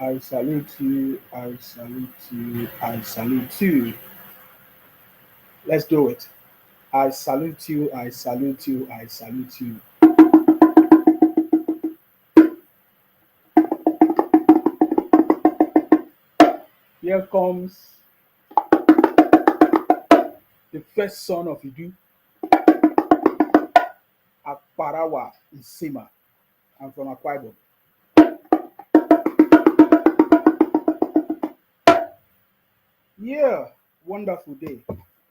I salute you. I salute you. I salute you. Let's do it. I salute you. I salute you. I salute you. Here comes the first son of Idu, Akparawa Isima. I'm from Akwa Ibom. Yeah, wonderful day.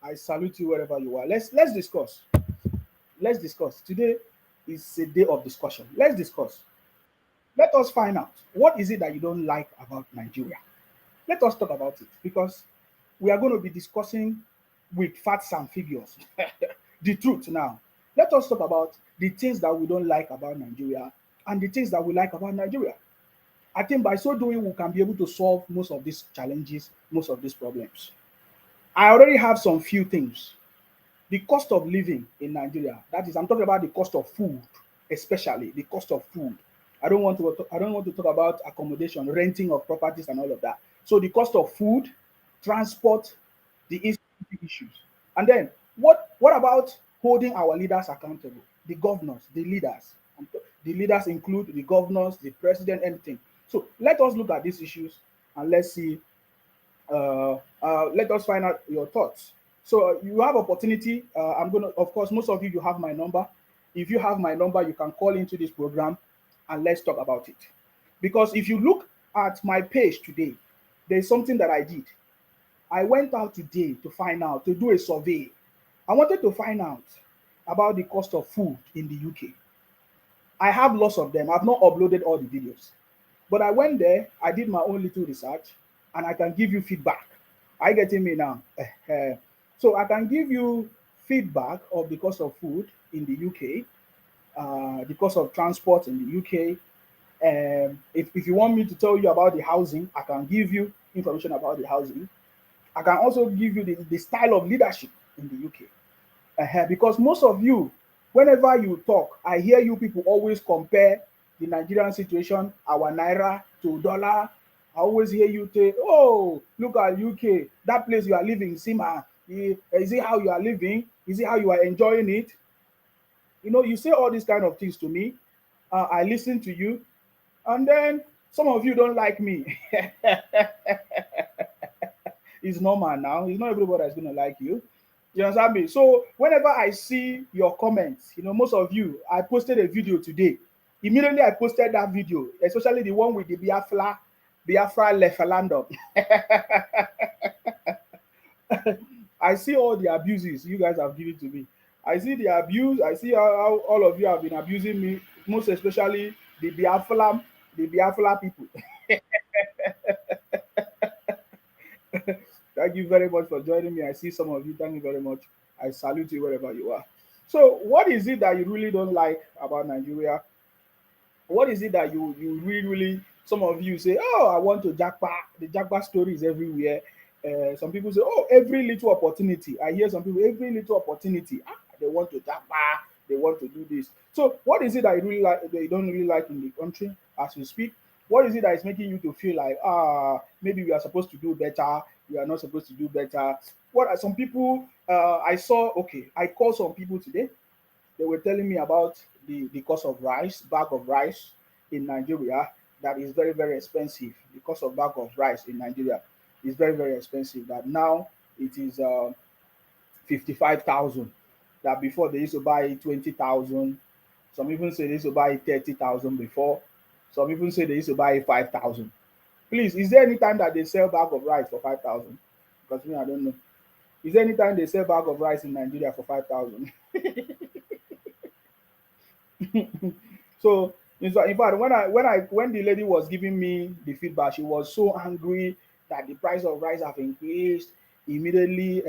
I salute you wherever you are. Let's discuss. Let's discuss. Today is a day of discussion. Let's discuss. Let us find out what is it that you don't like about Nigeria. Let us talk about it because we are going to be discussing with facts and figures the truth now. Let us talk about the things that we don't like about Nigeria and the things that we like about Nigeria. I think by so doing, we can be able to solve most of these challenges, most of these problems. I already have some few things. The cost of living in Nigeria, that is, I'm talking about the cost of food, especially the cost of food. I don't want to talk about accommodation, renting of properties and all of that. So the cost of food, transport, the insecurity issues. And then what about holding our leaders accountable? The governors, the leaders. The leaders include the governors, the president, anything. So let us look at these issues and let's see let us find out your thoughts. So you have opportunity. I'm gonna, of course, most of you you have my number. If you have my number, you can call into this program and let's talk about it. Because if you look at my page today, there's something that I did. I went out today to find out, to do a survey. I wanted to find out about the cost of food in the UK. I have lots of them. I've not uploaded all the videos. But I went there, I did my own little research, and I can give you feedback. Are you getting me now? So I can give you feedback of the cost of food in the UK, the cost of transport in the UK. If you want me to tell you about the housing, I can give you information about the housing. I can also give you the style of leadership in the UK. Because most of you, whenever you talk, I hear you people always compare the Nigerian situation, our naira to dollar. I always hear you say, "Oh, look at UK, that place you are living, Sima. Is it how you are living? Is it how you are enjoying it?" You know, you say all these kind of things to me. I listen to you, and then some of you don't like me. It's normal now. It's not everybody that's gonna like you. You understand me? So whenever I see your comments, you know, most of you, I posted a video today. Immediately I posted that video, especially the one with the Biafra referendum. I see all the abuses you guys have given to me. I see the abuse. I see how all of you have been abusing me, most especially the Biafra people. Thank you very much for joining me. I see some of you. Thank you very much. I salute you wherever you are. So, what is it that you really don't like about Nigeria? What is it that you really really? Some of you say, "Oh, I want to jackpot." The jackpot story is everywhere. Some people say, "Oh, every little opportunity." I hear some people, every little opportunity, they want to jackpot. They want to do this. So, what is it that you really like? That you don't really like in the country as we speak? What is it that is making you to feel like maybe we are supposed to do better, we are not supposed to do better? What are some people I saw? Okay, I called some people today. They were telling me about the cost of rice, bag of rice in Nigeria, that is very very expensive. The cost of bag of rice in Nigeria is very very expensive. That now it is 55,000. That before they used to buy 20,000. Some even say they used to buy 30,000 before. Some even say they used to buy 5,000. Please, is there any time that they sell bag of rice for 5,000? Because me, I don't know. Is there any time they sell bag of rice in Nigeria for 5,000? So in fact, when the lady was giving me the feedback, she was so angry that the price of rice have increased. Immediately,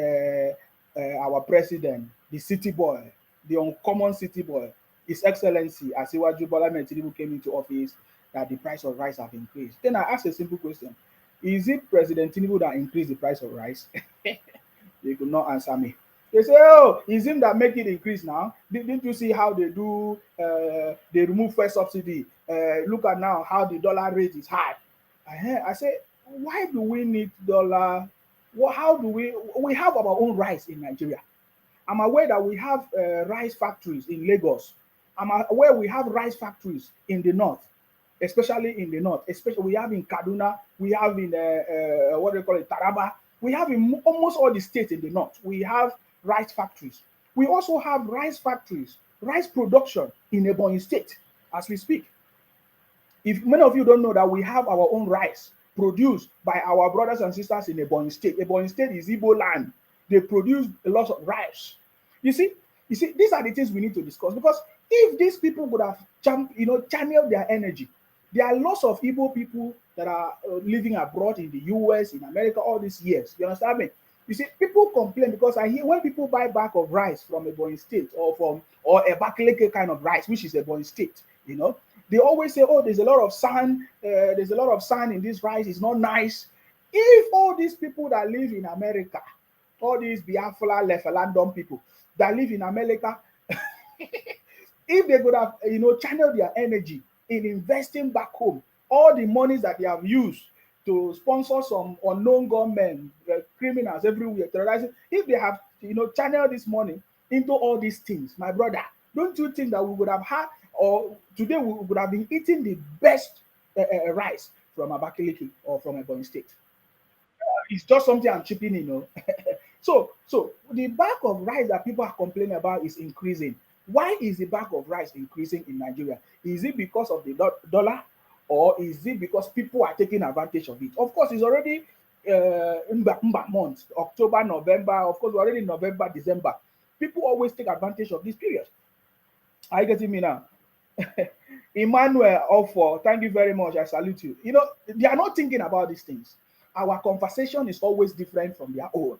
our president, the city boy, the uncommon city boy, His Excellency Asiwaju Bola Ahmed Tinubu came into office, that the price of rice have increased. Then I asked a simple question: Is it President Tinubu that increased the price of rice? They could not answer me. They say, "Oh, it's him that make it increase now. Didn't you see how they do? They remove first subsidy. Look at now how the dollar rate is high." I say, why do we need dollar? How do we have our own rice in Nigeria? I'm aware that we have rice factories in Lagos. I'm aware we have rice factories in the north, especially in the north. Especially we have in Kaduna, we have in what do you call it, Taraba. We have in almost all the states in the north. We have rice factories. We also have rice factories, rice production in Ebonyi State as we speak. If many of you don't know that we have our own rice produced by our brothers and sisters in Ebonyi State. Ebonyi State is Igbo land. They produce a lot of rice. You see, these are the things we need to discuss because if these people would have channeled their energy, there are lots of Igbo people that are living abroad in the US, in America, all these years. You understand me? You see, people complain because I hear when people buy bag of rice from Ebonyi State or a Bakaleke kind of rice, which is Ebonyi State, they always say, "Oh, there's a lot of sand. There's a lot of sand in this rice. It's not nice." If all these people that live in America, all these Biafra, Lefalandon people that live in America, if they could have, channeled their energy in investing back home, all the monies that they have used to sponsor some unknown gunmen, criminals everywhere, terrorizing, if they have, channeled this money into all these things, my brother, don't you think that we would have had, or today we would have been eating the best rice from Abakaliki or from Ebonyi State? It's just something I'm chipping in. So the bag of rice that people are complaining about is increasing. Why is the bag of rice increasing in Nigeria? Is it because of the dollar, or is it because people are taking advantage of it? Of course, it's already Mba month, October, November. Of course, we're already in November, December. People always take advantage of this period. Are you getting me now? Emmanuel Offor, thank you very much. I salute you. They are not thinking about these things. Our conversation is always different from their own.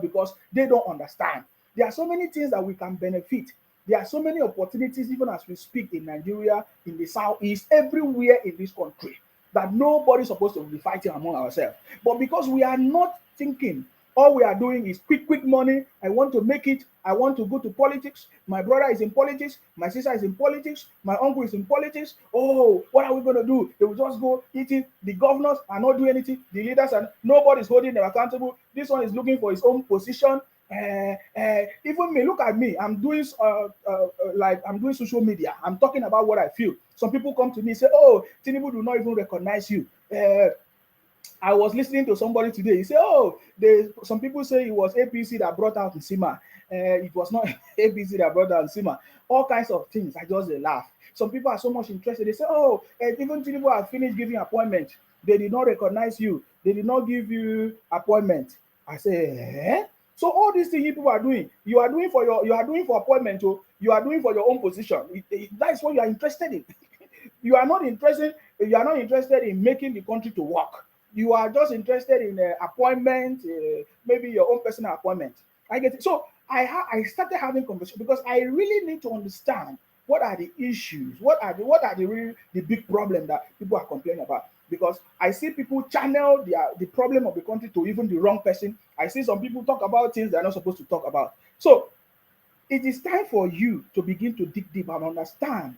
Because they don't understand. There are so many things that we can benefit. There are so many opportunities, even as we speak in Nigeria, in the southeast, everywhere in this country, that nobody's supposed to be fighting among ourselves. But because we are not thinking, all we are doing is quick money. I want to make it. I want to go to politics. My brother is in politics. My sister is in politics. My uncle is in politics. Oh, what are we going to do? They will just go eating. The governors are not doing anything. The leaders are nobody's holding them accountable. This one is looking for his own position. Even me, look at me. I'm doing like I'm doing social media. I'm talking about what I feel. Some people come to me and say, "Oh, Tinubu do not even recognize you." I was listening to somebody today. He said, "Oh, some people say it was APC that brought out Nsima. It was not APC that brought out Nsima." All kinds of things. I just laugh. Some people are so much interested. They say, "Oh, even Tinubu have finished giving appointment. They did not recognize you. They did not give you appointment." I say, eh? So all these things people are doing, you are doing for appointment, so you are doing for your own position. That is what you are interested in. You are not interested in making the country to work. You are just interested in appointment, maybe your own personal appointment. I get it. So I started having conversation because I really need to understand what are the issues, what are the big problem that people are complaining about. Because I see people channel the problem of the country to even the wrong person. I see some people talk about things they're not supposed to talk about. So it is time for you to begin to dig deep and understand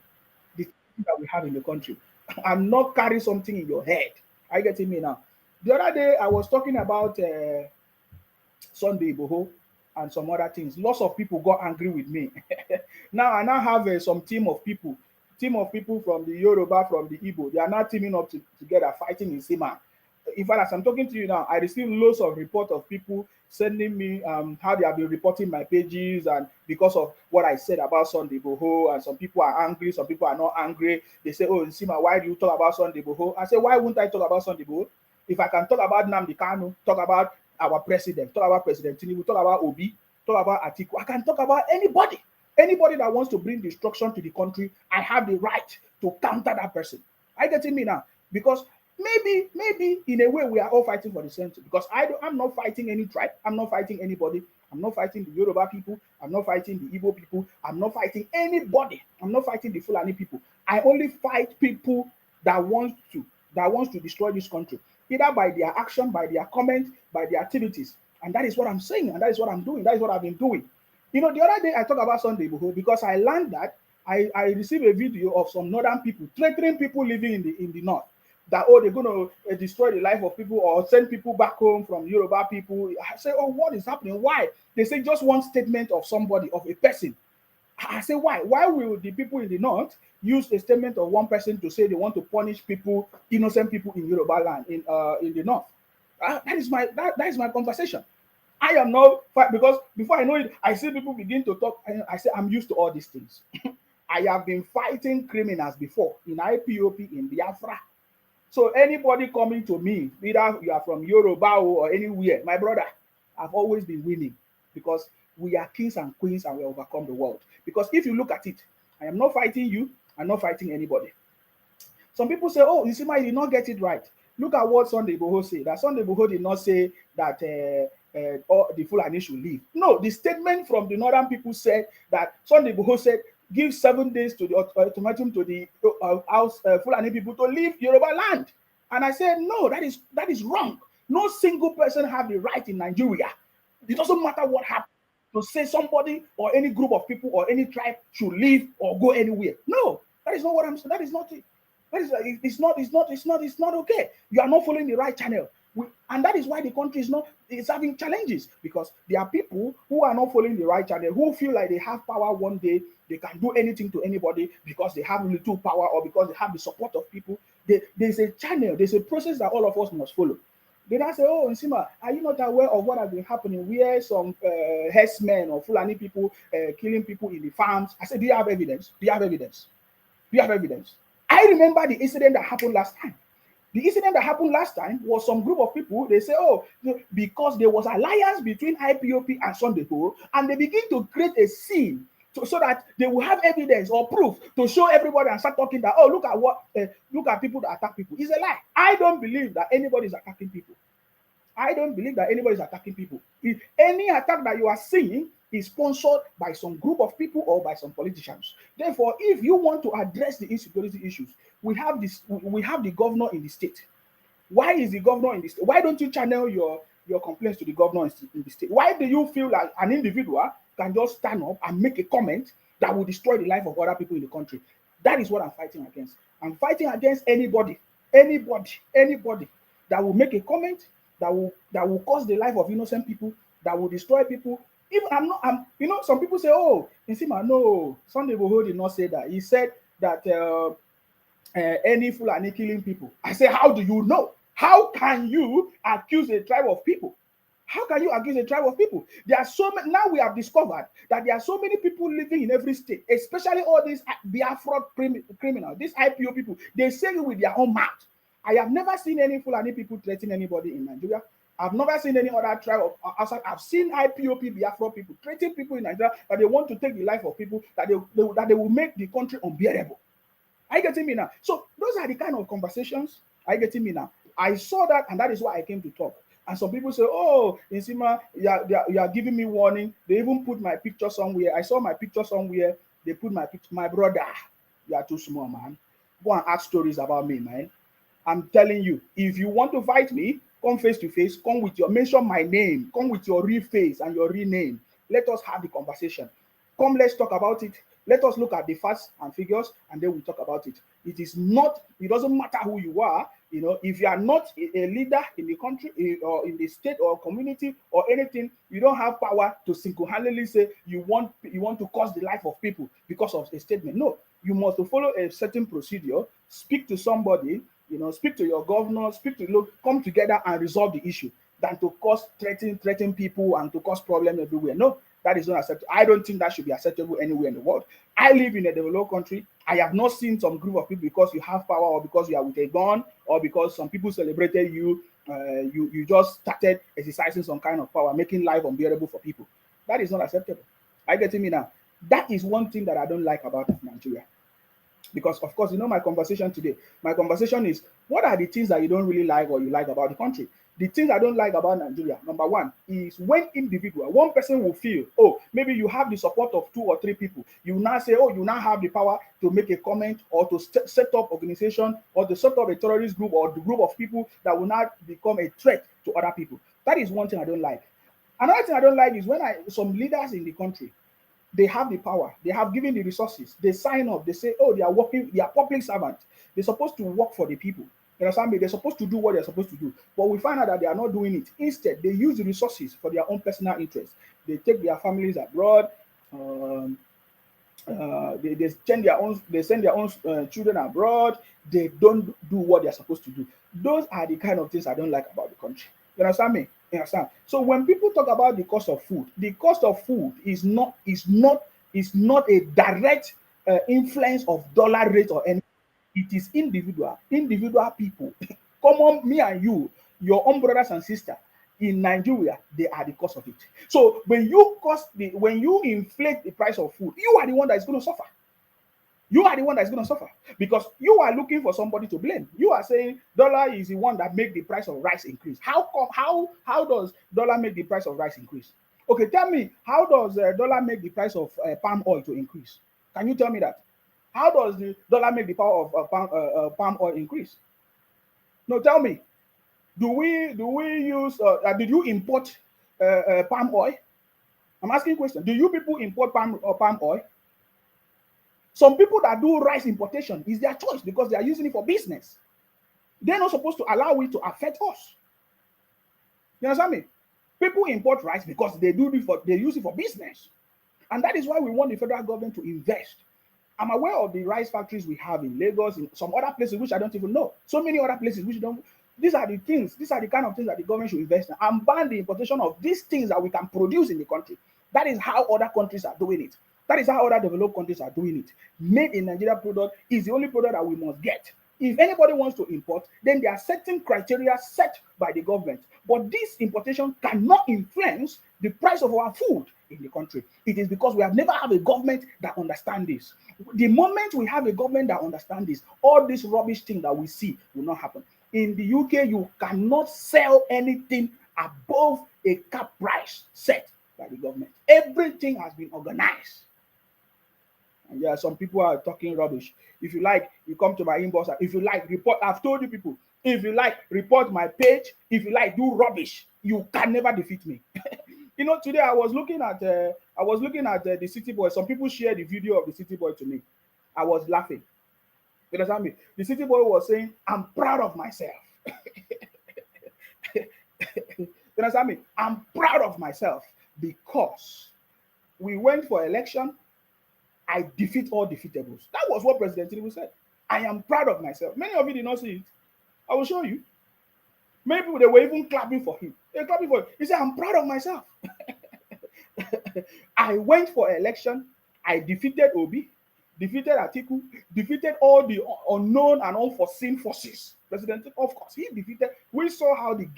the things that we have in the country and not carry something in your head. Are you getting me now? The other day I was talking about Sunday Boho and some other things. Lots of people got angry with me. Now I now have some team of people from the Yoruba, from the Igbo. They are now teaming up together, fighting in Sima. In fact, as I'm talking to you now, I received loads of reports of people sending me how they have been reporting my pages, and because of what I said about Sunday Boho, and some people are angry, some people are not angry. They say, "Oh, Sima, why do you talk about Sunday Boho?" I say, "Why wouldn't I talk about Sunday Boho? If I can talk about Nnamdi Kanu, talk about our president, talk about President Tinubu, talk about Obi, talk about Atiku, I can talk about anybody." Anybody that wants to bring destruction to the country, I have the right to counter that person. Are you getting me now? Because maybe in a way we are all fighting for the same thing. Because I'm not fighting any tribe. I'm not fighting anybody. I'm not fighting the Yoruba people. I'm not fighting the Igbo people. I'm not fighting anybody. I'm not fighting the Fulani people. I only fight people that wants to destroy this country, either by their action, by their comment, by their activities. And that is what I'm saying, and that is what I'm doing. That is what I've been doing. The other day I talked about Sunday Igboho because I learned that I received a video of some northern people threatening people living in the north. that, oh, they're going to destroy the life of people or send people back home from Yoruba people. I say, oh, what is happening? Why? They say just one statement of somebody, of a person. I say, why? Why will the people in the north use a statement of one person to say they want to punish people, innocent people in Yoruba land, in the north? That is my conversation. I am not, because before I know it, I see people begin to talk. And I say, I'm used to all these things. I have been fighting criminals before in IPOP, in Biafra. So anybody coming to me, either you are from Yoruba or anywhere, my brother, I've always been winning, because we are kings and queens and we overcome the world. Because if you look at it, I am not fighting you, I'm not fighting anybody. Some people say, oh, you see, you did not get it right. Look at what Sunday Igboho said. That Sunday Igboho did not say that all the Fulani should leave. No, the statement from the northern people said that Sunday Igboho said, give 7 days to the ultimatum to the Fulani people to leave Yoruba land. And I said, no, that is wrong. No single person have the right in Nigeria. It doesn't matter what happened to say somebody or any group of people or any tribe should leave or go anywhere. No, that is not what I'm saying. That is not it. It's not okay. You are not following the right channel. And that is why the country is having challenges, because there are people who are not following the right channel, who feel like they have power one day, they can do anything to anybody because they have little power or because they have the support of people. There's a channel, there's a process that all of us must follow. Then I say, oh, Nsima, are you not aware of what has been happening where some herdsmen or Fulani people killing people in the farms? I said, do you have evidence? Do you have evidence? Do you have evidence? I remember the incident that happened last time. The incident that happened last time was some group of people, they say, oh, because there was alliance between IPOP and Sunday Igboho, and they begin to create a scene so that they will have evidence or proof to show everybody and start talking that, oh, look at people that attack people. It's a lie. I don't believe that anybody is attacking people. I don't believe that anybody is attacking people. If any attack that you are seeing is sponsored by some group of people or by some politicians. Therefore, if you want to address the insecurity issues, we have the governor in the state. Why is the governor in the state? Why don't you channel your complaints to the governor in the state? Why do you feel like an individual can just stand up and make a comment that will destroy the life of other people in the country? That is what I'm fighting against. I'm fighting against anybody that will make a comment that will cause the life of innocent people, that will destroy people. Even some people say, oh, Nsima, no, Sunday Igboho did not say that. He said that any Fulani killing people. I say, how do you know? How can you accuse a tribe of people? How can you accuse a tribe of people? There are so many. Now we have discovered that there are so many people living in every state, especially all these Biafra criminals, these IPO people. They say it with their own mouth. I have never seen any Fulani people threaten anybody in Nigeria. I've never seen any other tribe outside. I've seen IPOP Biafra people threatening people in Nigeria that they want to take the life of people, that they will make the country unbearable. Are you getting me now? So those are the kind of conversations. Are you getting me now? I saw that, and that is why I came to talk. And some people say, oh, Nsima, you are giving me warning. They even put my picture somewhere. I saw my picture somewhere. They put my picture. My brother, you are too small, man. Go and ask stories about me, man. I'm telling you, if you want to fight me, come face to face, mention my name, come with your real face and your real name. Let us have the conversation. Come, let's talk about it. Let us look at the facts and figures, and then we'll talk about it. It doesn't matter who you are. If you are not a leader in the country or in the state or community or anything, you don't have power to single-handedly say you want to cause the life of people because of a statement. No, you must follow a certain procedure, speak to somebody, speak to your governor, come together and resolve the issue than to threaten people and to cause problems everywhere. No, that is not acceptable. I don't think that should be acceptable anywhere in the world. I live in a developed country. I have not seen some group of people because you have power or because you are with a gun or because some people celebrated you. You just started exercising some kind of power, making life unbearable for people. That is not acceptable. Are you getting me now? That is one thing that I don't like about Nigeria. Because, of course, my conversation today, my conversation is, what are the things that you don't really like or you like about the country? The things I don't like about Nigeria, number one, is when one person will feel, oh, maybe you have the support of 2 or 3 people. You now say, oh, you now have the power to make a comment or to set up organization or to set up a terrorist group or the group of people that will now become a threat to other people. That is one thing I don't like. Another thing I don't like is when some leaders in the country, they have the power, they have given the resources, they sign up, they say, oh, they are public servants. They're supposed to work for the people. You understand me? They're supposed to do what they're supposed to do, but we find out that they are not doing it. Instead, they use the resources for their own personal interests. They take their families abroad. Um, they send their own children abroad. They don't do what they're supposed to do. Those are the kind of things I don't like about the country. You understand me? You understand? So when people talk about the cost of food is not a direct influence of dollar rate or anything. It is individual people. Common me and you, your own brothers and sisters in Nigeria, they are the cause of it. So when you inflate the price of food, you are the one that is going to suffer. You are the one that's going to suffer because you are looking for somebody to blame. You are saying dollar is the one that make the price of rice increase. How come? How does dollar make the price of rice increase? Okay, tell me, how does dollar make the price of palm oil to increase? Can you tell me that? How does the dollar make the power of palm oil increase? No, tell me. Do we use? Did you import palm oil? I'm asking a question. Do you people import palm oil? Some people that do rice importation is their choice because they are using it for business. They're not supposed to allow it to affect us. You understand me? People import rice because they use it for business. And that is why we want the federal government to invest. I'm aware of the rice factories we have in Lagos, in some other places which I don't even know. So many other places which don't. These are the kind of things that the government should invest in and ban the importation of these things that we can produce in the country. That is how other countries are doing it. That is how other developed countries are doing it. Made in Nigeria product is the only product that we must get. If anybody wants to import, then there are certain criteria set by the government. But this importation cannot influence the price of our food in the country. It is because we have never had a government that understands this. The moment we have a government that understands this, all this rubbish thing that we see will not happen. In the UK, you cannot sell anything above a cap price set by the government. Everything has been organized. And yeah, some people are talking rubbish. If you like, you come to my inbox. If you like, report. I've told you people. If you like, report my page. If you like, do rubbish. You can never defeat me. You know, today I was looking at the City Boy. Some people shared the video of the City Boy to me. I was laughing. You understand me? The City Boy was saying, "I'm proud of myself." You understand me? I'm proud of myself because we went for election. I defeat all defeatables. That was what President Tinubu said. I am proud of myself. Many of you did not see it. I will show you. Many people, they were even clapping for him. They were clapping for him. He said, I'm proud of myself. I went for election. I defeated Obi, defeated Atiku, defeated all the unknown and unforeseen forces. President, of course, he defeated. We saw how they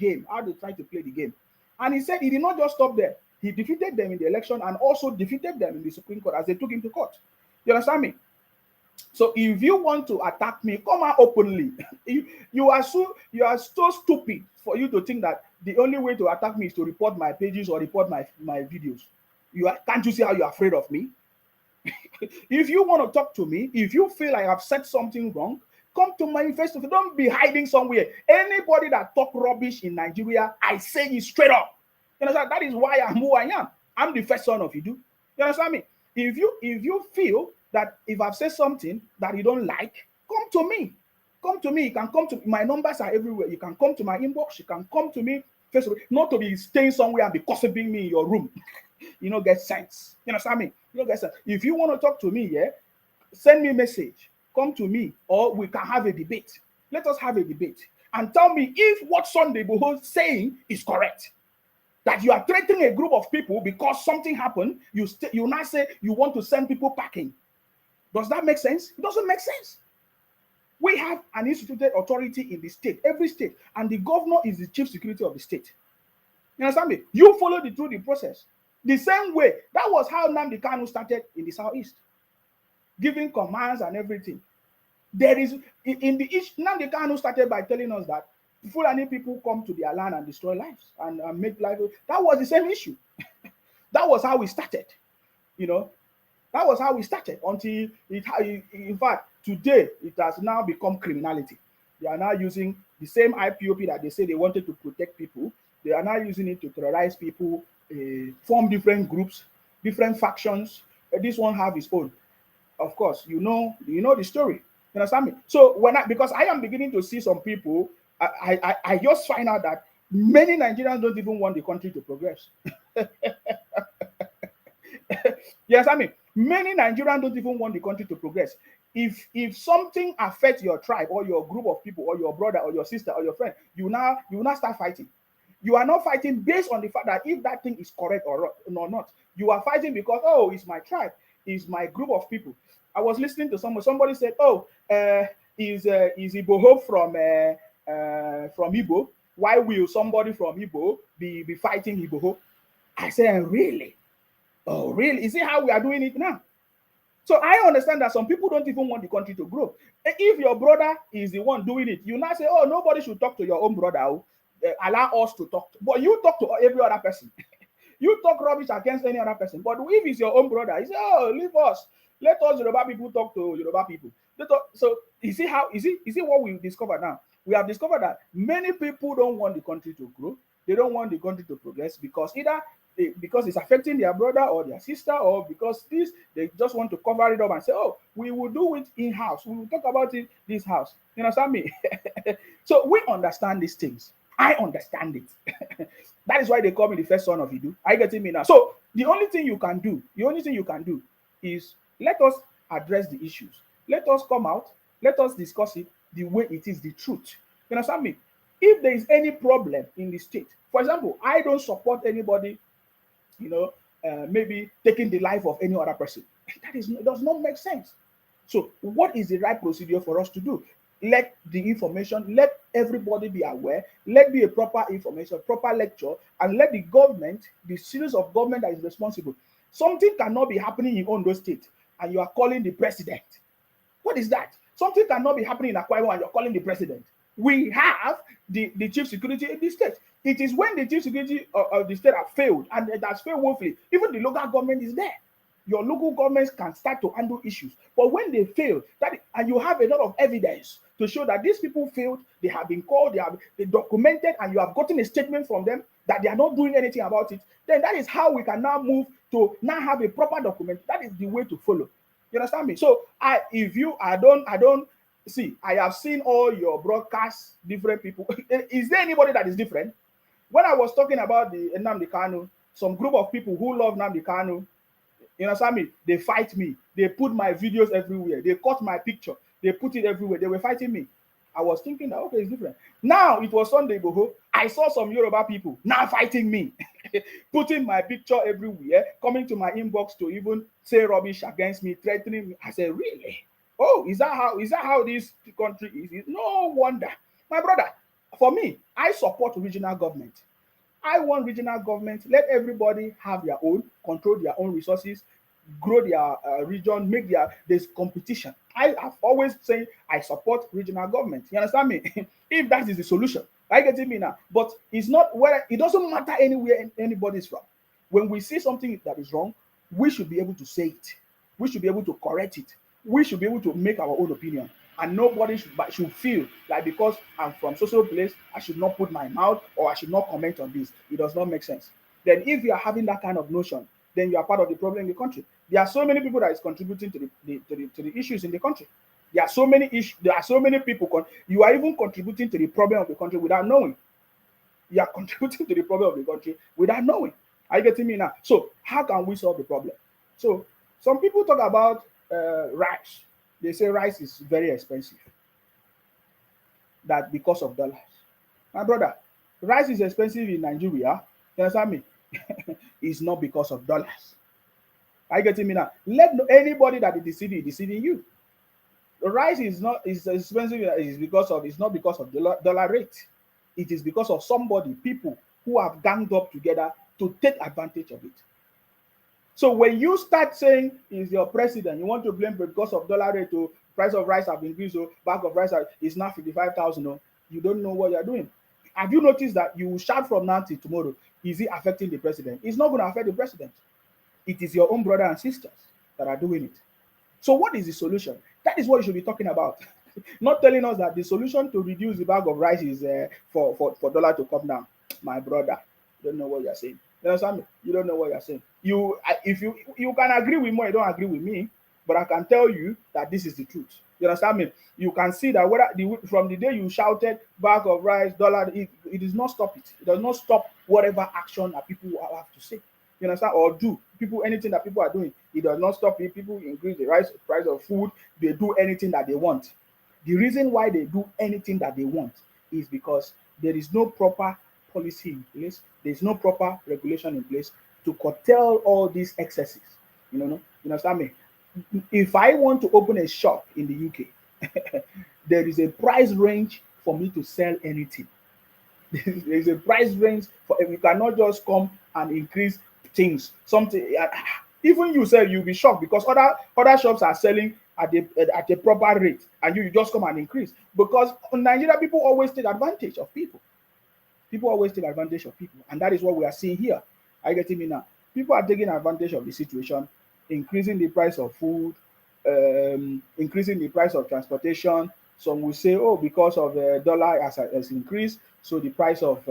tried to play the game. And he said he did not just stop there. He defeated them in the election and also defeated them in the Supreme Court as they took him to court. You understand me? So if you want to attack me, come out openly. You are so stupid for you to think that the only way to attack me is to report my pages or report my videos. Can't you see how you're afraid of me? If you want to talk to me, if you feel like I've said something wrong, come to my face. Don't be hiding somewhere. Anybody that talk rubbish in Nigeria, I say it straight up. You understand? That is why I'm who I am. I'm the first son of Idu. You understand me? If you feel that if I've said something that you don't like, come to me. Come to me. You can come to my numbers are everywhere. You can come to my inbox. You can come to me face to face. Not to be staying somewhere and be gossiping me in your room. You don't get sense. You understand me? You don't get sense. If you want to talk to me, yeah, send me a message. Come to me, or we can have a debate. Let us have a debate and tell me if what Sunday Igboho is saying is correct. That you are threatening a group of people because something happened, you now say you want to send people packing. Does that make sense? It doesn't make sense. We have an instituted authority in the state, every state, and the governor is the chief security of the state. You understand me? You follow through the process. The same way, that was how Nnamdi Kanu started in the southeast, giving commands and everything. There is, in the east, Nnamdi Kanu started by telling us that Fulani people come to their land and destroy lives and make life. That was the same issue. That was how we started. You know, that was how we started until in fact, today it has now become criminality. They are now using the same IPOP that they say they wanted to protect people. They are now using it to terrorize people, form different groups, different factions. This one have its own. Of course, you know the story. You understand me? So because I am beginning to see some people, I just find out that many Nigerians don't even want the country to progress. Yes, I mean, many Nigerians don't even want the country to progress. If something affects your tribe or your group of people or your brother or your sister or your friend, you now start fighting. You are not fighting based on the fact that if that thing is correct or not. You are fighting because, oh, it's my tribe, it's my group of people. I was listening to somebody said, oh, is Iboho from Igbo? Why will somebody from Igbo be fighting Iboho? I said, really? Oh, really? Is it how we are doing it now? So I understand that some people don't even want the country to grow. If your brother is the one doing it, you now say, oh, nobody should talk to your own brother. Allow us to talk. But you talk to every other person. You talk rubbish against any other person. But if it's your own brother, you say, oh, leave us. Let us Yoruba people talk to Yoruba people. So you see how is it what we discovered now? We have discovered that many people don't want the country to grow. They don't want the country to progress because either because it's affecting their brother or their sister, or because they just want to cover it up and say, oh, we will do it in-house. We will talk about it this house. You understand me? So we understand these things. I understand it. That is why they call me the first son of Idu. Are you getting me now? So the only thing you can do is let us address the issues. Let us come out. Let us discuss it the way it is, the truth. You understand me? If there is any problem in the state, for example, I don't support anybody, maybe taking the life of any other person. Does not make sense. So what is the right procedure for us to do? Let the information, let everybody be aware, let be a proper information, proper lecture, and let the government, the series of government that is responsible. Something cannot be happening in Ondo State and you are calling the president. What is that? Something cannot be happening in Akwa Ibom and you're calling the president. We have the chief security in the state. It is when the chief security of the state have failed, and it has failed woefully, even the local government is there. Your local governments can start to handle issues. But when they fail, and you have a lot of evidence to show that these people failed, they have been called, they documented, and you have gotten a statement from them that they are not doing anything about it, then that is how we can now move to now have a proper document. That is the way to follow. You understand me? So I don't see, I have seen all your broadcasts, different people. Is there anybody that is different? When I was talking about the Nnamdi Kanu, some group of people who love Nnamdi Kanu, you understand me? They fight me. They put my videos everywhere. They cut my picture. They put it everywhere. They were fighting me. I was thinking that, okay, it's different. Now it was Sunday Boho. I saw some Yoruba people now fighting me, putting my picture everywhere, coming to my inbox to even say rubbish against me, threatening me. I said, really? Oh, is that how this country is? No wonder. My brother, for me, I support regional government. I want regional government. Let everybody have their own, control their own resources, grow their region, there's competition. I have always said I support regional government. You understand me? If that is the solution, I get me now. But it's not where it doesn't matter anywhere anybody's from. When we see something that is wrong, we should be able to say it. We should be able to correct it. We should be able to make our own opinion. And nobody should feel like because I'm from social place, I should not put my mouth or I should not comment on this. It does not make sense. Then if you are having that kind of notion, then you are part of the problem in the country. There are so many people that is contributing to the issues in the country. There are so many issues. There are so many people. You are even contributing to the problem of the country without knowing. You are contributing to the problem of the country without knowing. Are you getting me now? So how can we solve the problem? So some people talk about rice. They say rice is very expensive. That because of dollars. My brother, rice is expensive in Nigeria. You understand me? It's not because of dollars. Are you getting me now? Let anybody that is deceiving you. The rice is expensive. It's not because of dollar rate. It is because of people who have ganged up together to take advantage of it. So when you start saying is your president, you want to blame because of dollar rate or price of rice have increased, so bag of rice is now 55,000. You don't know what you're doing. Have you noticed that you will shout from now till tomorrow? Is it affecting the president? It's not going to affect the president. It is your own brother and sisters that are doing it. So what is the solution? That is what you should be talking about. Not telling us that the solution to reduce the bag of rice is for dollar to come down. My brother, you don't know what you're saying. You understand me? You don't know what you're saying. If you can agree with me or you don't agree with me, but I can tell you that this is the truth. You understand me? You can see that whether from the day you shouted bag of rice, dollar, it does not stop it. It does not stop whatever action that people have to say. You understand? Or do people anything that people are doing? It does not stop it. People increase the price of food. They do anything that they want. The reason why they do anything that they want is because there is no proper policy in place. There is no proper regulation in place to curtail all these excesses. You understand me? If I want to open a shop in the UK, there is a price range for me to sell anything. There is a price range for you cannot just come and increase things. Something even you say you'll be shocked because other shops are selling at a proper rate, and you just come and increase because in Nigeria people always take advantage of people. People always take advantage of people, and that is what we are seeing here. Are you getting me now? People are taking advantage of the situation, increasing the price of food, increasing the price of transportation. Some will say, oh, because of the dollar has increased, so the price of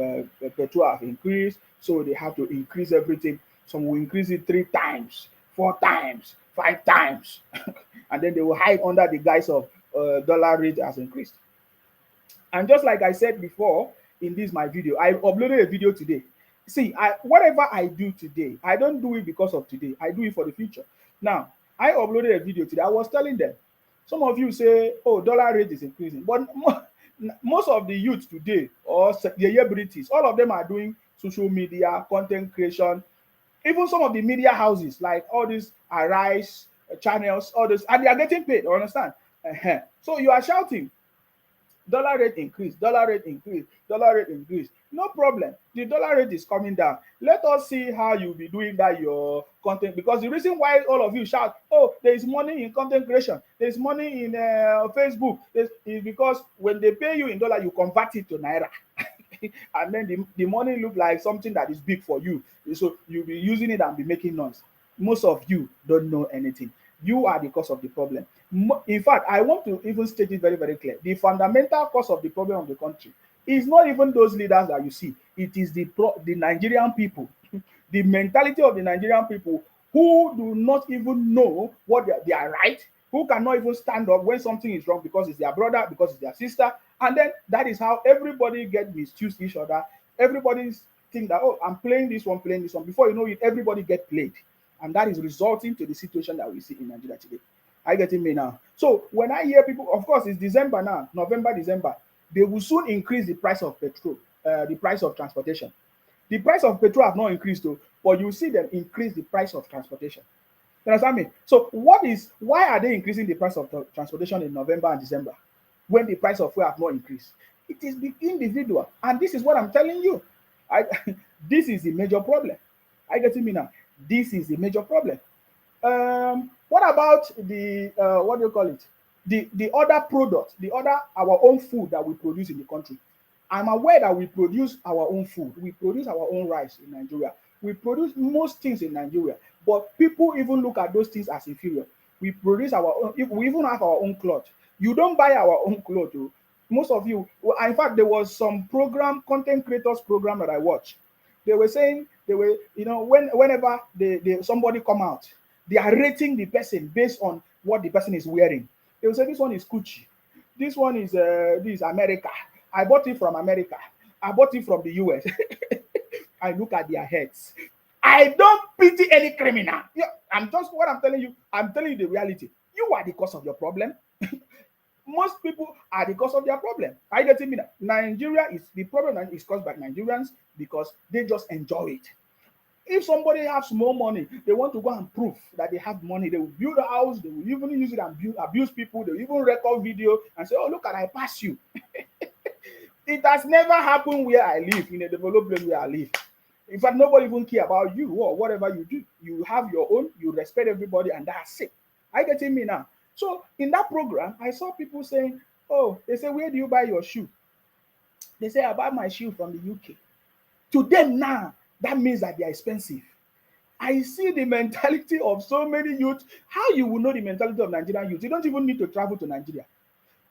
petrol has increased, so they have to increase everything. Some will increase it 3 times, 4 times, 5 times, and then they will hide under the guise of dollar rate has increased. And just like I said before in this my video, I uploaded a video today. See, whatever I do today, I don't do it because of today. I do it for the future. Now, I uploaded a video today. I was telling them, some of you say, oh, dollar rate is increasing. But most of the youth today, or the celebrities, all of them are doing social media, content creation, even some of the media houses, like all these Arise channels, all this, and they are getting paid, you understand? So you are shouting, dollar rate increase, dollar rate increase, dollar rate increase. No problem. The dollar rate is coming down. Let us see how you'll be doing that your content. Because the reason why all of you shout, oh, there is money in content creation, there's money in Facebook, is because when they pay you in dollar, you convert it to naira. And then the money look like something that is big for you. So you'll be using it and be making noise. Most of you don't know anything. You are the cause of the problem. In fact, I want to even state it very, very clear. The fundamental cause of the problem of the country is not even those leaders that you see. It is the Nigerian people, the mentality of the Nigerian people who do not even know what they are right, who cannot even stand up when something is wrong because it's their brother, because it's their sister. And then that is how everybody get misused each other. Everybody think that, oh, I'm playing this one, playing this one. Before you know it, everybody get played. And that is resulting to the situation that we see in Nigeria today. Are you getting me now? So when I hear people, of course, it's December now, November, December, they will soon increase the price of petrol, the price of transportation. The price of petrol have not increased though, but you see them increase the price of transportation. You understand me? So why are they increasing the price of transportation in November and December when the price of fuel have not increased? It is the individual. And this is what I'm telling you. This is the major problem. Are you getting me now? This is the major problem. What about the what do you call it? The other products, our own food that we produce in the country. I'm aware that we produce our own food. We produce our own rice in Nigeria. We produce most things in Nigeria, but people even look at those things as inferior. We produce our own. We even have our own clothes. You don't buy our own clothes. Though. Most of you. In fact, there was some content creators program that I watched. They were saying whenever somebody come out, they are rating the person based on what the person is wearing. They will say this one is Gucci, this one is this America. I bought it from America. I bought it from the US. I look at their heads. I don't pity any criminal. Yeah, I'm telling you the reality. You are the cause of your problem. Most people are the cause of their problem. Are you getting me? Nigeria is the problem that is caused by Nigerians because they just enjoy it. If somebody has more money, they want to go and prove that they have money. They will build a house. They will even use it and abuse people. They will even record video and say, "Oh, look at I pass you." It has never happened where I live, in a developed place where I live. In fact, nobody even care about you or whatever you do. You have your own. You respect everybody, and that's it. Are you getting me now? So in that program, I saw people saying, "Oh, they say, where do you buy your shoe?" They say, "I buy my shoe from the UK." To them now, that means that they are expensive. I see the mentality of so many youth. How you will know the mentality of Nigerian youth? You don't even need to travel to Nigeria.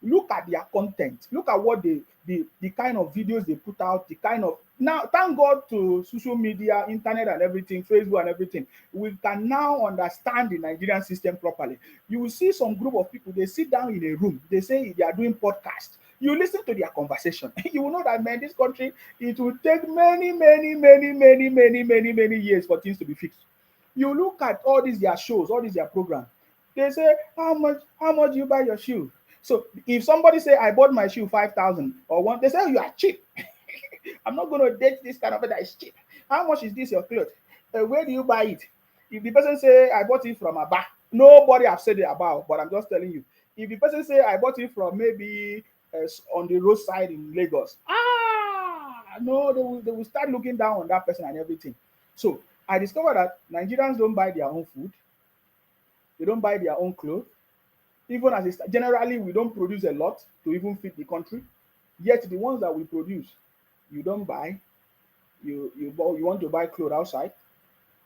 Look at their content. Look at what the kind of videos they put out, the kind of, now thank God to social media, internet and everything, Facebook and everything, we can now understand the Nigerian system properly. You will see some group of people, they sit down in a room, they say they are doing podcast. You listen to their conversation, you will know that, man, this country, it will take many years for things to be fixed. You look at all these their shows, all these their programs. They say, how much do you buy your shoe? So if somebody say I bought my shoe 5,000 or one, they say, oh, you are cheap. I'm not going to date this kind of it that is cheap. How much is this your clothes? Where do you buy it? If the person say I bought it from a bar, nobody have said it about, but I'm just telling you. If the person say I bought it from maybe on the roadside in Lagos, no, they will start looking down on that person and everything. So I discovered that Nigerians don't buy their own food, they don't buy their own clothes. Even as generally, we don't produce a lot to even feed the country. Yet the ones that we produce, you don't buy. You want to buy clothes outside.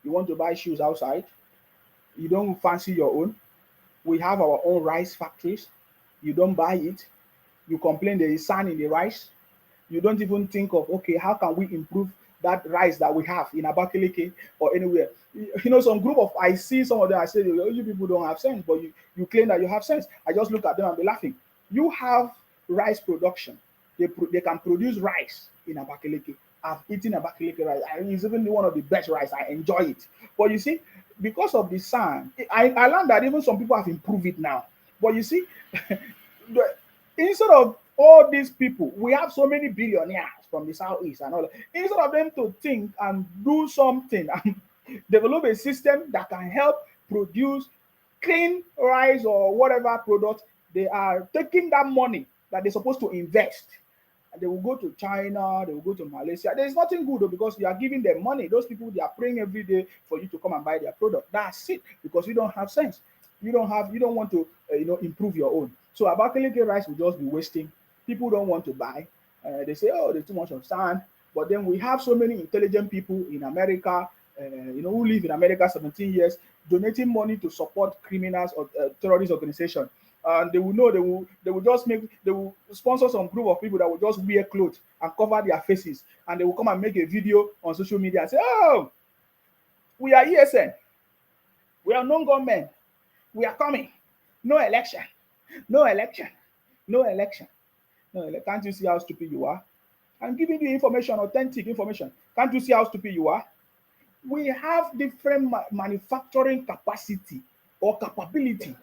You want to buy shoes outside. You don't fancy your own. We have our own rice factories. You don't buy it. You complain there is sand in the rice. You don't even think of, okay, how can we improve that rice that we have in Abakaliki or anywhere? Some group of, I see some of them, I say, oh, you people don't have sense, but you claim that you have sense. I just look at them and be laughing. You have rice production. They can produce rice in Abakaliki. I've eaten Abakaliki rice. It's even one of the best rice. I enjoy it. But you see, because of the sand, I learned that even some people have improved it now. But you see, instead of all these people, we have so many billionaires from the southeast and all that. Instead of them to think and do something and develop a system that can help produce clean rice or whatever product, they are taking that money that they're supposed to invest. And they will go to China, they will go to Malaysia. There's nothing good though, because you are giving them money. Those people, they are praying every day for you to come and buy their product. That's it, because you don't have sense. You don't want to improve your own. So Abakaliki rice will just be wasting. People don't want to buy. They say, oh, there's too much of sand. But then we have so many intelligent people in America, who live in America 17 years, donating money to support criminals or terrorist organizations. And they will know, they will sponsor some group of people that will just wear clothes and cover their faces, and they will come and make a video on social media and say, oh, we are ESN, we are non-government, we are coming, no election, no election, no election. No, can't you see how stupid you are? I'm giving you information, authentic information. Can't you see how stupid you are? We have different manufacturing capacity or capability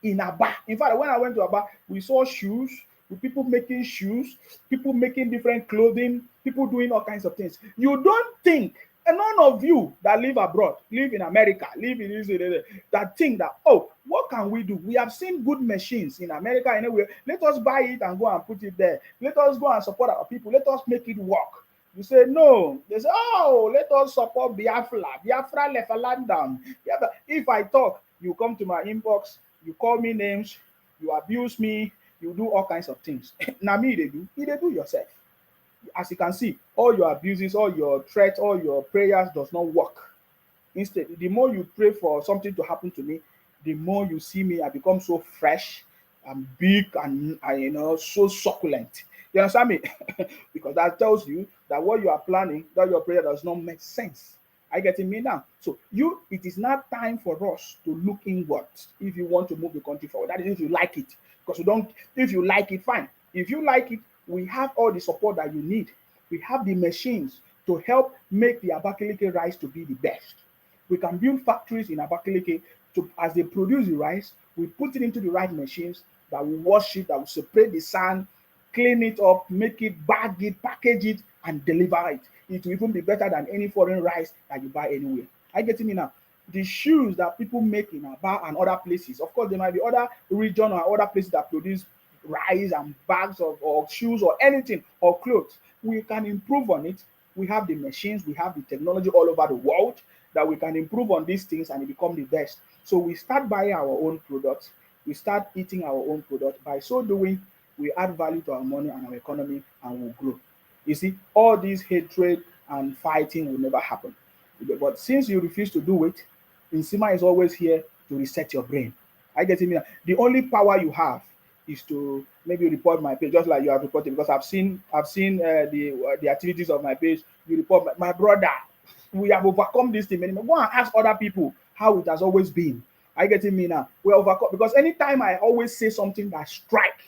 in Aba. In fact, when I went to Aba, we saw shoes, with people making shoes, people making different clothing, people doing all kinds of things. You don't think, and none of you that live abroad, live in America, live in Israel, that think that, oh, what can we do? We have seen good machines in America anyway. Let us buy it and go and put it there. Let us go and support our people. Let us make it work. You say no. They say, oh, let us support Biafra. Biafra left a land down. Yeah, if I talk, you come to my inbox, you call me names, you abuse me, you do all kinds of things. Now me, they do yourself. As you can see, all your abuses, all your threats, all your prayers does not work. Instead, the more you pray for something to happen to me, the more you see me, I become so fresh and big and so succulent. You understand me? Because that tells you that what you are planning, that your prayer does not make sense. Are you getting me now? So it is not time for us to look inward if you want to move the country forward. That is if you like it. Because if you like it, fine. If you like it, we have all the support that you need. We have the machines to help make the Abakaliki rice to be the best. We can build factories in Abakaliki as they produce the rice, we put it into the right machines that will wash it, that will separate the sand, clean it up, make it, bag it, package it, and deliver it. It will even be better than any foreign rice that you buy anywhere. Are you getting me now? The shoes that people make in Aba and other places, of course, there might be other regions or other places that produce rice and bags or shoes or anything or clothes. We can improve on it. We have the machines, we have the technology all over the world that we can improve on these things and it become the best. So we start buying our own products. We start eating our own product. By so doing, we add value to our money and our economy and we'll grow. You see, all this hatred and fighting will never happen. But since you refuse to do it, Insima is always here to reset your brain. I get it. The only power you have is to maybe report my page, just like you have reported, because I've seen the activities of my page. You report my brother. We have overcome this thing. Go and ask other people how it has always been. Are you getting me now? We overcome, because anytime I always say something that strike,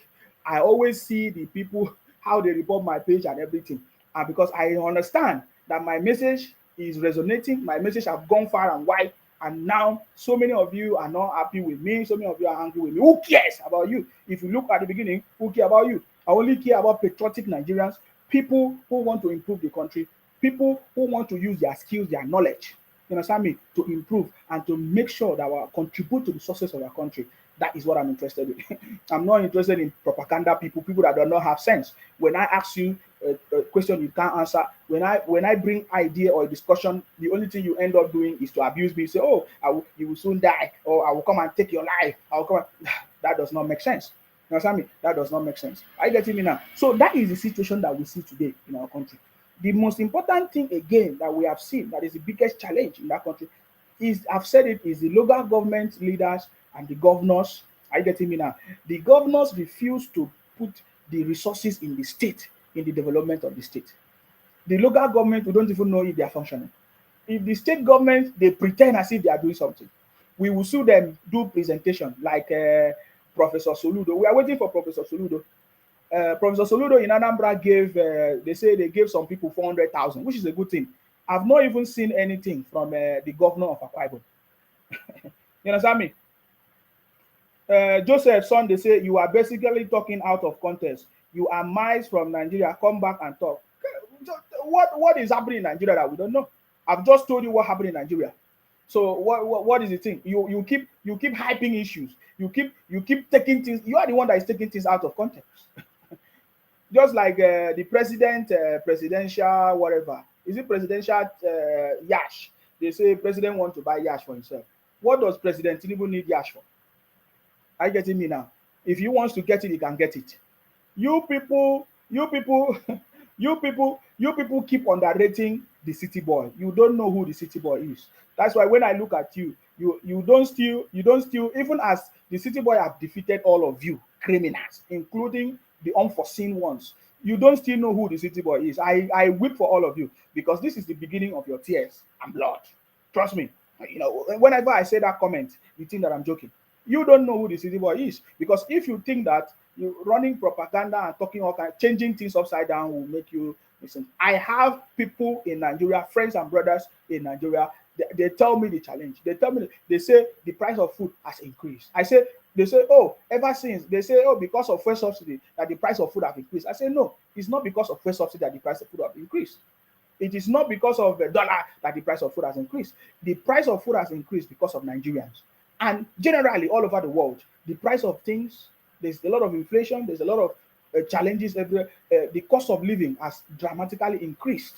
I always see the people how they report my page and everything. And because I understand that my message is resonating, my message have gone far and wide, and now so many of you are not happy with me, so many of you are angry with me. Who cares about you? If you look at the beginning, who care about you? I only care about patriotic Nigerians, people who want to improve the country, people who want to use their skills, their knowledge, you understand me, to improve and to make sure that we contribute to the success of our country. That is what I'm interested in. I'm not interested in propaganda people, people that do not have sense. When I ask you a question you can't answer, when I bring idea or discussion, the only thing you end up doing is to abuse me. Say, oh, you will soon die, or I will come and take your life. I will come. That does not make sense. You understand me? That does not make sense. Are you getting me now? So that is the situation that we see today in our country. The most important thing again that we have seen, that is the biggest challenge in that country, is, I've said it, is the local government leaders and the governors. Are you getting me now? The governors refuse to put the resources in the state, in the development of the state. The local government, we don't even know if they are functioning. If the state government, they pretend as if they are doing something. We will sue them, do presentation like Professor Soludo. We are waiting for Professor Soludo. Professor Soludo in Anambra gave, they say they gave some people 400,000, which is a good thing. I've not even seen anything from the governor of Akwa Ibom. You understand me? Joseph's son, they say, you are basically talking out of context. You are miles from Nigeria. Come back and talk. What is happening in Nigeria that we don't know? I've just told you what happened in Nigeria. So what is the thing? You keep hyping issues. You keep taking things. You are the one that is taking things out of context. Just like the presidential whatever. Is it presidential yash? They say president want to buy yash for himself. What does President Tinubu need yash for? Are you getting me now? If he wants to get it, he can get it. You people, you people keep underrating the city boy. You don't know who the city boy is. That's why when I look at you, you don't steal, even as the city boy have defeated all of you criminals, including the unforeseen ones. You don't still know who the city boy is. I weep for all of you, because this is the beginning of your tears and blood. Trust me. You know, whenever I say that comment, you think that I'm joking. You don't know who the city boy is, because if you think that you running propaganda and talking all kind, changing things upside down will make you listen. I have people in Nigeria, friends and brothers in Nigeria. They tell me the challenge. They tell me, they say the price of food has increased. They say, oh, ever since, they say, oh, because of fuel subsidy that the price of food have increased. I say, no, it's not because of fuel subsidy that the price of food have increased. It is not because of the dollar that the price of food has increased. The price of food has increased because of Nigerians. And generally, all over the world, the price of things, there's a lot of inflation, there's a lot of challenges everywhere. The cost of living has dramatically increased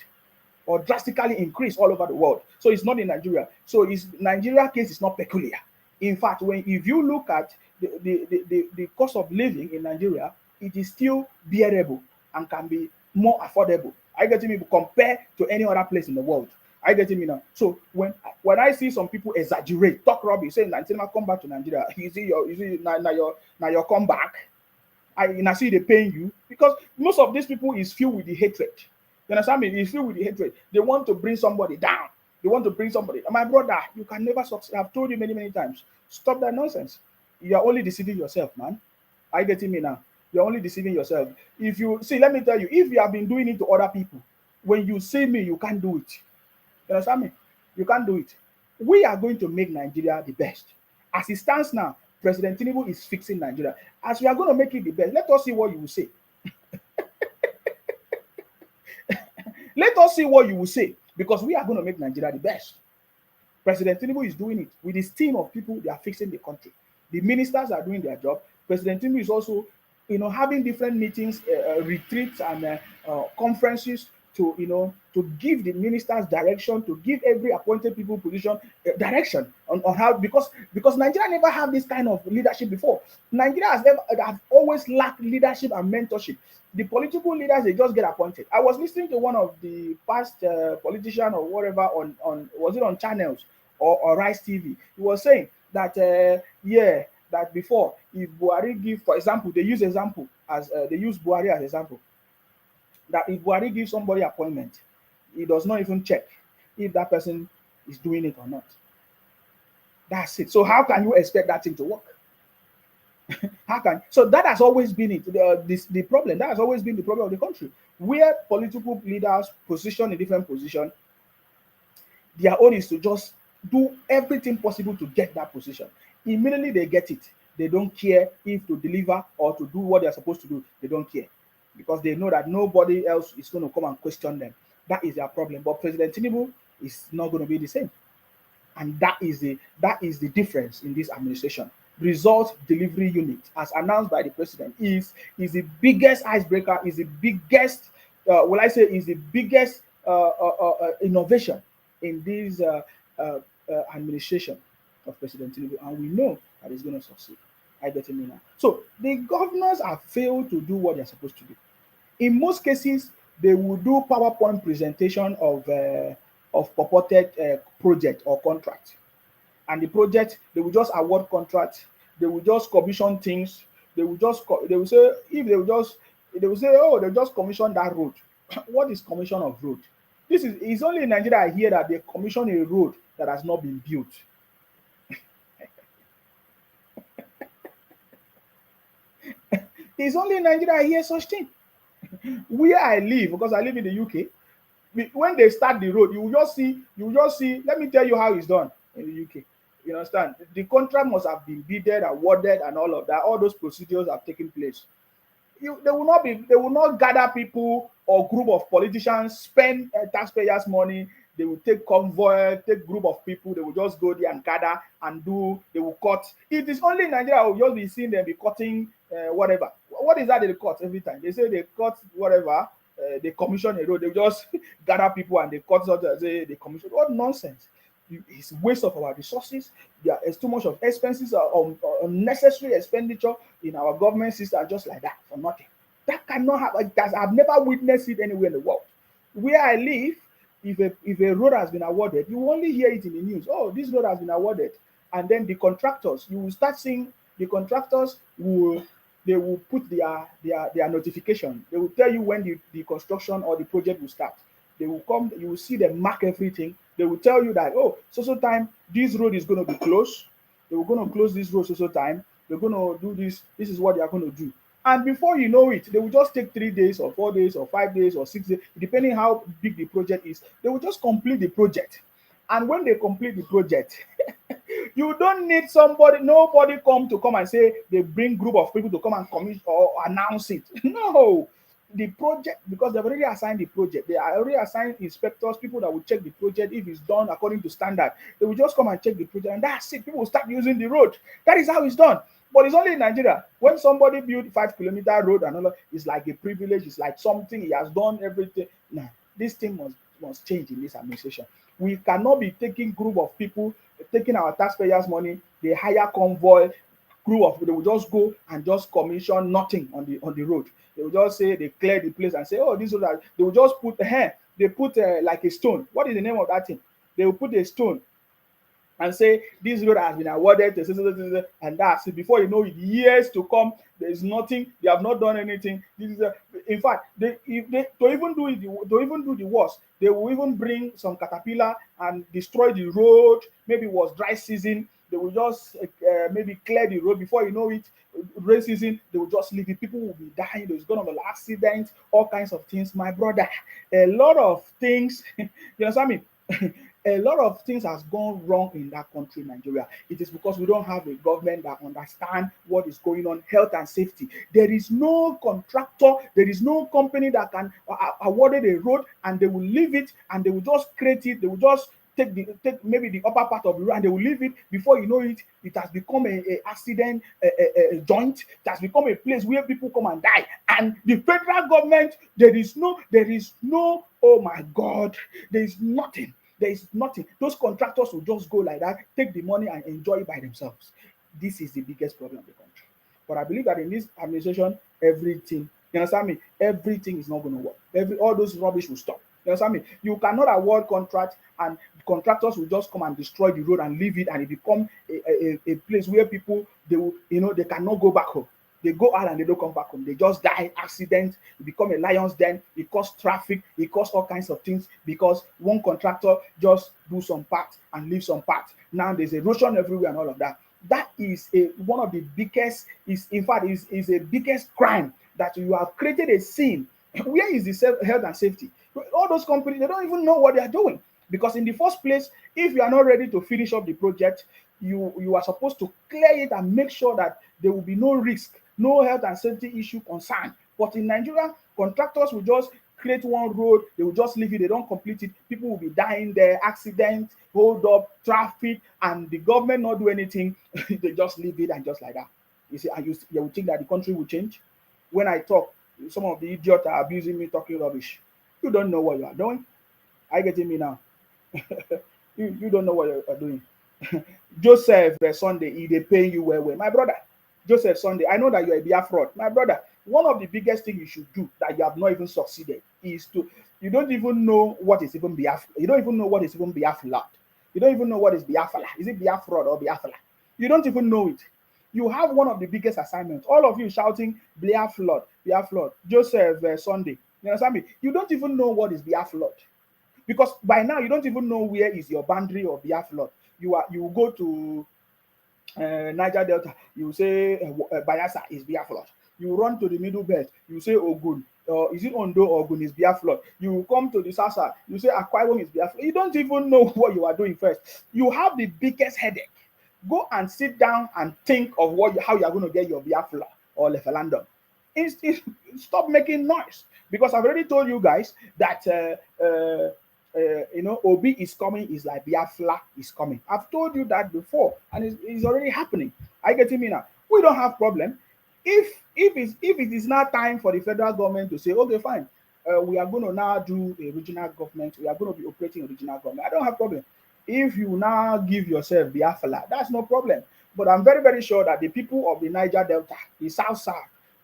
or drastically increased all over the world. So it's not in Nigeria. So Nigeria case is not peculiar. In fact, if you look at the cost of living in Nigeria, it is still bearable and can be more affordable. I get me compared to any other place in the world. I get me now. So when I see some people exaggerate, talk rubbish, saying Nigeria come back to Nigeria, you see your comeback. I see they paying you, because most of these people is filled with the hatred. You understand me? It's filled with the hatred. They want to bring somebody down. They want to bring somebody. My brother, you can never succeed. I've told you many, many times. Stop that nonsense. You are only deceiving yourself, man. Are you getting me now? You're only deceiving yourself. If you see, let me tell you, if you have been doing it to other people, when you see me, you can't do it. You understand me? You can't do it. We are going to make Nigeria the best. As it stands now, President Tinubu is fixing Nigeria. As we are going to make it the best, let us see what you will say. Let us see what you will say, because we are going to make Nigeria the best. President Tinubu is doing it with his team of people. They are fixing the country. The ministers are doing their job. President Tinubu is also, having different meetings, retreats, and conferences to give the ministers direction, to give every appointed people position direction on how, because Nigeria never had this kind of leadership before. Nigeria have always lacked leadership and mentorship. The political leaders, they just get appointed. I was listening to one of the past politician or whatever on was it on channels or Rice TV? He was saying that that before, if Buhari give, for example, they use Buhari as example, that if Buhari gives somebody appointment, he does not even check if that person is doing it or not. That's it. So how can you expect that thing to work? How can so that has always been it the problem that has always been the problem of the country, where political leaders position in different position, their own is to just do everything possible to get that position. Immediately they get it, they don't care if to deliver or to do what they're supposed to do. They don't care because they know that nobody else is going to come and question them. That is their problem. But President Tinubu is not going to be the same, and that is the difference in this administration. Result delivery unit, as announced by the president, is the biggest icebreaker, is the biggest, will I say, is the biggest innovation in this administration of President Tinubu, and we know that it's going to succeed. I get it now. So the governors have failed to do what they're supposed to do. In most cases, they will do PowerPoint presentation of purported project or contract, and the project they will just award contract, they will just commission things, they will say if they will just they will say, oh, they just commission that road. What is commission of road? This is it's only in Nigeria I hear that they commission a road that has not been built. It's only in Nigeria I hear such thing. Where I live, because I live in the UK, when they start the road, you will just see. Let me tell you how it's done in the UK. You understand? The contract must have been bidded, awarded, and all of that. All those procedures have taken place. They will not gather people or group of politicians, spend taxpayers' money. They will take convoy, take group of people. They will just go there and gather and do. They will cut. It is only in Nigeria we'll just be seeing them be cutting whatever. What is that they cut every time? They say they cut whatever. They commission a road. They just gather people and they cut something. Say they commission. What nonsense! It's waste of our resources. There is too much of expenses or unnecessary expenditure in our government system, just like that for nothing. That cannot happen. I've never witnessed it anywhere in the world. Where I live, if a road has been awarded, you only hear it in the news. Oh, this road has been awarded, and then the contractors, you will start seeing the contractors will put their notification. They will tell you when the construction or the project will start. They will come, you will see them mark everything. They will tell you that, oh, so time, this road is going to be closed. They were going to close this road so time. They're going to do this. This is what they are going to do. And before you know it, they will just take 3 days or 4 days or 5 days or 6 days, depending how big the project is. They will just complete the project. And when they complete the project, you don't need nobody come and say they bring group of people to come and commit or announce it. No. The project, because they've already assigned the project, they are already assigned inspectors, people that will check the project if it's done according to standard. They will just come and check the project, and that's it. People will start using the road. That is how it's done. But it's only in Nigeria. When somebody build 5-kilometer road and all that, it's like a privilege. It's like something he has done everything. No, this thing must change in this administration. We cannot be taking group of people, taking our taxpayers' money. They hire convoy, they will just go and just commission nothing on the road. They will just say they clear the place and say, oh, this road. They will just put they put like a stone. What is the name of that thing? They will put a stone and say this road has been awarded to, and that's it. Before you know it, years to come, there is nothing. They have not done anything. In fact, to even do the worst, they will even bring some caterpillar and destroy the road. Maybe it was dry season. They will just maybe clear the road. Before you know it, rain season, they will just leave it. People will be dying. There's going to be accidents, all kinds of things. My brother, a lot of things, you understand me? A lot of things has gone wrong in that country, Nigeria. It is because we don't have a government that understands what is going on, health and safety. There is no contractor, there is no company that can award a road and they will leave it and they will just create it. They will just take maybe the upper part of the road and they will leave it. Before you know it, it has become a accident a joint. It has become a place where people come and die. And the federal government, there is no, oh my God, there is nothing. There is nothing. Those contractors will just go like that, take the money and enjoy it by themselves. This is the biggest problem of the country. But I believe that in this administration, everything, you understand me? Everything is not going to work. All those rubbish will stop. You understand me? You cannot award contract and contractors will just come and destroy the road and leave it, and it become a place where people, they will, they cannot go back home. They go out and they don't come back home. They just die, accident, it become a lion's den, it cause traffic, it cause all kinds of things because one contractor just do some part and leave some part. Now there's erosion everywhere and all of that. That is one of the biggest, is in fact is a biggest crime, that you have created a scene. Where is the health and safety? All those companies, they don't even know what they are doing, because in the first place, if you are not ready to finish up the project, you are supposed to clear it and make sure that there will be no risk, no health and safety issue concern. But in Nigeria, contractors will just create one road, they will just leave it, they don't complete it, people will be dying there, accident, hold up, traffic, and the government not do anything. They just leave it, and just like that. You see, and you will think that the country will change. When I talk, some of the idiots are abusing me, talking rubbish. You don't know what you are doing. Are you getting me now? you don't know what you are doing. Joseph Sunday, they pay you well. My brother, Joseph Sunday, I know that you're a Biafra. My brother, one of the biggest things you should do that you have not even succeeded is to, you don't even know what is even Biafra. You don't even know what is even Biafra. You don't even know what is Biafra. Is it Biafra or Biafra? You don't even know it. You have one of the biggest assignments. All of you shouting Biafra, Biafra, Joseph Sunday. You understand me? You don't even know what is Biafra. Because by now you don't even know where is your boundary of Biafra. You go to Niger Delta, you say Bayelsa is Biafra. You run to the Middle Belt, you say Ogun. Is it Ondo or Ogun is Biafra? You come to the Sasa, you say Akwa Ibom is Biafra. You don't even know what you are doing first. You have the biggest headache. Go and sit down and think of how you are going to get your Biafra or referendum. Stop making noise, because I've already told you guys that Obi is coming is like Biafra is coming. I've told you that before, and it's already happening. Are you getting me now? We don't have problem. If it is now time for the federal government to say, okay, fine, we are going to now do a regional government, we are going to be operating a regional government, I don't have problem. If you now give yourself Biafra, that's no problem. But I'm very, very sure that the people of the Niger Delta, the South,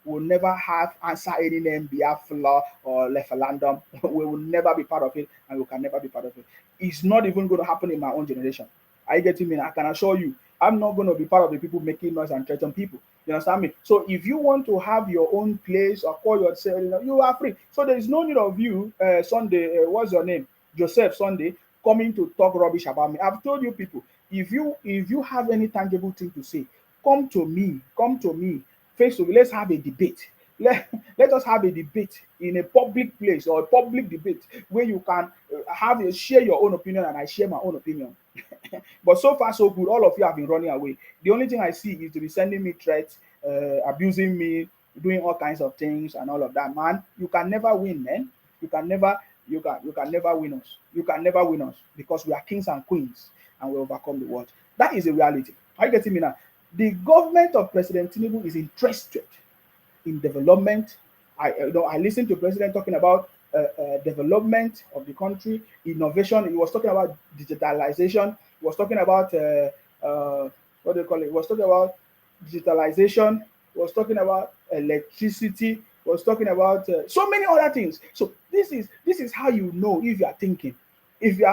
will never have answer any name Biafra or referendum. We will never be part of it, and we can never be part of it. It's not even going to happen in my own generation. Are you getting me? I can assure you, I'm not going to be part of the people making noise and threatening people. You understand me? So if you want to have your own place or call yourself, you are free. So there is no need of you, Sunday, what's your name? Joseph Sunday, coming to talk rubbish about me. I've told you people, if you have any tangible thing to say, come to me face to face. Let's have a debate. Let us have a debate in a public place, or a public debate where you can share your own opinion and I share my own opinion. But so far so good, all of you have been running away. The only thing I see is to be sending me threats, abusing me, doing all kinds of things and all of that. Man, you can never win, man. You can never win us. You can never win us, because we are kings and queens and we overcome the world. That is a reality. Are you getting me now? The government of President Tinubu is interested in development. I listened to President talking about development of the country, innovation. He was talking about digitalization. He was talking about what do you call it? He was talking about digitalization. He was talking about electricity. He was talking about so many other things. So this is how you know if you are thinking. If you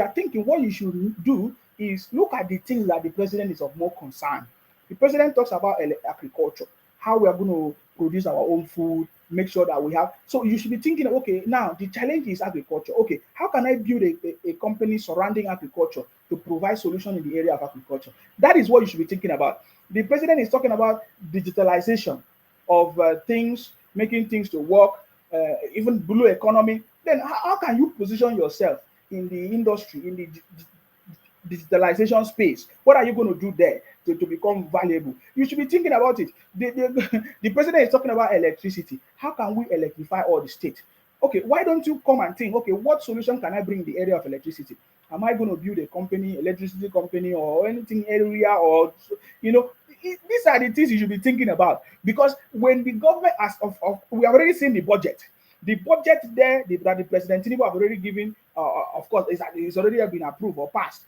are thinking, what you should do is look at the things that the president is of more concern. The president talks about agriculture, how we are going to produce our own food, make sure that we have. So you should be thinking, okay, now the challenge is agriculture. Okay, how can I build a company surrounding agriculture to provide solution in the area of agriculture? That is what you should be thinking about. The president is talking about digitalization of things, making things to work, even blue economy. Then how can you position yourself in the industry, in the digitalization space? What are you going to do there to become valuable? You should be thinking about it. The president is talking about electricity. How can we electrify all the state? Okay, why don't you come and think, okay, what solution can I bring in the area of electricity? Am I going to build a company, electricity company, or anything area, or these are the things you should be thinking about. Because when the government we have already seen the budget. The budget there that the President Tinubu have already given, of course, it's already been approved or passed.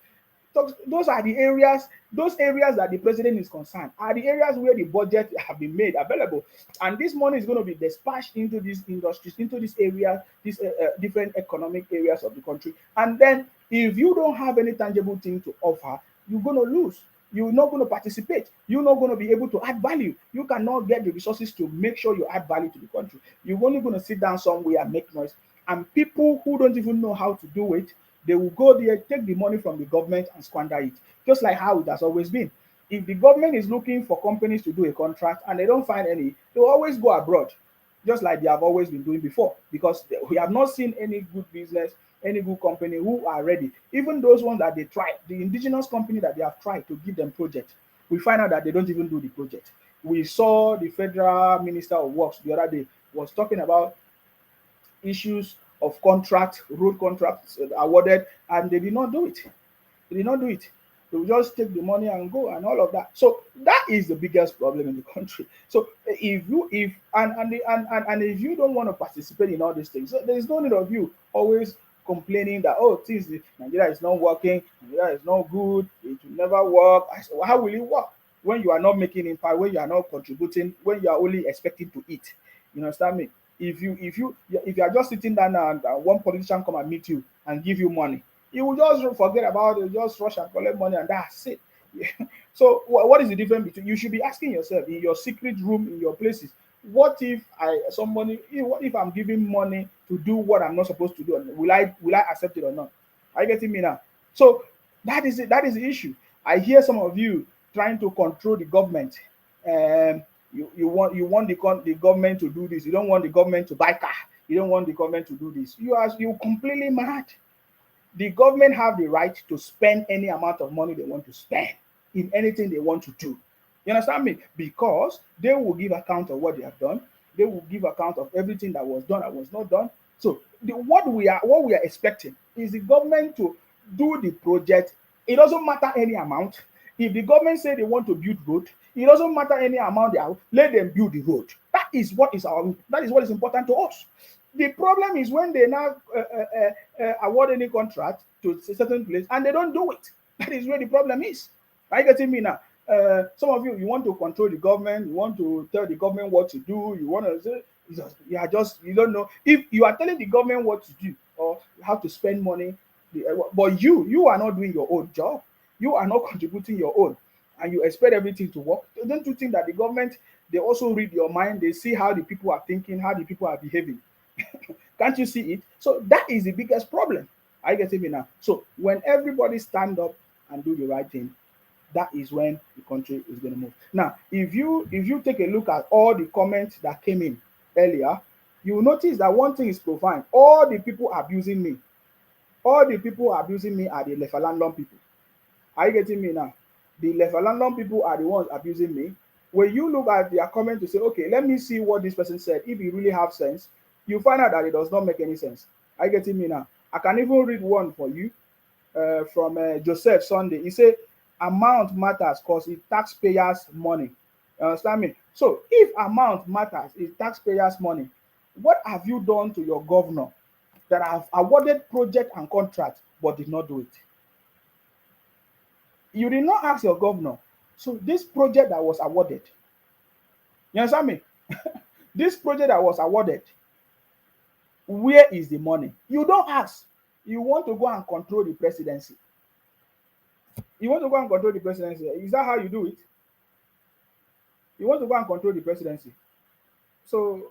those are the areas, those areas that the president is concerned are the areas where the budget have been made available, and this money is going to be dispatched into these industries, into this area, these different economic areas of the country. And then if you don't have any tangible thing to offer, you're going to lose. You're not going to participate. You're not going to be able to add value. You cannot get the resources to make sure you add value to the country. You're only going to sit down somewhere and make noise. And people who don't even know how to do it, they will go there, take the money from the government and squander it, just like how it has always been. If the government is looking for companies to do a contract and they don't find any, they will always go abroad, just like they have always been doing before, because we have not seen any good business, any good company who are ready. Even those ones that they tried, the indigenous company that they have tried to give them project, we find out that they don't even do the project. We saw the federal minister of works the other day was talking about issues of contract, road contracts awarded, and they did not do it. They did not do it. They will just take the money and go and all of that. So that is the biggest problem in the country. So if if you don't want to participate in all these things, so there is no need of you always complaining that, oh, things Nigeria is not working, Nigeria is not good, it will never work. I said, well, how will it work when you are not making impact, when you are not contributing, when you are only expecting to eat? You understand me? If you are just sitting down and one politician come and meet you and give you money, you will just forget about it, just rush and collect money, and that's it. So what is the difference between? You should be asking yourself in your secret room, in your places, what if what if I'm giving money to do what I'm not supposed to do? Will I accept it or not? Are you getting me now? So that is it. That is the issue. I hear some of you trying to control the government. You want the government to do this. You don't want the government to buy car. You don't want the government to do this. You completely mad. The government have the right to spend any amount of money they want to spend in anything they want to do. You understand me? Because they will give account of what they have done. They will give account of everything that was done and was not done. So what we are expecting is the government to do the project. It doesn't matter any amount. If the government say they want to build road, it doesn't matter any amount they have. Let them build the road. That is what is important to us. The problem is when they now award any contract to a certain place and they don't do it. That is where the problem is. Are you getting me now? Some of you want to control the government. You want to tell the government what to do. You want to say, you don't know. If you are telling the government what to do or how to spend money, but you are not doing your own job. You are not contributing your own, and you expect everything to work. Don't you think that the government, they also read your mind? They see how the people are thinking, how the people are behaving. Can't you see it? So that is the biggest problem. Are you getting me now? So when everybody stand up and do the right thing, that is when the country is going to move. Now, if you take a look at all the comments that came in earlier, you will notice that one thing is profound. All the people abusing me are the Lefalandon people. Are you getting me now? The Lefalandon people are the ones abusing me. When you look at their comment to say, okay, let me see what this person said, if it really have sense, you find out that it does not make any sense. Are you getting me now? I can even read one for you from Joseph Sunday. He said, amount matters because it taxpayers' money. You understand me? So if amount matters, it's taxpayers' money, what have you done to your governor that have awarded project and contract but did not do it? You did not ask your governor. So this project that was awarded, you understand me? This project that was awarded, where is the money? You don't ask. You want to go and control the presidency. You want to go and control the presidency. Is that how you do it? You want to go and control the presidency. So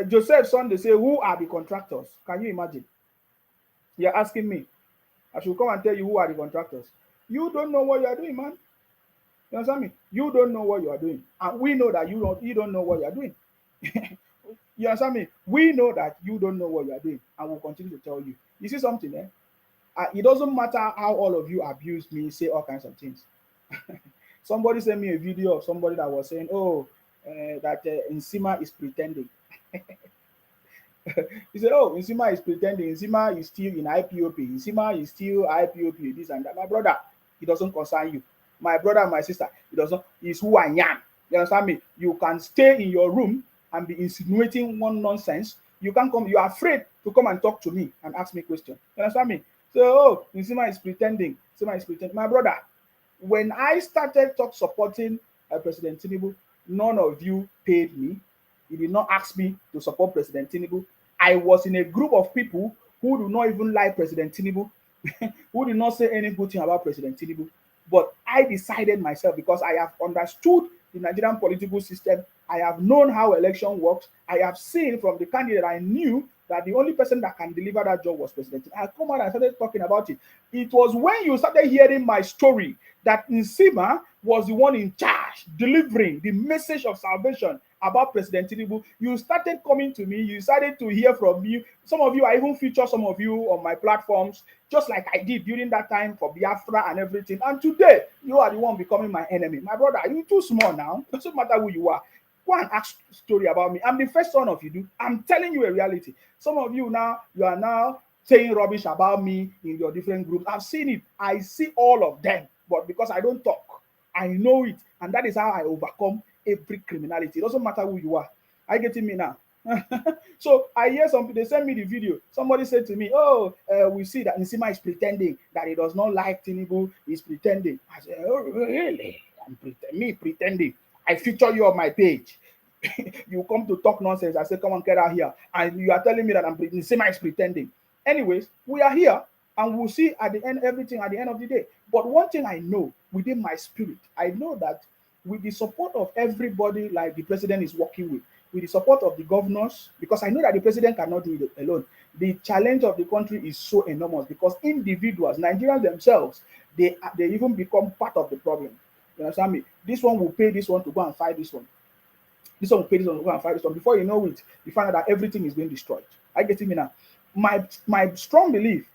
Joseph Sunday say, who are the contractors? Can you imagine? You're asking me. I should come and tell you who are the contractors. You don't know what you are doing, man. You understand me? You don't know what you are doing. And we know that you don't know what you are doing. You understand me? We know that you don't know what you are doing, and we'll continue to tell you. You see something, eh? It doesn't matter how all of you abuse me, say all kinds of things. Somebody sent me a video of somebody that was saying, oh, that Nsima is pretending. He said, oh, Nsima is pretending. Nsima is still in IPOP. Nsima is still IPOP, this and that. My brother, it doesn't concern you. My brother and my sister, it doesn't. It's who I am. You understand me? You can stay in your room and be insinuating one nonsense You can't come. You are afraid to come and talk to me and ask me questions. You understand me? So, oh, Nsima is pretending. Nsima is pretending. My brother, when I started supporting President Tinubu, none of you paid me. You did not ask me to support President Tinubu. I was in a group of people who do not even like President Tinubu, who did not say any good thing about President Tinubu. But I decided myself because I have understood the Nigerian political system. I have known how election works. I have seen from the candidate I knew that the only person that can deliver that job was President Tinubu. I come out and started talking about it. It was when you started hearing my story that Nsima was the one in charge, delivering the message of salvation about President Tinubu. You started coming to me, you started to hear from me. Some of you, I even feature some of you on my platforms, just like I did during that time for Biafra and everything. And today, you are the one becoming my enemy. My brother, you're too small now. It doesn't matter who you are. Go and ask story about me. I'm the first son of you. I'm telling you a reality. Some of you now, you are now saying rubbish about me in your different groups. I've seen it. I see all of them. But because I don't talk, I know it. And that is how I overcome every criminality. It doesn't matter who you are. Are you getting me now? So I hear something, they send me the video. Somebody said to me, oh, we see that Nsima is pretending that he does not like Tinubu. He's pretending. I said, oh, really? Me pretending. I feature you on my page. You come to talk nonsense. I say, come on, get out here. And you are telling me that Nsima is pretending. Anyways, we are here and we'll see at the end everything at the end of the day. But one thing I know within my spirit, I know that with the support of everybody, like the president is working with the support of the governors, because I know that the president cannot do it alone. The challenge of the country is so enormous because individuals, Nigerians themselves, they even become part of the problem. You understand me? This one will pay this one to go and fight this one. This one will pay this one to go and fight this one. Before you know it, you find out that everything is being destroyed. I get me now. My strong belief,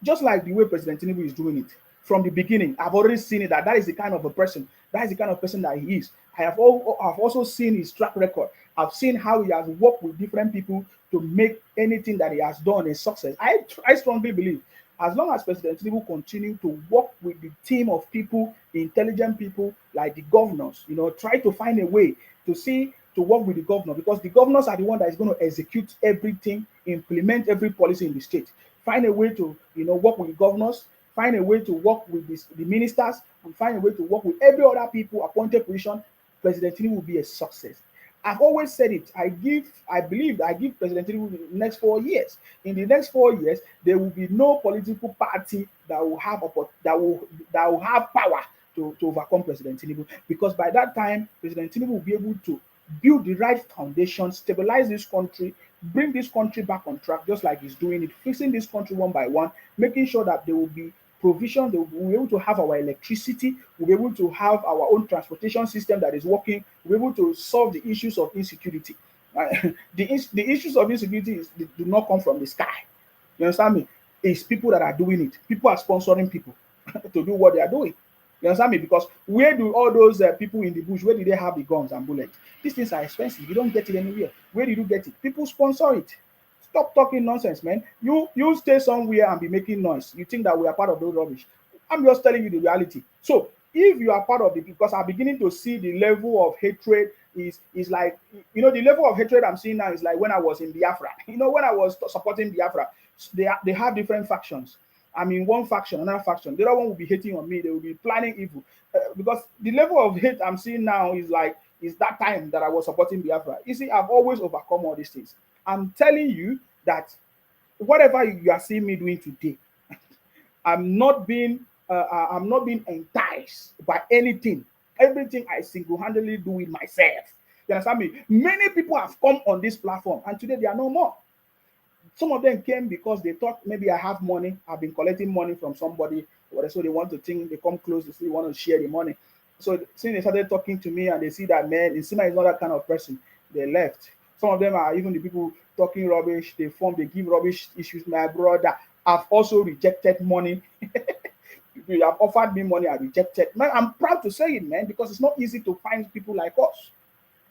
just like the way President Tinubu is doing it from the beginning, I've already seen it that is the kind of a person, that is the kind of person that he is. I've also seen his track record. I've seen how he has worked with different people to make anything that he has done a success. I strongly believe as long as President Tinubu continue to work with the team of people, the intelligent people like the governors, try to find a way to work with the governor, because the governors are the one that is going to execute everything, implement every policy in the state. Find a way to work with the governors, find a way to work with the ministers, and find a way to work with every other people appointed position. President Tinubu will be a success. I've always said it. I believe I give President Tinubu the next 4 years. In the next 4 years, there will be no political party that will have power to overcome President Tinubu, because by that time, President Tinubu will be able to build the right foundation, stabilize this country, bring this country back on track, just like he's doing it, fixing this country one by one, making sure that there will be provision, we'll be able to have our electricity, we'll be able to have our own transportation system that is working, we'll be able to solve the issues of insecurity. The issues of insecurity do not come from the sky. You understand me? It's people that are doing it. People are sponsoring people to do what they are doing. You understand me? Because where do all those people in the bush, where do they have the guns and bullets? These things are expensive. You don't get it anywhere. Where did you get it? People sponsor it. Stop talking nonsense, man. You stay somewhere and be making noise. You think that we are part of those rubbish. I'm just telling you the reality. So if you are part of it, because I'm beginning to see the level of hatred is like, the level of hatred I'm seeing now is like when I was in Biafra. When I was supporting Biafra, they have different factions. I mean, one faction, another faction. The other one will be hating on me. They will be planning evil. Because the level of hate I'm seeing now is that time that I was supporting Biafra. You see, I've always overcome all these things. I'm telling you that whatever you are seeing me doing today, I'm not being enticed by anything. Everything I single-handedly do it myself. You understand me? Many people have come on this platform, and today they are no more. Some of them came because they thought maybe I have money. I've been collecting money from somebody, so they want to think, they come close, they want to share the money. So since they started talking to me and they see that, man, Nsima is not that kind of person, they left. Some of them are even the people talking rubbish. They give rubbish issues. My brother, I've also rejected money. You have offered me money, I rejected. Man, I'm proud to say it, man, because it's not easy to find people like us.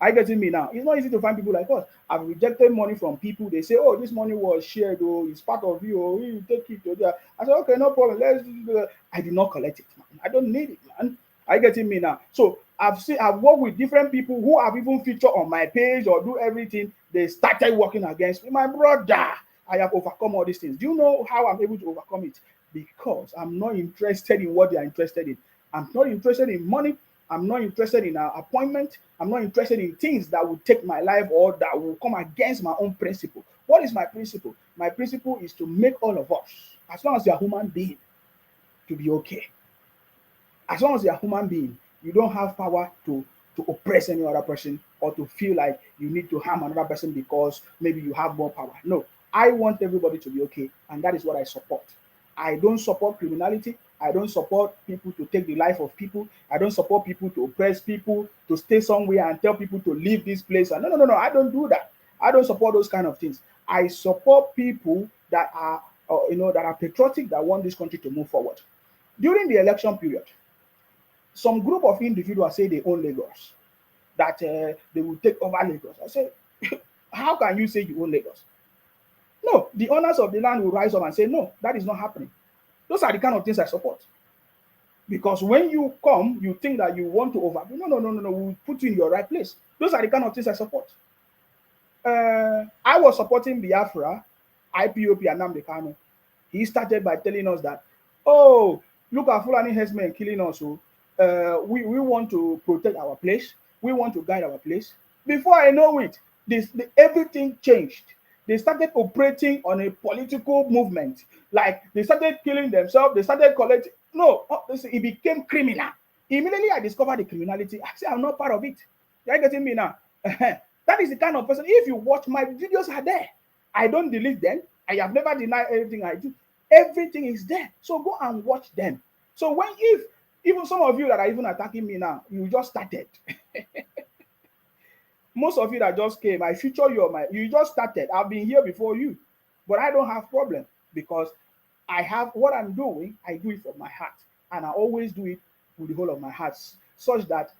Are you getting me now? It's not easy to find people like us. I've rejected money from people. They say, oh, this money was shared, oh, it's part of you, oh, you take it. Oh, I said, okay, no problem. Let's do that. I did not collect it, man. I don't need it, man. Are you getting me now? So I've worked with different people who have even featured on my page or do everything. They started working against me. My brother, I have overcome all these things. Do you know how I'm able to overcome it? Because I'm not interested in what they are interested in. I'm not interested in money. I'm not interested in an appointment. I'm not interested in things that will take my life or that will come against my own principle. What is my principle? My principle is to make all of us, as long as you're a human being, to be okay. As long as you're a human being, you don't have power to oppress any other person or to feel like you need to harm another person because maybe you have more power. No, I want everybody to be okay, and that is what I support. I don't support criminality. I don't support people to take the life of people. I don't support people to oppress people, to stay somewhere and tell people to leave this place. And no, no, no, no, I don't do that. I don't support those kind of things. I support people that are, that are patriotic, that want this country to move forward. During the election period, some group of individuals say they own Lagos, that they will take over Lagos. I say, how can you say you own Lagos? No, the owners of the land will rise up and say, no, that is not happening. Those are the kind of things I support. Because when you come, you think that you want to overdo. No, no, no, no, no. We'll put you in your right place. Those are the kind of things I support. I was supporting Biafra, IPOP, and Nnamdi Kanu. He started by telling us that, oh, look at Fulani herdsmen killing us. So, we want to protect our place. We want to guide our place. Before I know it, everything changed. They started operating on a political movement. Like they started killing themselves. They started collecting. No, it became criminal. Immediately I discovered the criminality. I say I'm not part of it. You're getting me now? That is the kind of person. If you watch my videos are there. I don't delete them. I have never denied anything I do. Everything is there. So go and watch them. So if even some of you that are even attacking me now, you just started. Most of you that just came, I feature you on you just started. I've been here before you, but I don't have problem because I have what I'm doing. I do it from my heart, and I always do it with the whole of my heart, such that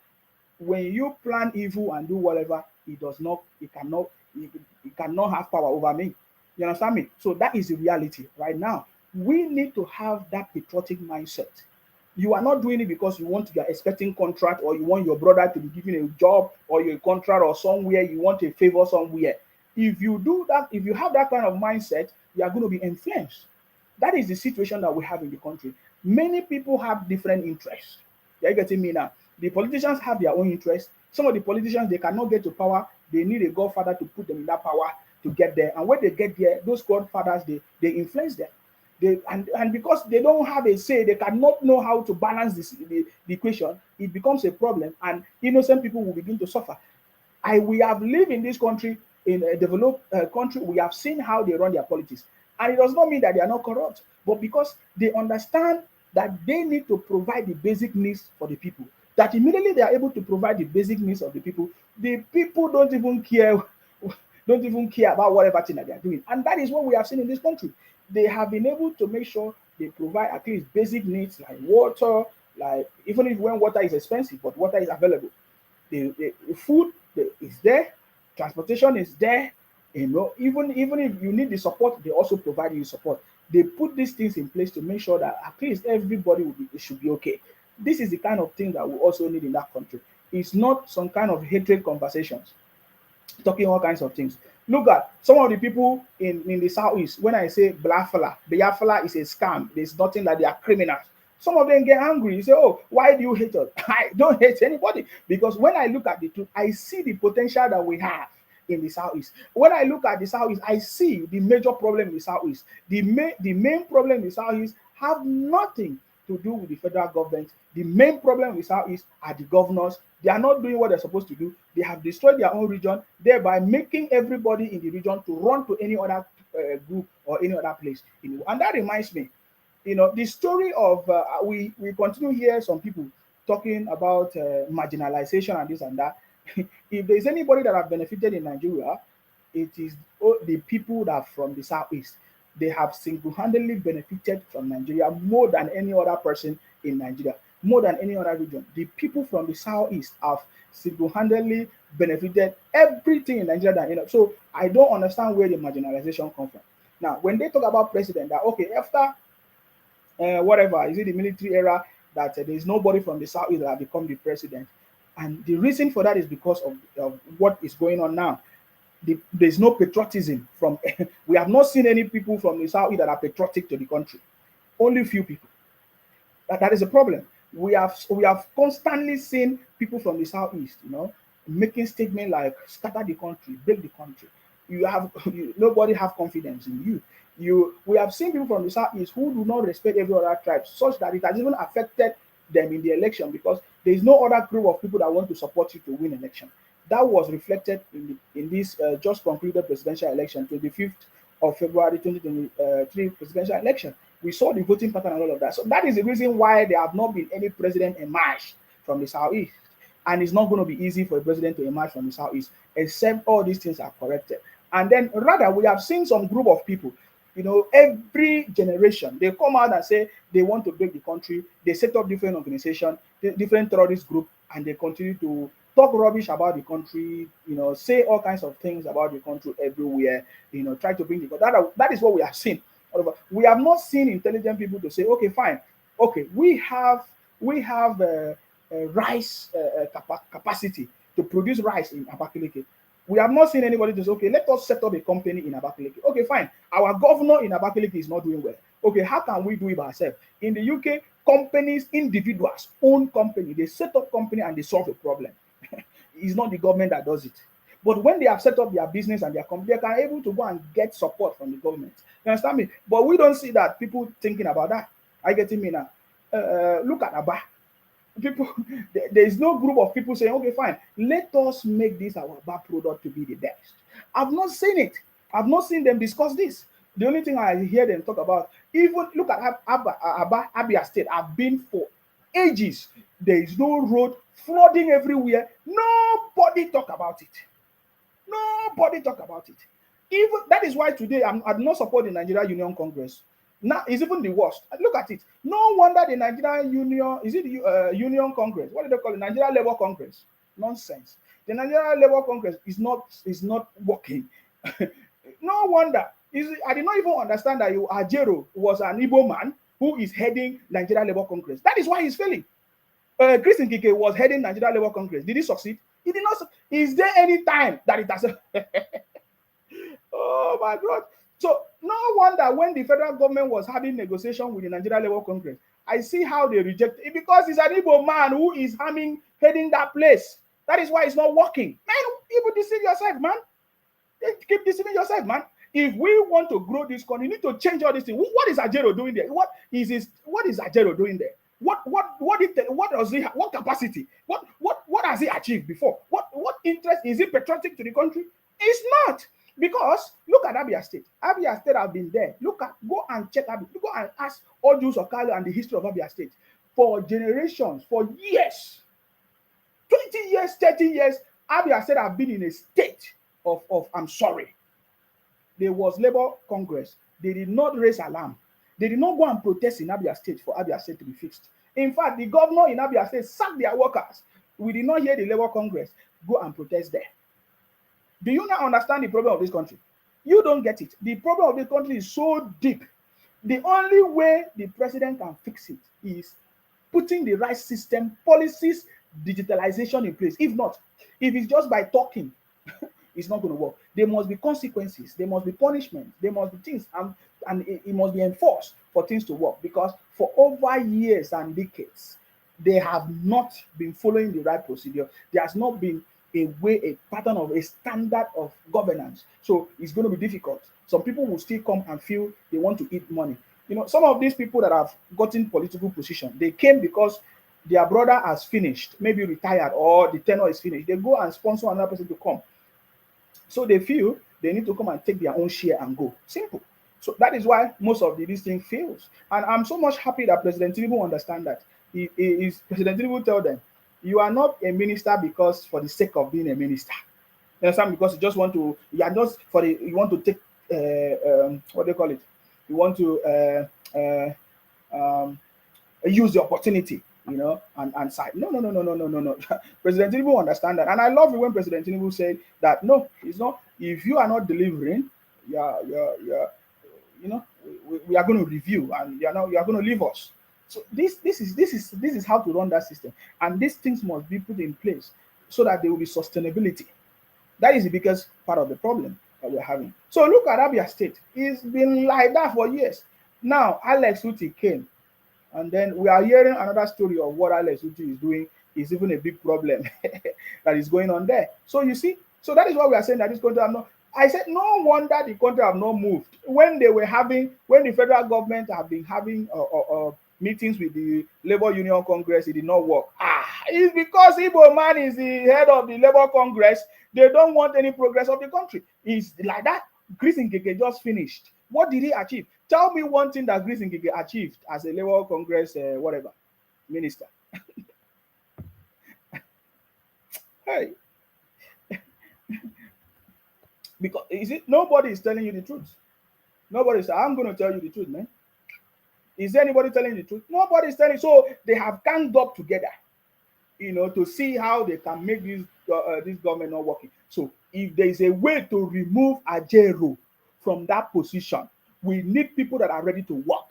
when you plan evil and do whatever, it cannot have power over me. You understand me? So that is the reality right now. We need to have that patriotic mindset. You are not doing it because you are expecting contract, or you want your brother to be given a job or your contract, or somewhere you want a favor somewhere. If you do that, if you have that kind of mindset, you are going to be influenced. That is the situation that we have in the country. Many people have different interests. You're getting me now? The politicians have their own interests. Some of the politicians, they cannot get to power. They need a godfather to put them in that power to get there. And when they get there, those godfathers, they influence them. And because they don't have a say, they cannot know how to balance the equation. It becomes a problem, and innocent people will begin to suffer. We have lived in this country, in a developed country. We have seen how they run their politics, and it does not mean that they are not corrupt, but because they understand that they need to provide the basic needs for the people. That immediately they are able to provide the basic needs of the people don't even care, don't even care about whatever thing that they are doing, and that is what we have seen in this country. They have been able to make sure they provide at least basic needs like water, like even if when water is expensive, but water is available. The food is there, transportation is there. Even if you need the support, they also provide you support. They put these things in place to make sure that at least everybody should be okay. This is the kind of thing that we also need in that country. It's not some kind of hatred conversations, talking all kinds of things. Look at some of the people in the southeast. When I say Biafra is a scam. There's nothing that they are criminals. Some of them get angry. You say, oh, why do you hate us? I don't hate anybody. Because when I look at the truth, I see the potential that we have in the southeast. When I look at the southeast, I see the major problem in the southeast. The main problem in the southeast have nothing to do with the federal government. The main problem in the southeast are the governors. They are not doing what they're supposed to do. They have destroyed their own region, thereby making everybody in the region to run to any other group or any other place. And that reminds me, the story of we continue here. Some people talking about marginalization and this and that. If there's anybody that have benefited in Nigeria, it is the people that are from the southeast. They have single-handedly benefited from Nigeria more than any other person in Nigeria, more than any other region. The people from the southeast have single-handedly benefited everything in Nigeria. So I don't understand where the marginalization comes from. Now, when they talk about president, that okay, after whatever, is it the military era that there is nobody from the southeast that have become the president? And the reason for that is because of what is going on now. There's no patriotism from we have not seen any people from the South that are patriotic to the country. Only few people. That is a problem. We have constantly seen people from the southeast, making statements like scatter the country, break the country. Nobody have confidence in you. We have seen people from the southeast who do not respect every other tribe, such that it has even affected them in the election because there is no other group of people that want to support you to win election. That was reflected in this just concluded presidential election, 25th of February 2023 presidential election. We saw the voting pattern and all of that. So that is the reason why there have not been any president emerge from the southeast. And it's not going to be easy for a president to emerge from the southeast, except all these things are corrected. And then rather, we have seen some group of people, every generation, they come out and say they want to break the country. They set up different organizations, different terrorist groups, and they continue to talk rubbish about the country, say all kinds of things about the country everywhere, try to bring that is what we have seen. We have not seen intelligent people to say, okay, fine, okay, we have rice capacity to produce rice in Abakaliki. We have not seen anybody to say, okay, let us set up a company in Abakaliki. Okay, fine. Our governor in Abakaliki is not doing well. Okay, how can we do it ourselves? In the UK, companies, individuals own company. They set up company and they solve a problem. It's not the government that does it. But when they have set up their business and their company, they are able to go and get support from the government. You understand me? But we don't see that people thinking about that. Are you getting me now? Look at Abba. People, there is no group of people saying, okay, fine, let us make this our Abba product to be the best. I've not seen it. I've not seen them discuss this. The only thing I hear them talk about, even look at Abia State. I've been for ages. There is no road, flooding everywhere. Nobody talk about it. Nobody talk about it. Even that is why today I'm not supporting Nigeria Union Congress. Now it's even the worst. Look at it. No wonder the Nigerian Union, is it the Union Congress? What do they call it? Nigeria Labour Congress. Nonsense. The Nigeria Labour Congress is not working. No wonder. I did not even understand that Ajero was an Igbo man who is heading Nigeria Labour Congress. That is why he's failing. Christian Kike was heading Nigeria Labour Congress. Did he succeed? He did not. Is there any time that it has? Oh my God. So no wonder when the federal government was having negotiation with the Nigeria Labour Congress, I see how they reject it because it's an Igbo man who is heading that place. That is why it's not working. Man, you deceive yourself, man. Keep deceiving yourself, man. If we want to grow this country, you need to change all these things. What is Ajero doing there? What is Ajero doing there? What does he have? What capacity? What has he achieved before? What interest is he patriotic to the country? It's not. Because look at Abia State. Abia State have been there. Go and check Abia. Go and ask all Jews of Kali and the history of Abia State. For generations, for years, 20 years, 30 years, Abia State have been in a state of I'm sorry. There was Labour Congress. They did not raise alarm. They did not go and protest in Abia State for Abia State to be fixed. In fact, the governor in Abia State sacked their workers. We did not hear the Labour Congress go and protest there. Do you not understand the problem of this country? You don't get it. The problem of this country is so deep. The only way the president can fix it is putting the right system, policies, digitalization in place. If not, if it's just by talking, it's not going to work. There must be consequences. There must be punishment. There must be things, and it must be enforced for things to work. Because for over years and decades, they have not been following the right procedure. There has not been a pattern of a standard of governance. So it's going to be difficult. Some people will still come and feel they want to eat money. Some of these people that have gotten political position, they came because their brother has finished, maybe retired, or the tenure is finished. They go and sponsor another person to come. So they feel they need to come and take their own share and go. Simple. So that is why most of this thing fails. And I'm so much happy that President Tinubu understand that. President Tinubu tell them, you are not a minister because for the sake of being a minister. You understand? Because you just want to, you want to take, what do you call it? You want to use the opportunity, and side. No. President Tinubu understand that. And I love it when President Tinubu said that, no, it's not. If you are not delivering, we are going to review and you are going to leave us. So this is how to run that system, and these things must be put in place so that there will be sustainability. That is the biggest part of the problem that we're having. So look at Abia State. It's been like that for years. Now Alex Uti came, and then we are hearing another story of what Alex Uti is doing is even a big problem that is going on there. So you see, so that is why we are saying that this country have not. I said no wonder the country have not moved when they were having when the federal government have been having meetings with the Labour Union Congress. It did not work. It's because Igbo man is the head of the Labour Congress. They don't want any progress of the country. It's like that. Chris Ngige just finished. What did he achieve? Tell me one thing that Chris Ngige achieved as a Labour Congress whatever minister. Hey, because is it nobody is telling you the truth? Nobody is. I'm going to tell you the truth, man. Is there anybody telling you the truth? Nobody is telling. So they have ganged up together, to see how they can make this government not working. So if there is a way to remove Ajero from that position, we need people that are ready to work,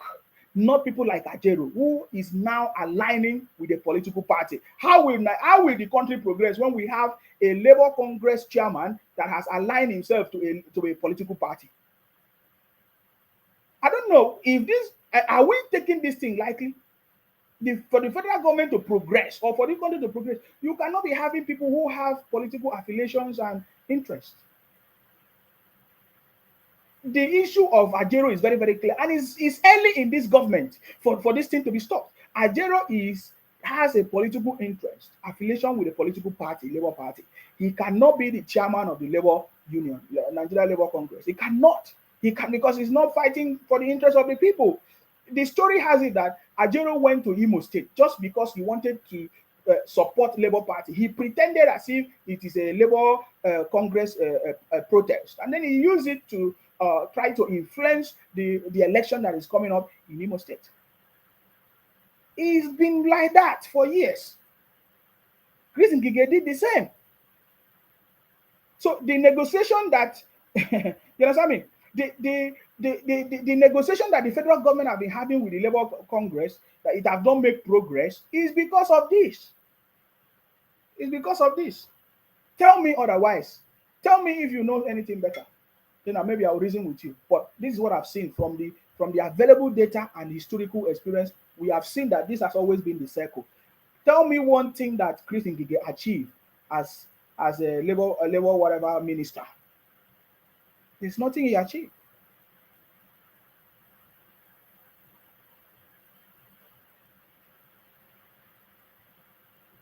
not people like Ajero, who is now aligning with a political party. How will the country progress when we have a Labour Congress chairman that has aligned himself to a political party? I don't know if this are we taking this thing lightly? For the federal government to progress or for the country to progress, you cannot be having people who have political affiliations and interests. The issue of Ajero is very, very clear, and it's early in this government for this thing to be stopped. Ajero has a political interest, affiliation with a political party, Labour Party. He cannot be the chairman of the Labour Union, Nigeria Labour Congress. He cannot. He can because he's not fighting for the interest of the people. The story has it that Ajero went to Imo State just because he wanted to support Labour Party. He pretended as if it is a Labour Congress protest, and then he used it to try to influence the election that is coming up in Imo State. It's been like that for years. Chris Ngige did the same. So the negotiation that you understand me? The negotiation that the federal government have been having with the Labour Congress, that it have not made progress, is because of this. It's because of this. Tell me otherwise. Tell me if you know anything better. Then maybe I'll reason with you. But this is what I've seen from the available data and historical experience. We have seen that this has always been the circle. Tell me one thing that Chris Ngige achieved as a labor whatever minister. There's nothing he achieved.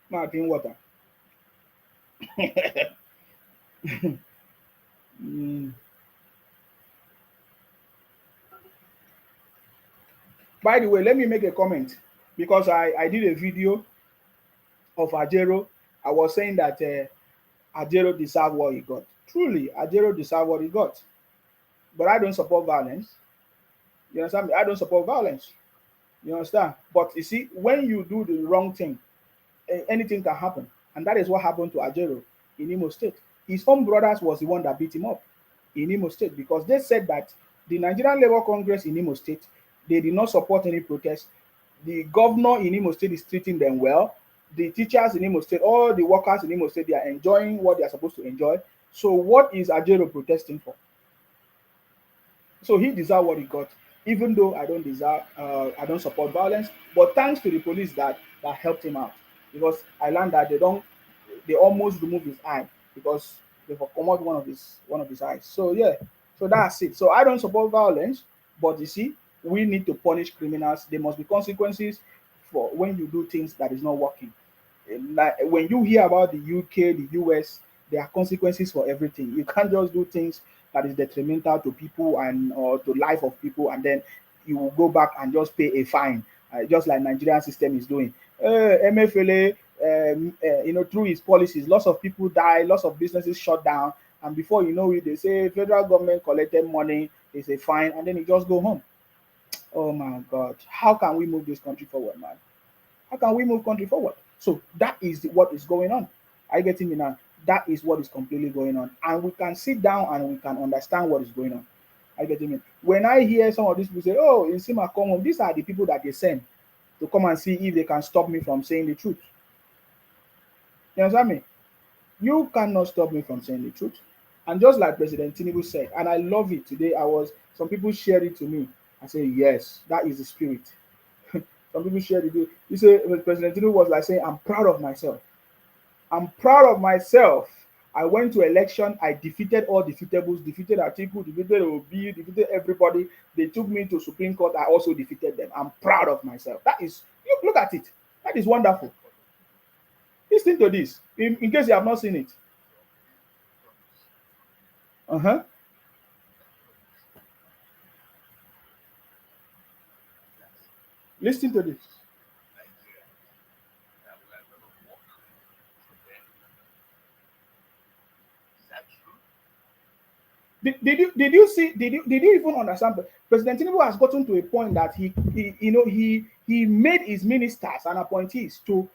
Martin water. By the way, let me make a comment because I did a video of Ajero. I was saying that Ajero deserved what he got. Truly, Ajero deserved what he got. But I don't support violence. You understand me? I don't support violence. You understand? But you see, when you do the wrong thing, anything can happen. And that is what happened to Ajero in Imo State. His own brothers was the one that beat him up in Imo State because they said that the Nigerian Labour Congress in Imo State, they did not support any protest. The governor in Imo State is treating them well. The teachers in Imo State, all the workers in Imo State, they are enjoying what they are supposed to enjoy. So what is Ajero protesting for? So he deserved what he got, even though I don't support violence. But thanks to the police that helped him out, because I learned that they almost removed his eye because they come out one of his eyes. So yeah, so that's it. So I don't support violence, but you see, we need to punish criminals. There must be consequences for when you do things that is not working. Like when you hear about the UK, the US, there are consequences for everything. You can't just do things that is detrimental to people and or to life of people, and then you will go back and just pay a fine, just like Nigerian system is doing. MFLA, through his policies, lots of people die, lots of businesses shut down, and before you know it, they say federal government collected money, they say fine, and then you just go home. Oh my God, how can we move this country forward, man? How can we move country forward? So that is what is going on. Are you getting me now? That is what is completely going on. And we can sit down and we can understand what is going on. Are you getting me? When I hear some of these people say, oh, Nsima come home, these are the people that they send to come and see if they can stop me from saying the truth. You understand me? You cannot stop me from saying the truth. And just like President Tinubu said, and I love it today, some people shared it to me. I say, yes, that is the spirit. Some people shared it. You say President Tinubu was like saying, I'm proud of myself. I'm proud of myself. I went to election. I defeated all defeatables, defeated Atiku, defeated Obi, defeated everybody. They took me to Supreme Court. I also defeated them. I'm proud of myself. That is, look at it. That is wonderful. Listen to this, in case you have not seen it. Uh-huh. Listen to this. Did you even understand? President Tinubu has gotten to a point that he made his ministers and appointees to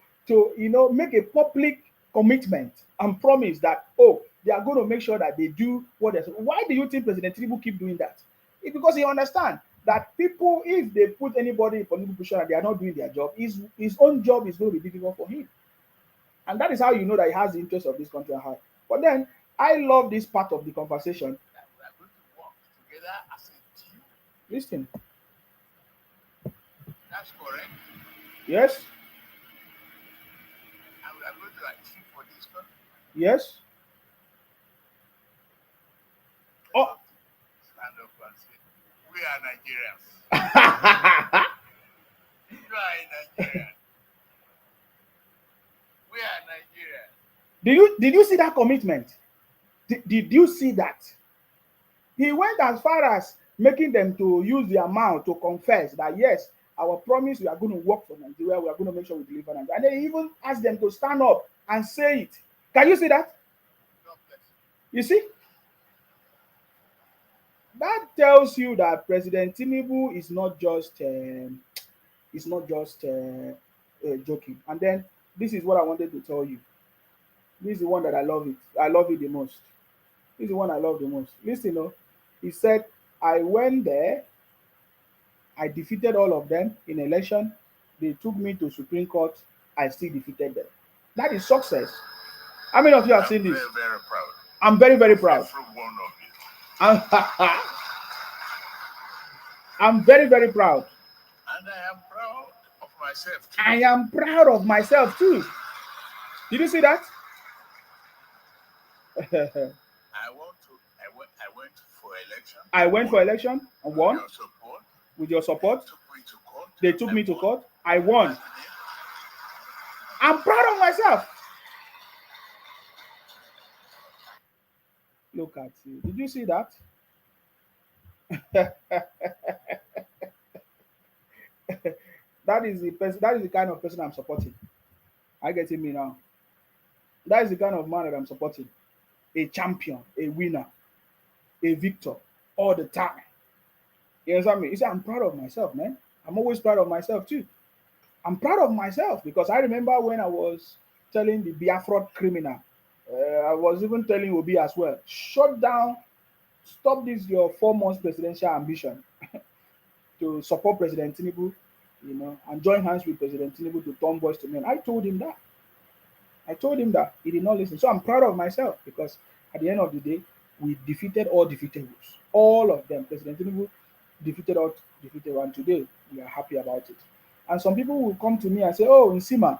make a public commitment and promise that, oh, they are going to make sure that they do what they're saying. Why do you think President Tinubu keep doing that? It's because he understands that people, if they put anybody in political position and they are not doing their job, his own job is going to be difficult for him. And that is how you know that he has the interest of this country at heart. But then I love this part of the conversation. We are going to work together as a team. Listen. That's correct. Yes. And we are going to achieve for this country. Yes. Oh. Stand up and say, we are Nigerians. You are Nigerian. We are Nigeria. Did you see that commitment? Did you see that? He went as far as making them to use their mouth to confess that yes, our promise, we are going to work for Nigeria, we are going to make sure we deliver Nigeria. And they even asked them to stand up and say it. Can you see that? You see? That tells you that President Tinubu is not just joking. And then this is what I wanted to tell you. This is the one that I love it. I love it the most. This is the one I love the most. Listen, he said, I went there, I defeated all of them in election. They took me to Supreme Court. I still defeated them. That is success. How many of you have seen this? Very, very proud. I'm very, very proud. Every one of you. I'm very, very proud. And I am proud of myself too. I am proud of myself too. Did you see that? I went for election and won. With your support. They took me to court. I won. I'm proud of myself. Look at you. Did you see that? That is the kind of person I'm supporting. I get me now. That is the kind of man that I'm supporting. A champion, a winner, a victor all the time. You understand me? You see, I'm proud of myself, man. I'm always proud of myself too. I'm proud of myself because I remember when I was telling the Biafra criminal, I was even telling Obi as well, shut down, stop this your 4 months presidential ambition to support President Tinubu, and join hands with President Tinubu to turn boys to men. I told him that. He did not listen. So I'm proud of myself because at the end of the day, we defeated all defeatables. All of them. President Tinubu defeated all defeated one. Today, we are happy about it. And some people will come to me and say, oh, Nsima,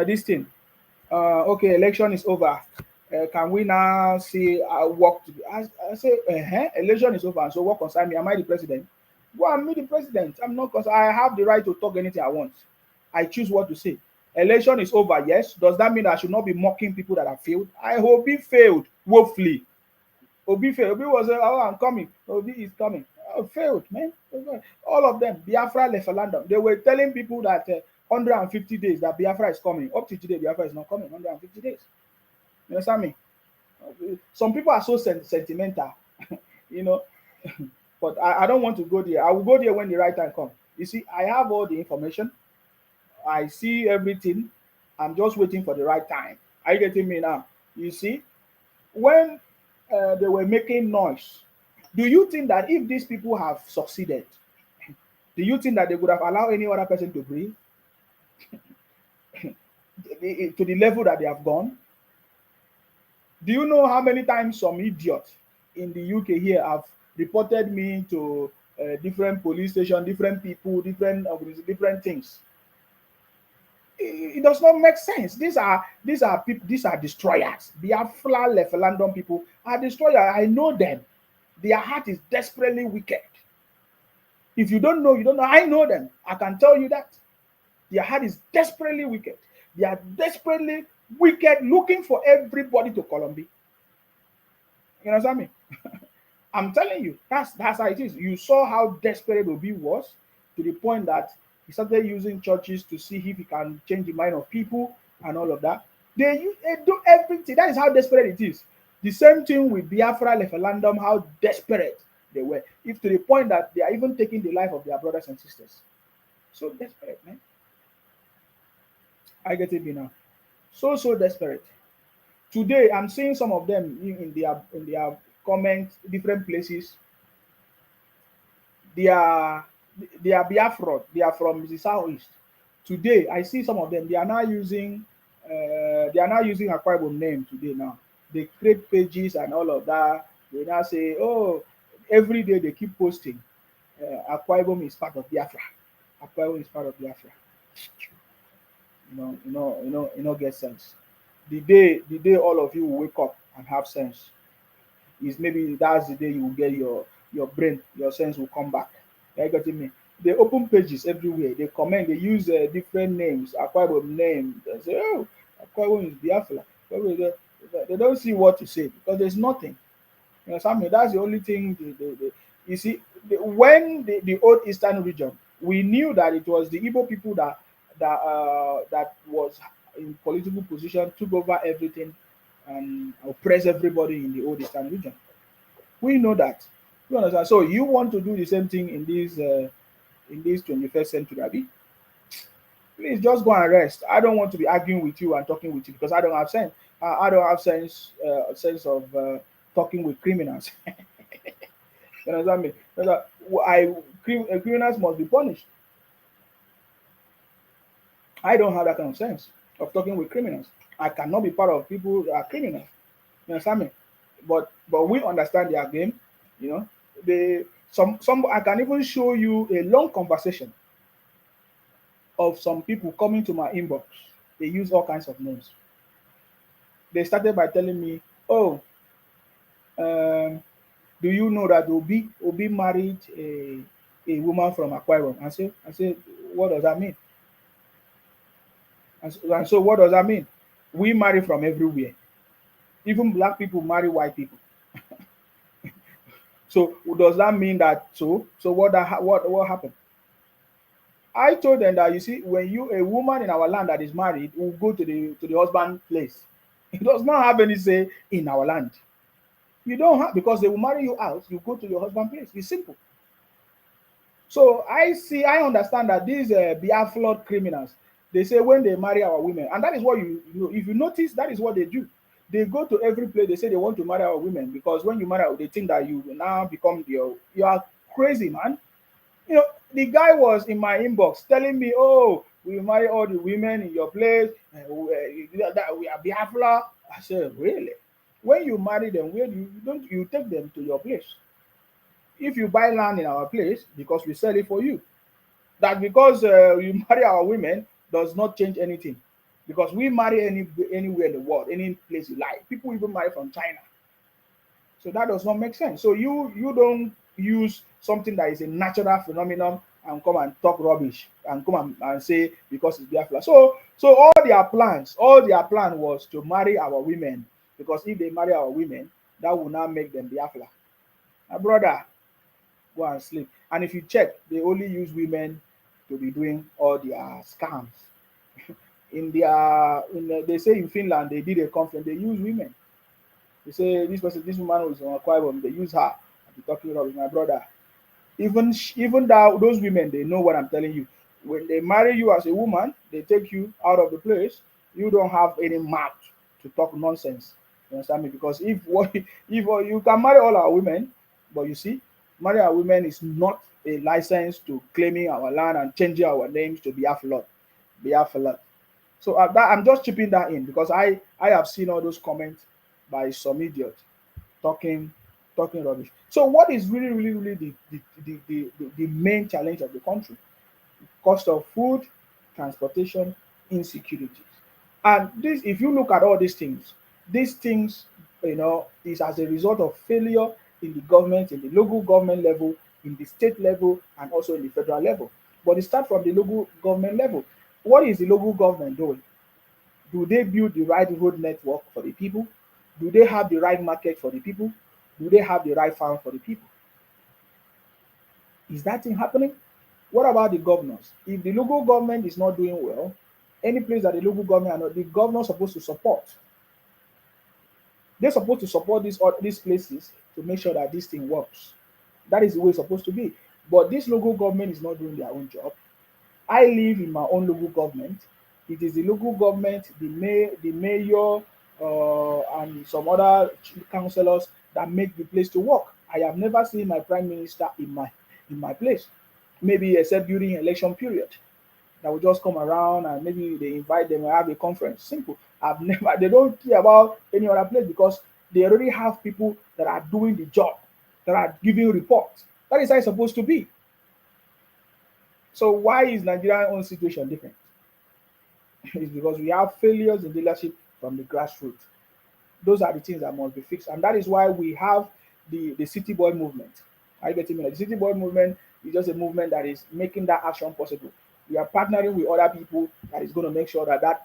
this thing, okay, election is over. Can we now see work to I say, election is over, so what concern me? Am I the president? Well, I'm not the president. I'm not, because I have the right to talk anything I want. I choose what to say. Election is over, yes. Does that mean I should not be mocking people that have failed? I hope he failed woefully. Obi failed. Obi was, oh, I'm coming. Obi is coming. Oh, failed, man. All of them. Biafra left for London. They were telling people that 150 days that Biafra is coming. Up to today, Biafra is not coming. 150 days. You understand me? Some people are so sentimental, but I don't want to go there. I will go there when the right time comes. You see, I have all the information. I see everything. I'm just waiting for the right time. Are you getting me now? You see, when they were making noise, do you think that if these people have succeeded, Do you think that they would have allowed any other person to breathe to the level that they have gone? Do you know how many times some idiot in the UK here have reported me to different police station, different people, different things? It does not make sense. These are people. These are destroyers. Biafra Lefelandon people are destroyers. I know them. Their heart is desperately wicked. If you don't know, you don't know. I know them. I can tell you that. Their heart is desperately wicked. They are desperately wicked, looking for everybody to Colombia. You understand me? I'm telling you, that's how it is. You saw how desperate Obi was to the point that he started using churches to see if he can change the mind of people and all of that. They do everything. That is how desperate it is. The same thing with Biafra referendum, how desperate they were. If to the point that they are even taking the life of their brothers and sisters. So desperate, man. I get it now. So desperate. Today, I'm seeing some of them in their comments, different places. They are Biafra. They are from the southeast. Today, I see some of them. They are now using Akwa Ibom name today. Now they create pages and all of that. They now say, oh, every day they keep posting. Akwa Ibom is part of Biafra. Akwa Ibom is part of Biafra. Get sense. The day all of you will wake up and have sense is maybe that's the day you will get your brain, your sense will come back. You getting me? They open pages everywhere. They comment. They use different names, Akwa Ibom name. They say, "Oh, Akwa Ibom is Biafra." They don't see what to say because there's nothing. You know, something that's the only thing. You see, when the old Eastern region, we knew that it was the Igbo people that was in political position, took over everything, and oppress everybody in the old Eastern region. We know that. You understand? So you want to do the same thing in this 21st century, Abi? Please just go and rest. I don't want to be arguing with you and talking with you because I don't have sense. I don't have sense of talking with criminals. You understand me? Criminals must be punished. I don't have that kind of sense of talking with criminals. I cannot be part of people that are criminals. You understand me? But we understand their game. You know, some I can even show you a long conversation of some people coming to my inbox. They use all kinds of names. They started by telling me, "Oh, um, do you know that Obi married a woman from Akwa Ibom?" I say, what does that mean? And so what does that mean? We marry from everywhere. Even black people marry white people. So does that mean that so what happened? I told them that you see, when a woman in our land that is married will go to the husband place. It does not have any say in our land. You don't have because they will marry you out. You go to your husband place. It's simple. So I understand that these Biafra criminals, they say when they marry our women, and that is what if you notice, that is what they do. They go to every place. They say they want to marry our women because when you marry, they think that you will now become you are crazy, man. The guy was in my inbox telling me, "Oh, we marry all the women in your place. That we are Biafra." I said, "Really? When you marry them, where do you take them to your place? If you buy land in our place because we sell it for you, that because you marry our women does not change anything. Because we marry anywhere in the world, any place you like. People even marry from China. So that does not make sense. So you don't use something that is a natural phenomenon and come and talk rubbish and come and say because it's Biafra. So all their plan was to marry our women because if they marry our women, that will now make them Biafra. My brother, go and sleep. And if you check, they only use women to be doing all their scams. They say in Finland they did a conference, they use women. They say this woman was on Akwa Ibom, they use her to be talking about my brother. Even those women, they know what I'm telling you. When they marry you as a woman, they take you out of the place. You don't have any mouth to talk nonsense. You understand me? Because if you can marry all our women, but you see, marry our women is not a license to claiming our land and changing our names to Biafra. Biafra. So I'm just chipping that in because I have seen all those comments by some idiot talking talking rubbish. So what is really the main challenge of the country? Cost of food, transportation, insecurity. And this, if you look at all these things, is as a result of failure in the government, in the local government level, in the state level, and also in the federal level. But it starts from the local government level. What is the local government doing? Do they build the right road network for the people? Do they have the right market for the people? Do they have the right farm for the people? Is that thing happening? What about the governors? If the local government is not doing well, any place that the local government are not, the governor supposed to support. They're supposed to support these places to make sure that this thing works. That is the way it's supposed to be. But this local government is not doing their own job. I live in my own local government. It is the local government, the mayor, and some other councillors that make the place to work. I have never seen my prime minister in my place, maybe except during election period. That will just come around and maybe they invite them and have a conference. Simple. I've never. They don't care about any other place because they already have people that are doing the job, that are giving reports. That is how it's supposed to be. So why is Nigeria's own situation different? It's because we have failures in leadership from the grassroots. Those are the things that must be fixed, and that is why we have the city boy movement. Are you getting me? The city boy movement is just a movement that is making that action possible. We are partnering with other people that is going to make sure that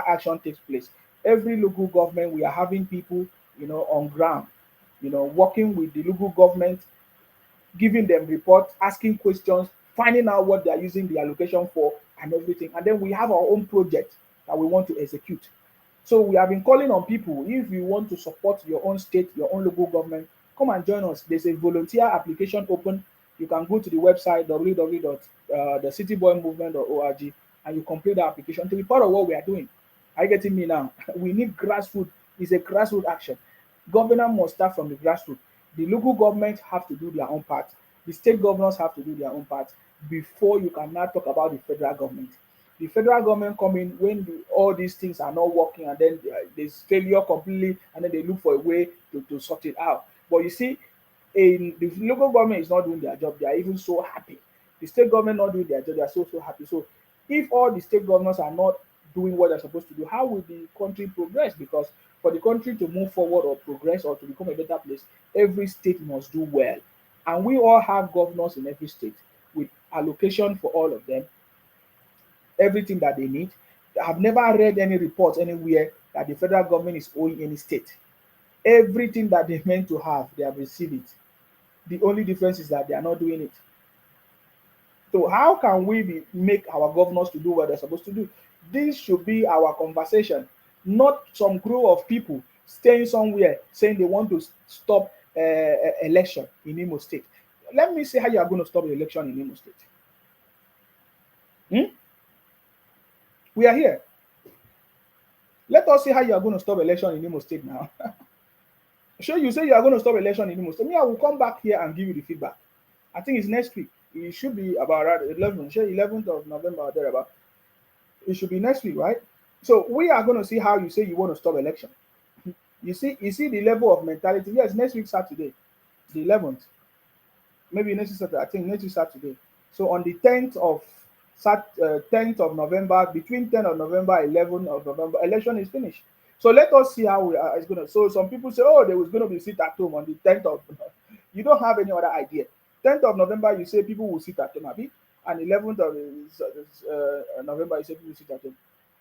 action takes place. Every local government, we are having people, on ground, working with the local government, giving them reports, asking questions, finding out what they are using the allocation for, and everything. And then we have our own project that we want to execute. So we have been calling on people, if you want to support your own state, your own local government, come and join us. There's a volunteer application open. You can go to the website www.thecityboymovement.org and you complete the application to be part of what we are doing. Are you getting me now? We need grassroots. It's a grassroots action. Government must start from the grassroots. The local government have to do their own part. The state governors have to do their own part before you can now talk about the federal government. The federal government come in when all these things are not working and then there's failure completely and then they look for a way to sort it out. But you see, in the local government is not doing their job, they are even so happy. The state government not doing their job, they are so happy. So if all the state governors are not doing what they're supposed to do, how will the country progress? Because for the country to move forward or progress or to become a better place, every state must do well. And we all have governors in every state with allocation for all of them, everything that they need. I've never read any reports anywhere that the federal government is owing any state. Everything that they meant to have, they have received it. The only difference is that they are not doing it. So how can we make our governors to do what they're supposed to do? This should be our conversation, not some group of people staying somewhere saying they want to stop election in Imo State. Let me see how you are going to stop the election in Imo State. We are here. Let us see how you are going to stop election in Imo State now. Sure, you say you are going to stop election in Imo State. Me, I will come back here and give you the feedback. I think it's next week. It should be about 11th of November or thereabout. It should be next week, right? So we are going to see how you say you want to stop election. You see the level of mentality. Yes, next week Saturday, the 11th. Maybe next Saturday. I think next week Saturday. So on the 10th of November, between 10th of November, 11th of November, election is finished. So let us see how it's going to. So some people say, oh, there was going to be sit at home on the 10th of. You don't have any other idea. 10th of November, you say people will sit at home, Abi, and 11th of November, you say people will sit at home.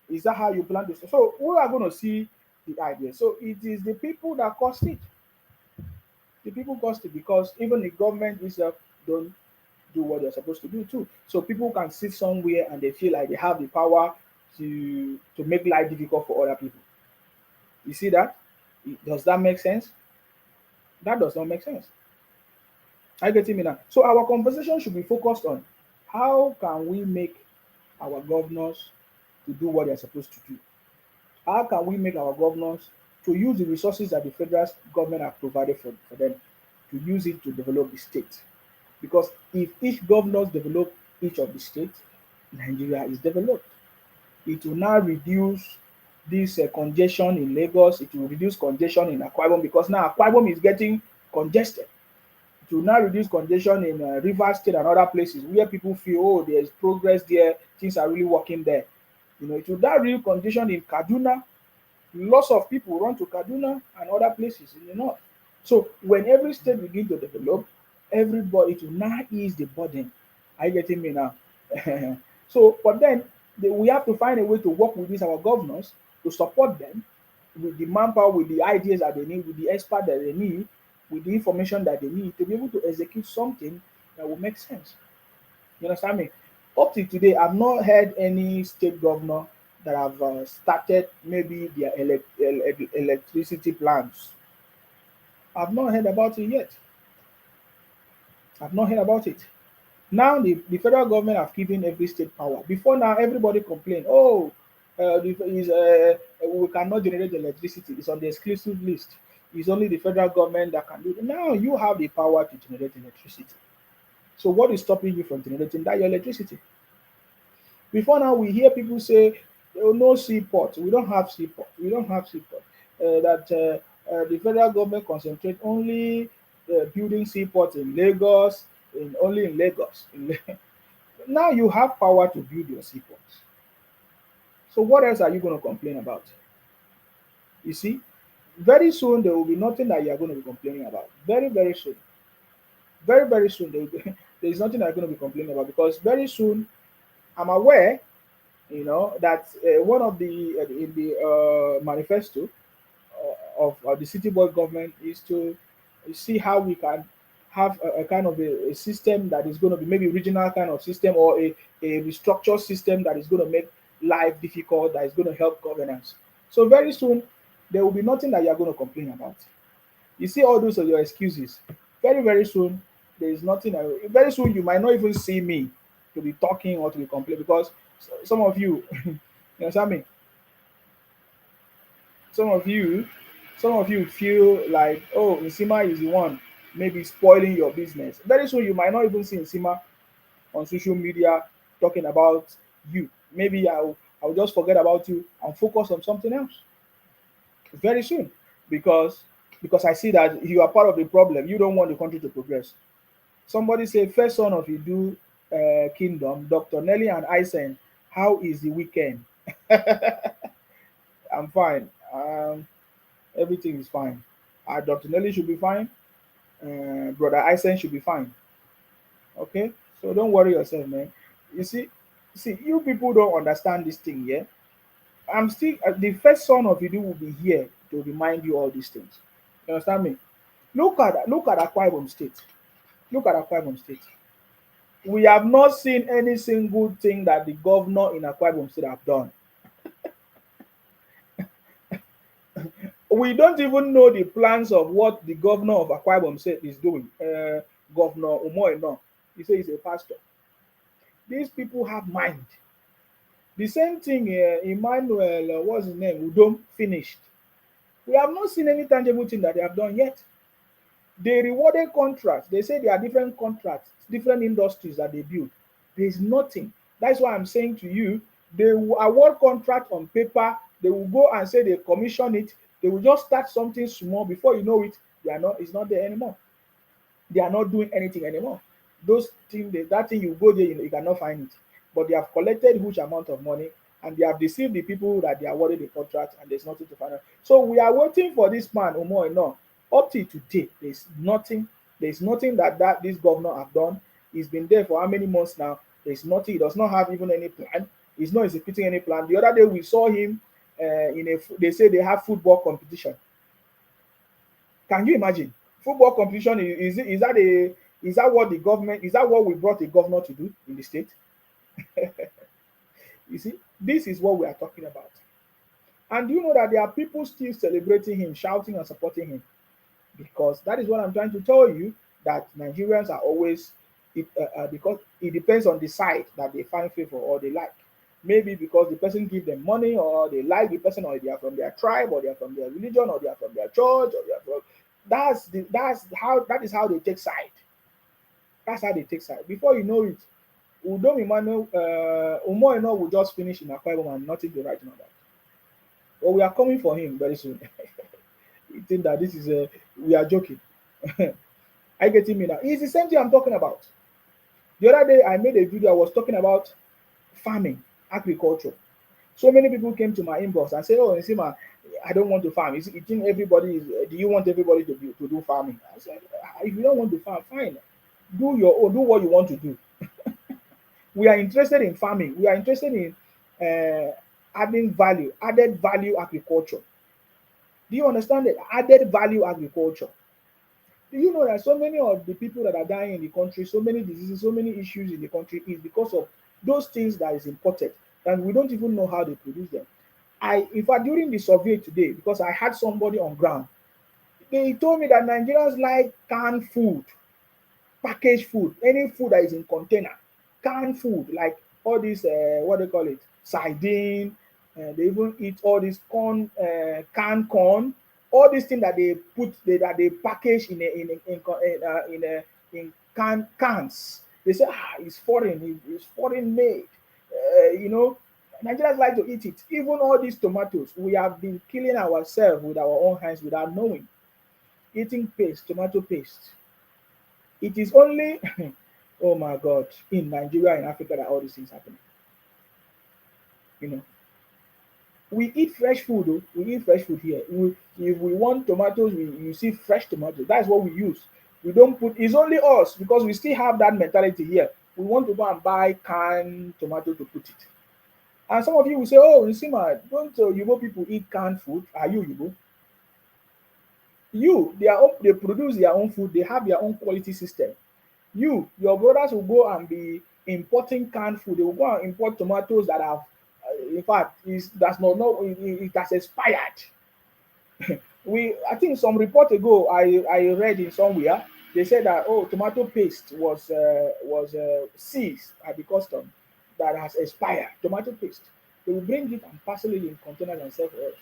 Is that how you plan to? So we are going to see the idea. So it is the people that cost it. The people cost it because even the government itself don't do what they're supposed to do too. So people can sit somewhere and they feel like they have the power to make life difficult for other people. You see that? Does that make sense? That does not make sense. Are you getting me now? So our conversation should be focused on how can we make our governors to do what they're supposed to do? How can we make our governors to use the resources that the federal government have provided for them, to use it to develop the state? Because if each governors develop each of the states, Nigeria is developed. It will now reduce this congestion in Lagos. It will reduce congestion in Akwa Ibom because now Akwa Ibom is getting congested. It will now reduce congestion in Rivers State and other places where people feel, oh, there is progress there, things are really working there. It will now reduce congestion in Kaduna. Lots of people run to Kaduna and other places in the north. So when every state begin to develop, everybody to now ease the burden. Are you getting me now? So, but then we have to find a way to work with these our governors to support them with the manpower, with the ideas that they need, with the expert that they need, with the information that they need to be able to execute something that will make sense. You understand me? Up to today, I've not heard any state governor that have started maybe their electricity plans. I've not heard about it yet. I've not heard about it. Now the federal government have given every state power. Before now, everybody complain, oh, we cannot generate electricity. It's on the exclusive list. It's only the federal government that can do it. Now you have the power to generate electricity. So what is stopping you from generating that your electricity? Before now, we hear people say, oh, no seaport. We don't have seaport. We don't have seaport. The federal government concentrate only building seaports in Lagos, only in Lagos. Now you have power to build your seaports. So what else are you going to complain about? You see, very soon there will be nothing that you are going to be complaining about. Very, very soon. Very, very soon there is nothing that you're going to be complaining about because very soon I'm aware, that one of the in the manifesto of the city board government is to see how we can have a kind of a system that is going to be maybe regional kind of system or a restructured system that is going to make life difficult, that is going to help governance. So very soon there will be nothing that you are going to complain about. You see all those are your excuses. Very, very soon there is nothing. Very soon you might not even see me to be talking or to be complaining because some of you, you know what I mean? Some of you, some of you feel like, oh, Nsima is the one maybe spoiling your business. Very soon you might not even see Nsima on social media talking about you. Maybe I'll just forget about you and focus on something else very soon because I see that you are part of the problem. You don't want the country to progress. Somebody say, first son of Idu kingdom, Dr. Nelly and Isen, how is the weekend? I'm fine. Everything is fine. Dr. Nelly should be fine. Brother Isen should be fine. Okay? So don't worry yourself, man. You see, you people don't understand this thing, yeah? I'm still, the first son of Idu will be here to remind you all these things. You understand me? Look at Akwa Ibom State. Look at Akwa Ibom State. We have not seen any single thing that the governor in Akwa Ibom State have done. We don't even know the plans of what the governor of Akwa Ibom State is doing. Governor Umoino, he says he's a pastor. These people have mind. The same thing, Emmanuel, what's his name? Udom finished. We have not seen any tangible thing that they have done yet. They rewarded contracts. They say there are different contracts, different industries that they build. There is nothing. That's why I'm saying to you, they will award contract on paper. They will go and say they commission it. They will just start something small. Before you know it, they are not. It's not there anymore. They are not doing anything anymore. Those things, that thing you go there, you cannot find it. But they have collected huge amount of money and they have deceived the people that they awarded the contract, and there's nothing to find out. So we are waiting for this man, Omo Eno. Up till today, there's nothing. There's nothing that this governor have done. He's been there for how many months now? There's nothing. He does not have even any plan. He's not executing any plan. The other day we saw him they say they have football competition. Can you imagine? Football competition is that what the government, is that what we brought the governor to do in the state? You see, this is what we are talking about. And do you know that there are people still celebrating him, shouting and supporting him? Because that is what I'm trying to tell you, that Nigerians are always, because it depends on the side that they find favor or they like. Maybe because the person give them money, or they like the person, or they are from their tribe, or they are from their religion, or they are from their church, or they are from, that is how they take side. That's how they take side. Before you know it, Udom Emmanuel, Umoeno will just finish in Akwa Ibom and nothing to write about. But we are coming for him very soon. You think that this is a we are joking? I get me now. It's the same thing I'm talking about. The other day I made a video. I was talking about farming, agriculture. So many people came to my inbox and said, "Oh, Nsima, I don't want to farm. You think everybody is? Do you want everybody to do farming?" I said, "If you don't want to farm, fine. Do your own. Do what you want to do. We are interested in farming. We are interested in added value agriculture. Do you understand it? Added value agriculture. Do you know that so many of the people that are dying in the country, so many diseases, so many issues in the country is because of those things that is imported, and we don't even know how they produce them. In fact, during the survey today, because I had somebody on ground, they told me that Nigerians like canned food, packaged food, any food that is in container, canned food, like all this, what they call it, sardine. They even eat all this corn, canned corn, all these things that that they package in cans. They say, it's foreign, it's foreign made. You know, Nigerians like to eat it. Even all these tomatoes, we have been killing ourselves with our own hands without knowing. Eating paste, tomato paste. It is only, oh my God, in Nigeria, in Africa, that all these things happen. You know, we eat fresh food. Oh, we eat fresh food here. If we want tomatoes, you see fresh tomatoes. That's what we use. We don't put. It's only us because we still have that mentality here. We want to go and buy canned tomato to put it. And some of you will say, "Oh, Nsima, don't Yubo people eat canned food? Are you Yubo? They produce their own food. They have their own quality system. Your brothers will go and be importing canned food. They will go and import tomatoes that have, in fact, it has expired. I think some report ago, I read in somewhere they said that, oh, tomato paste was seized at the custom that has expired. Tomato paste. They will bring it and parcel it in containers and sell for us.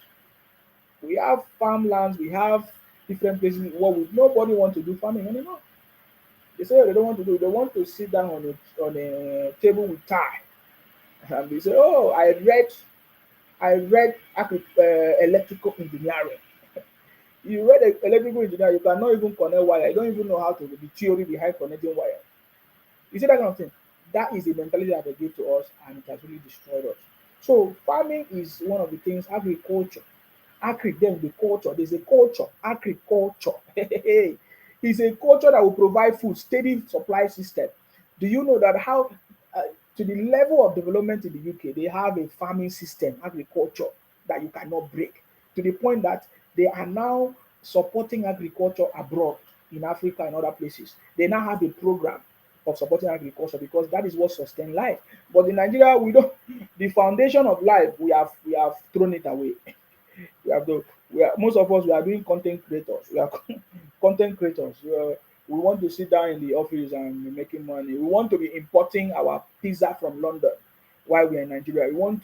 We have farmlands. We have different places. Nobody want to do farming anymore. They say they don't want to do. They want to sit down on a table with tie, and they say, "Oh, I read electrical engineering. You read electrical engineering. You cannot even connect wire. You don't even know how to the theory behind connecting wire. You see that kind of thing. That is the mentality that they give to us, and it has really destroyed us. So farming is one of the things. Agriculture, then the culture. There's a culture. Agriculture. It's a culture that will provide food, steady supply system. Do you know that how to the level of development in the UK, they have a farming system, agriculture that you cannot break. To the point that they are now supporting agriculture abroad in Africa and other places. They now have a program of supporting agriculture because that is what sustains life. But in Nigeria, we don't. The foundation of life, we have thrown it away. We have to, most of us we are doing content creators. We are content creators. We want to sit down in the office and be making money. We want to be importing our pizza from London while we are in Nigeria. We want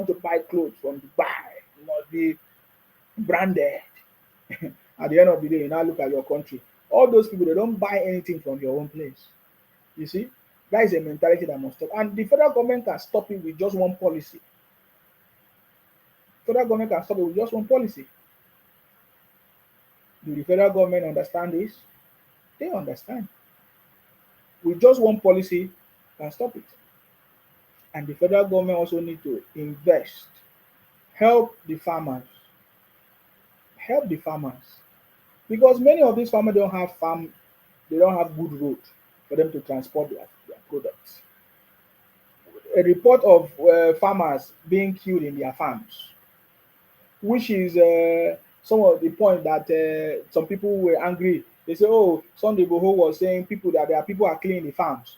to buy clothes from Dubai. It must be branded. At the end of the day, you now look at your country. All those people, they don't buy anything from your own place. You see, that is a mentality that must stop. And the federal government can stop it with just one policy. Federal government can stop it with just one policy. Do the federal government understand this? They understand. With just one policy can stop it. And the federal government also need to invest, help the farmers, help the farmers. Because many of these farmers they don't have good road for them to transport their products. A report of farmers being killed in their farms, which is some of the point that some people were angry. They say, "Oh, Sunday Boho was saying there are people are killing the farms."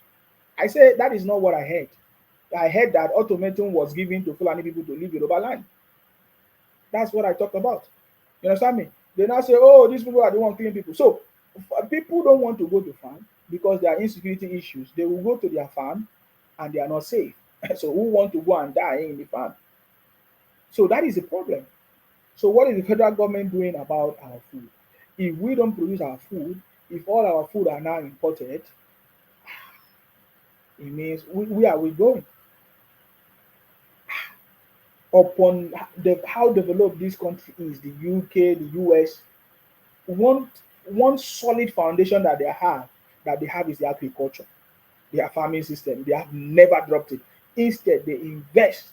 I say that is not what I heard. I heard that ultimatum was given to Fulani people to leave Yoruba land. That's what I talked about. You understand me? They now say, "Oh, these people are the one killing people." So people don't want to go to farm because there are insecurity issues. They will go to their farm and they are not safe. So who want to go and die in the farm? So that is the problem. So what is the federal government doing about our food? If we don't produce our food, if all our food are now imported, it means where are we going? Upon how developed this country is, the UK, the US, one one solid foundation that they have is the agriculture, their farming system. They have never dropped it. Instead, they invest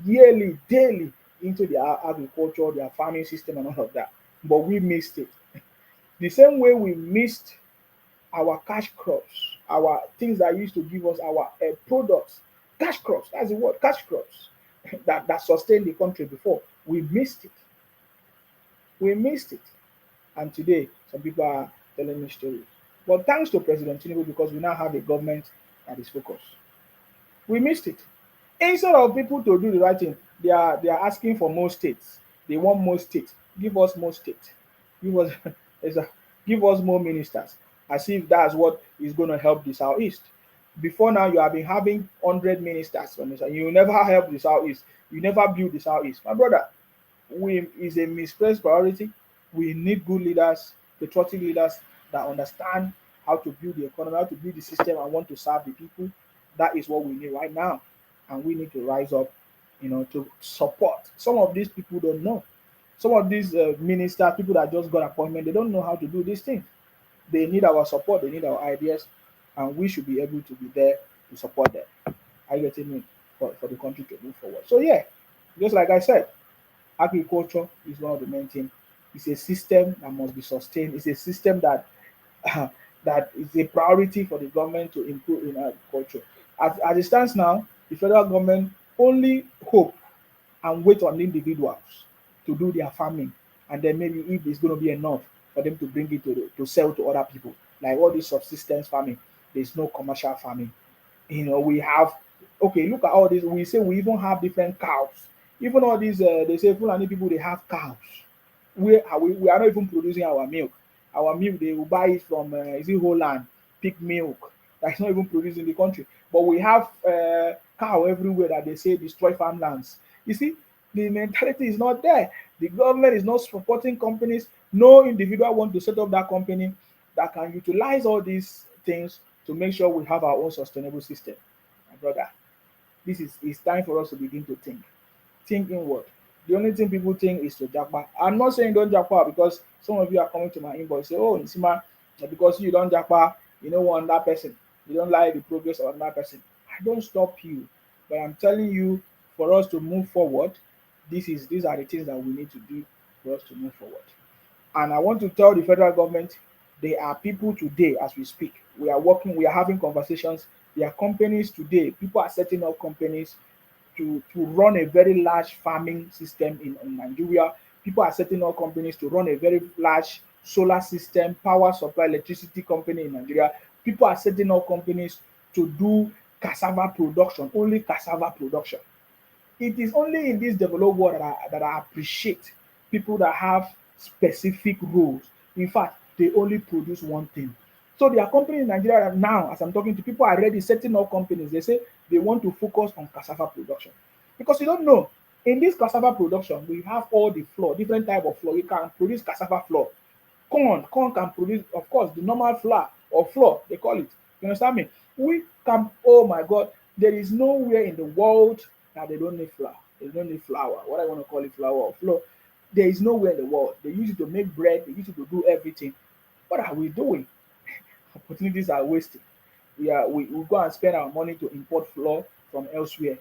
yearly, daily into their agriculture, their farming system, and all of that. But we missed it. The same way we missed our cash crops, our things that used to give us our products, cash crops. That's the word, cash crops that sustained the country before. We missed it. We missed it. And today, some people are telling me stories. But thanks to President Tinubu, because we now have a government that is focused. We missed it. Instead of people to do the right thing, they are asking for more states. They want more states. Give us more states. Give us give us more ministers. As if that's what is going to help the southeast. Before now, you have been having 100 ministers on this, and you never help the southeast. You never build the southeast. My brother, we is a misplaced priority. We need good leaders, patriotic leaders that understand how to build the economy, how to build the system, and want to serve the people. That is what we need right now, and we need to rise up, to support. Some of these people don't know. Some of these ministers, people that just got appointment, they don't know how to do these things. They need our support. They need our ideas, and we should be able to be there to support them. Are you getting me? For the country to move forward. So yeah, just like I said, agriculture is one of the main things. It's a system that must be sustained. It's a system that that is a priority for the government to improve in agriculture. As it stands now, the federal government only hope and wait on individuals to do their farming, and then maybe if it's going to be enough for them to bring it to sell to other people, like all this subsistence farming. There's no commercial farming. We have, okay, look at all this. We say we even have different cows. Even all these, they say Fulani people, they have cows. We are not even producing our milk. Our milk, they will buy it from, is it Holland, pig milk. That's not even produced in the country. But we have cow everywhere that they say destroy farmlands. You see, the mentality is not there. The government is not supporting companies. No individual want to set up that company that can utilize all these things to make sure we have our own sustainable system. My brother, this is it's time for us to begin to think. Think inward. The only thing people think is to japa. I'm not saying don't japa because some of you are coming to my inbox say, oh, Nsima, because you don't japa, you don't want that person. You don't like the progress of that person. I don't stop you, but I'm telling you, for us to move forward, these are the things that we need to do for us to move forward. And I want to tell the federal government, there are people today as we speak. We are working, we are having conversations. There are companies today. People are setting up companies to run a very large farming system in Nigeria. People are setting up companies to run a very large solar system, power supply, electricity company in Nigeria. People are setting up companies to do cassava production, only cassava production. It is only in this developed world that I appreciate people that have specific roles. In fact, they only produce one thing. So there are companies in Nigeria that now, as I'm talking to people, are already setting up companies. They say they want to focus on cassava production. Because you don't know, in this cassava production, we have all the flour, different type of flour. You can produce cassava flour. Corn can produce, of course, the normal flour or flour, they call it. You understand me? We can, oh my God, there is nowhere in the world that they don't need flour. They don't need flour. What I want to call it, flour or flour. There is nowhere in the world. They use it to make bread. They use it to do everything. What are we doing? Opportunities are wasted. We go and spend our money to import flour from elsewhere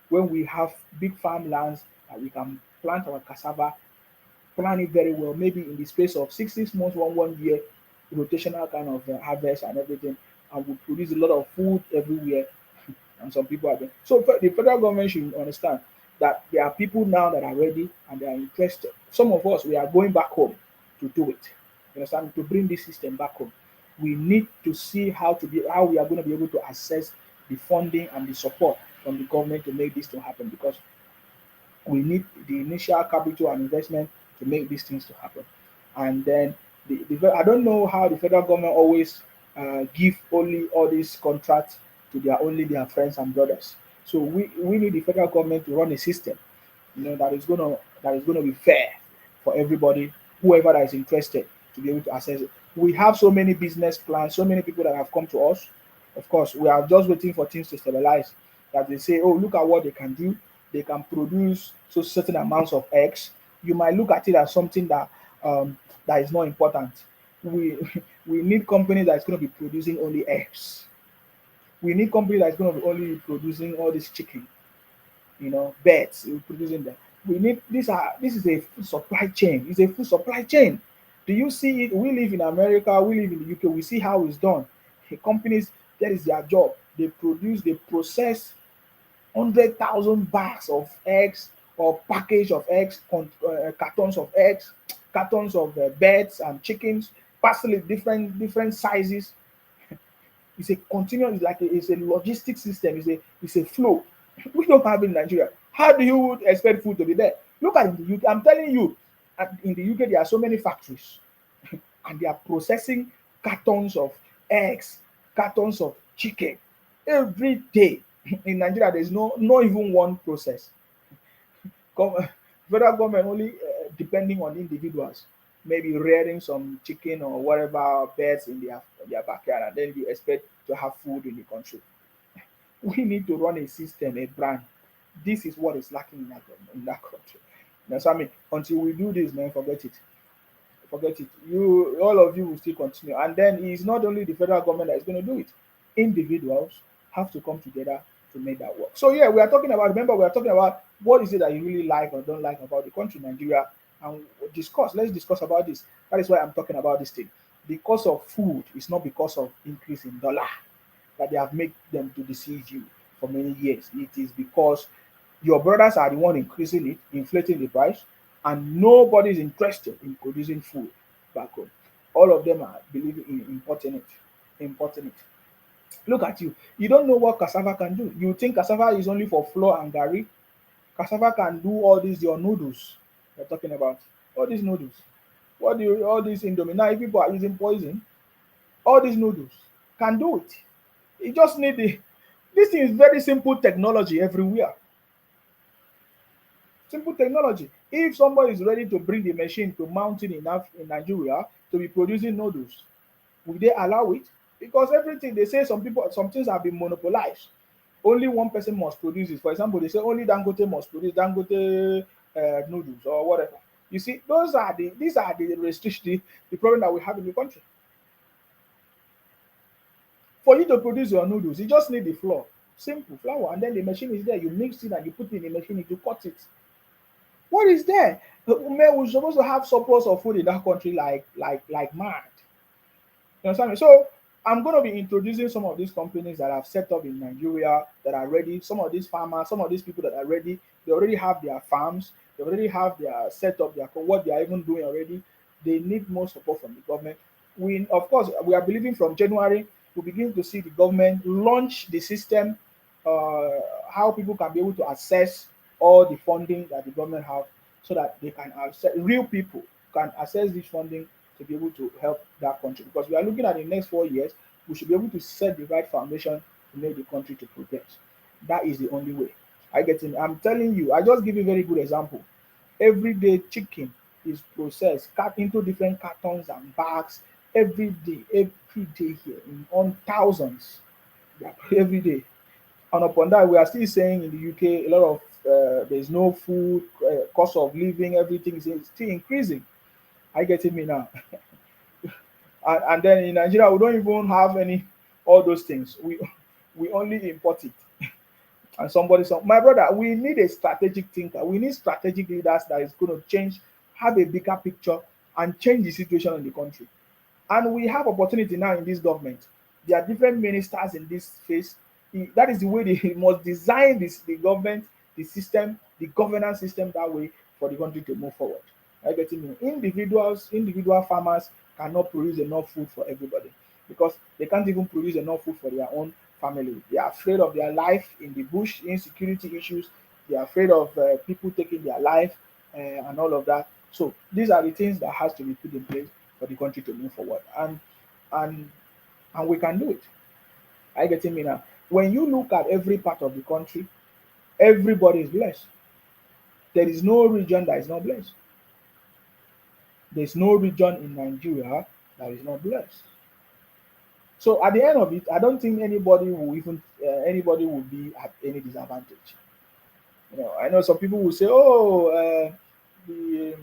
when we have big farmlands that we can plant our cassava, plan it very well, maybe in the space of 6 months, one year, rotational kind of harvest and everything, and we produce a lot of food everywhere. And some people are there. So the federal government should understand that there are people now that are ready and they are interested. Some of us, we are going back home to do it. You understand? To bring this system back home. We need to see how we are going to be able to access the funding and the support from the government to make this to happen, because we need the initial capital and investment to make these things to happen. And then I don't know how the federal government always give only all these contracts to their friends and brothers. So we need the federal government to run a system, that is gonna be fair for everybody, whoever that is interested to be able to access it. We have so many business plans, so many people that have come to us. Of course, we are just waiting for things to stabilize. That they say, oh, look at what they can do. They can produce so certain amounts of eggs. You might look at it as something that is not important. We we need companies that is going to be producing only eggs. We need companies that is going to be only producing all this chicken, birds, producing them. We need this is a food supply chain. It's a food supply chain. Do you see it? We live in America, we live in the UK, we see how it's done. The companies, that is their job. They process 100,000 bags of eggs or package of eggs, cartons of eggs, cartons of birds and chickens, parcel different sizes. It's a continuous, it's a logistic system, it's a flow. We don't have it in Nigeria. How do you expect food to be there? Look at in the UK. I'm telling you, in the UK there are so many factories and they are processing cartons of eggs, cartons of chicken every day. In Nigeria, there's not even one process. Gov- Federal government only depending on individuals, maybe rearing some chicken or whatever birds in their backyard, and then you expect to have food in the country. We need to run a system, a brand. This is what is lacking in that country. That's what I mean. Until we do this, man, forget it. Forget it. You, all of you will still continue. And then it's not only the federal government that is going to do it. Individuals have to come together to make that work. So yeah, we are talking about. Remember, we are talking about what is it that you really like or don't like about the country, Nigeria, and discuss. Let's discuss about this. That is why I'm talking about this thing. Because of food, it's not because of increase in dollar that they have made them to deceive you for many years. It is because your brothers are the one increasing it, inflating the price, and nobody is interested in producing food back home. All of them are believing in importing it. Importing it. Look at you. You don't know what cassava can do. You think cassava is only for flour and gari. Cassava can do all these your noodles. We're talking about all these noodles. What do you all these indomie? Now if people are using poison, all these noodles can do it. You just need the this thing is very simple technology everywhere. Simple technology. If somebody is ready to bring the machine to mount it enough in Nigeria to be producing noodles, will they allow it? Because everything they say, some things have been monopolized. Only one person must produce it. For example, they say only Dangote must produce Dangote noodles or whatever. You see, these are the restrictions, the problem that we have in the country. For you to produce your noodles, you just need the flour, simple flour, and then the machine is there. You mix it and you put it in the machine, you cut it. What is there? Man, we're supposed to have surplus of food in that country like mad. You understand me? So I'm going to be introducing some of these companies that have set up in Nigeria that are ready. Some of these farmers, some of these people that are ready. They already have their farms. They already have their setup, their what they are even doing already. They need more support from the government. We, of course, we are believing from January we begin to see the government launch the system, uh, how people can be able to access all the funding that the government have, so that they can access, real people can access this funding to be able to help that country. Because we are looking at the next 4 years, we should be able to set the right foundation to make the country to progress. That is the only way. I get it. I'm telling you, I just give you a very good example. Everyday chicken is processed, cut into different cartons and bags every day here in on thousands. Yeah, every day. And upon that, we are still saying in the UK a lot of there's no food, cost of living, everything is still increasing. I get it me now. And then in Nigeria, we don't even have any all those things. We only import it. And my brother, we need a strategic thinker. We need strategic leaders that is going to change, have a bigger picture, and change the situation in the country. And we have opportunity now in this government. There are different ministers in this phase. That is the way they must design the government, the system, the governance system that way for the country to move forward. I get it. Individual farmers cannot produce enough food for everybody because they can't even produce enough food for their own family. They are afraid of their life in the bush, insecurity issues. They are afraid of people taking their life and all of that. So these are the things that has to be put in place for the country to move forward, and and we can do it. I get me now. When you look at every part of the country, everybody is blessed. There is no region that is not blessed. There's no region in Nigeria that is not blessed. So at the end of it, I don't think anybody will be at any disadvantage. I know some people will say, "Oh, the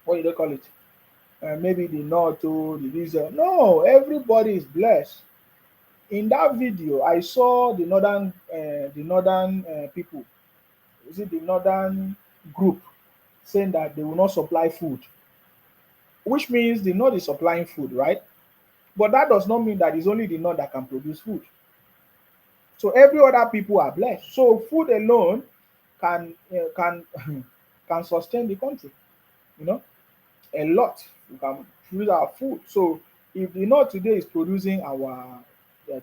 what do they call it? Maybe the North or the this." No, everybody is blessed. In that video, I saw the northern people. Is it the northern group saying that they will not supply food, which means the North is supplying food, right? But that does not mean that it's only the North that can produce food. So every other people are blessed. So food alone can can sustain the country. You know, a lot. We can produce our food. So if the North today is producing our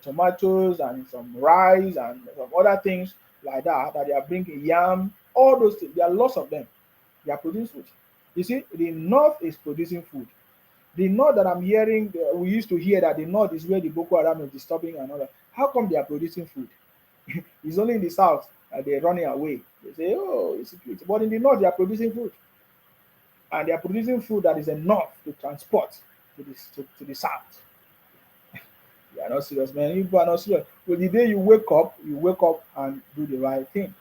tomatoes and some rice and some other things like that they are bringing yam, all those things, there are lots of them. They are producing food. You see, the North is producing food. The North that I'm hearing, we used to hear that the North is where the Boko Haram is disturbing and all that. How come they are producing food? It's only in the South that they're running away. They say, oh, it's security. But in the North, they are producing food. And they are producing food that is enough to transport to the South. You are not serious, man. You are not serious. Well, the day you wake up and do the right thing.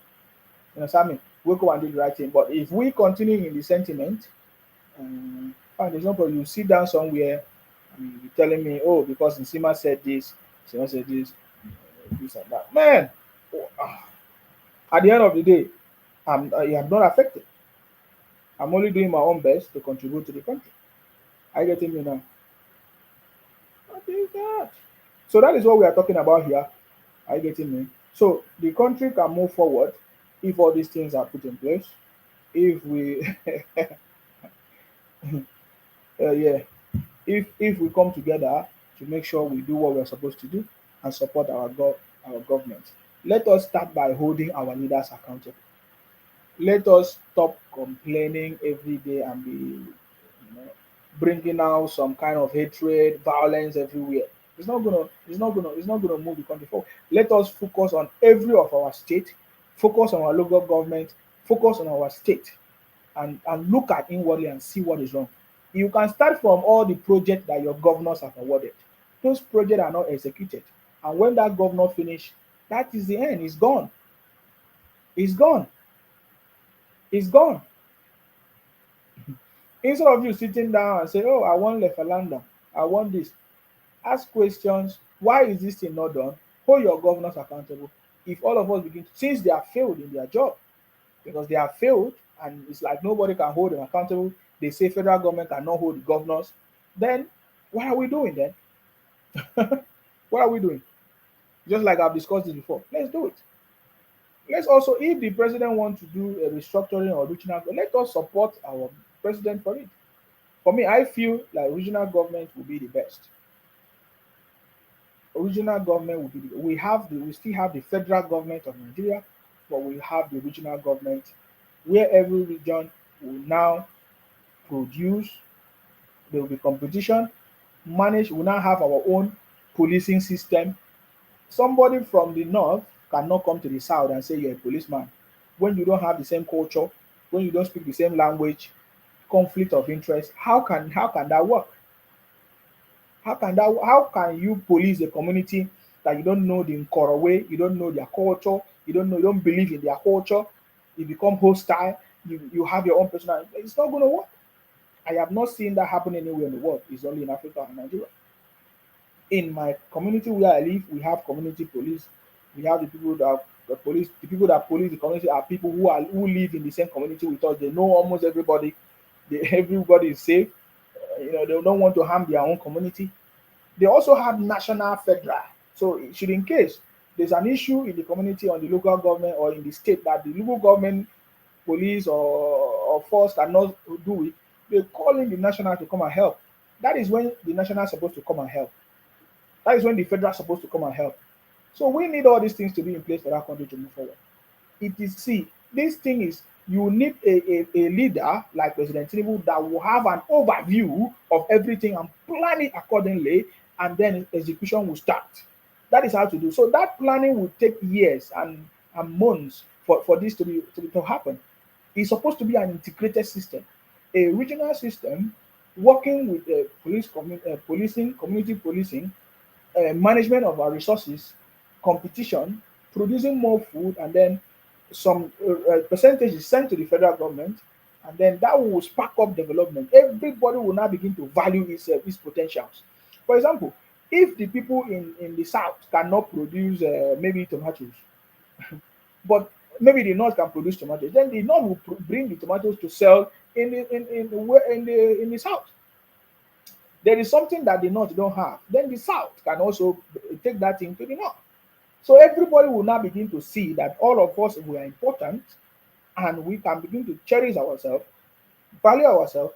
You understand me? Wake up and do the right thing. But if we continue in the sentiment, fine, there's no problem. You sit down somewhere and you telling me, oh, because Nsima said this and that. Man, at the end of the day, I am not affected. I'm only doing my own best to contribute to the country. I getting me now? What is that? So that is what we are talking about here. Are you getting me? So the country can move forward if all these things are put in place. If we, yeah, if we come together to make sure we do what we're supposed to do and support our government. Let us start by holding our leaders accountable. Let us stop complaining every day and be bringing out some kind of hatred, violence everywhere. It's not gonna move the country forward. Let us focus on every of our state, focus on our local government, focus on our state, and look at inwardly and see what is wrong. You can start from all the projects that your governors have awarded. Those projects are not executed. And when that governor finish, that is the end. It's gone. It's gone. It's gone. Instead of you sitting down and say, oh, I want Lefalanda, I want this. Ask questions. Why is this thing not done? Hold your governors accountable. If all of us begin to, since they have failed in their job, because they have failed, and it's like nobody can hold them accountable, they say federal government cannot hold the governors, then what are we doing then? What are we doing? Just like I've discussed this before, let's do it. Let's also, if the president wants to do a restructuring or regional, let us support our president for it. For me, I feel like regional government will be the best. Regional government will be we still have the federal government of Nigeria, but we have the regional government where every region will now produce. There will be competition. Manage. We now have our own policing system. Somebody from the north cannot come to the south and say you're a policeman when you don't have the same culture, when you don't speak the same language, conflict of interest. How can that work? How can you police a community that you don't know the Nkoro way, you don't know their culture, you don't believe in their culture, you become hostile, you have your own personal, it's not gonna work. I have not seen that happen anywhere in the world. It's only in Africa and Nigeria. In my community where I live, we have community police. We have the people that police the community are people who live in the same community with us. They know almost everybody. Everybody is safe. They don't want to harm their own community. They also have national federal. So should in case there's an issue in the community or the local government or in the state that the local government police or force cannot do it, they call in the national to come and help. That is when the national is supposed to come and help. That is when the federal is supposed to come and help. So we need all these things to be in place for that country to move forward. It is see, this thing is you need a leader like President Tinubu that will have an overview of everything and plan it accordingly, and then execution will start. That is how to do. So that planning will take years and months for this to happen. It's supposed to be an integrated system, a regional system working with policing, community policing, management of our resources, competition, producing more food, and then some percentage is sent to the federal government, and then that will spark up development. Everybody will now begin to value its potentials. For example, if the people in the south cannot produce maybe tomatoes, but maybe the north can produce tomatoes, then the north will bring the tomatoes to sell in the south. There is something that the north don't have, then the south can also take that thing to the north. So everybody will now begin to see that all of us we are important, and we can begin to cherish ourselves, value ourselves,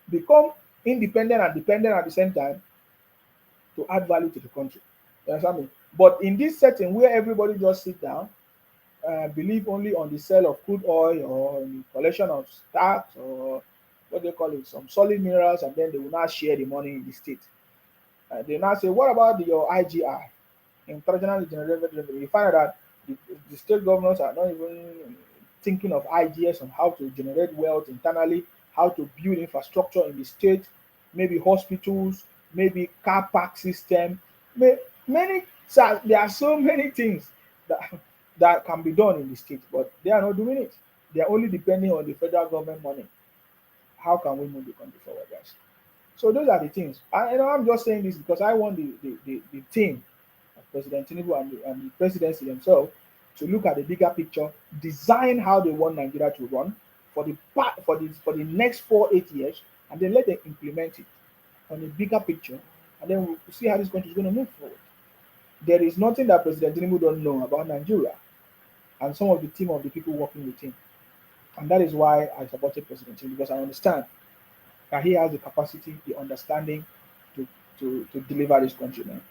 become independent and dependent at the same time to add value to the country. You understand me? But in this setting where everybody just sit down, believe only on the sale of crude oil or the collection of stocks or what they call it, some solid minerals, and then they will not share the money in the state. They now say, what about your IGR, internally generated revenue? You find out that the state governors are not even thinking of ideas on how to generate wealth internally, how to build infrastructure in the state, maybe hospitals, maybe car park system, many. So there are so many things that that can be done in the state, but they are not doing it. They are only depending on the federal government money. How can we move the country forward, guys? So those are the things. I'm just saying this because I want the team of President Tinubu and the presidency themselves to look at the bigger picture, design how they want Nigeria to run for the next 4 8 years, and then let them implement it on a bigger picture, and then we'll see how this country is going to move forward. There is nothing that President Tinubu don't know about Nigeria and some of the team of the people working with him, and that is why I supported President Tinubu, because I understand that he has the capacity, the understanding to to deliver this country, man.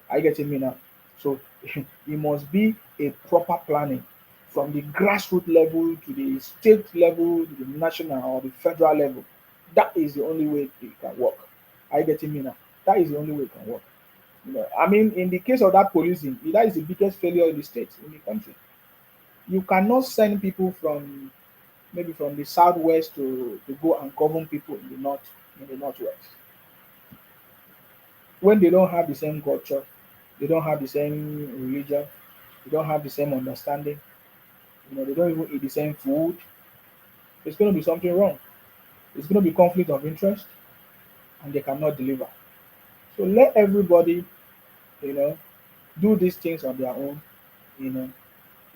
Are you getting me now? So it must be a proper planning from the grassroots level to the state level to the national or the federal level. That is the only way it can work. Are you getting me now? That is the only way it can work. I mean, in the case of that policing, that is the biggest failure in the state, in the country. You cannot send people from maybe from the southwest to go and govern people in the northwest, when they don't have the same culture, they don't have the same religion, they don't have the same understanding, they don't even eat the same food. There's going to be something wrong. It's going to be conflict of interest, and they cannot deliver. So let everybody, you know, do these things on their own. You know,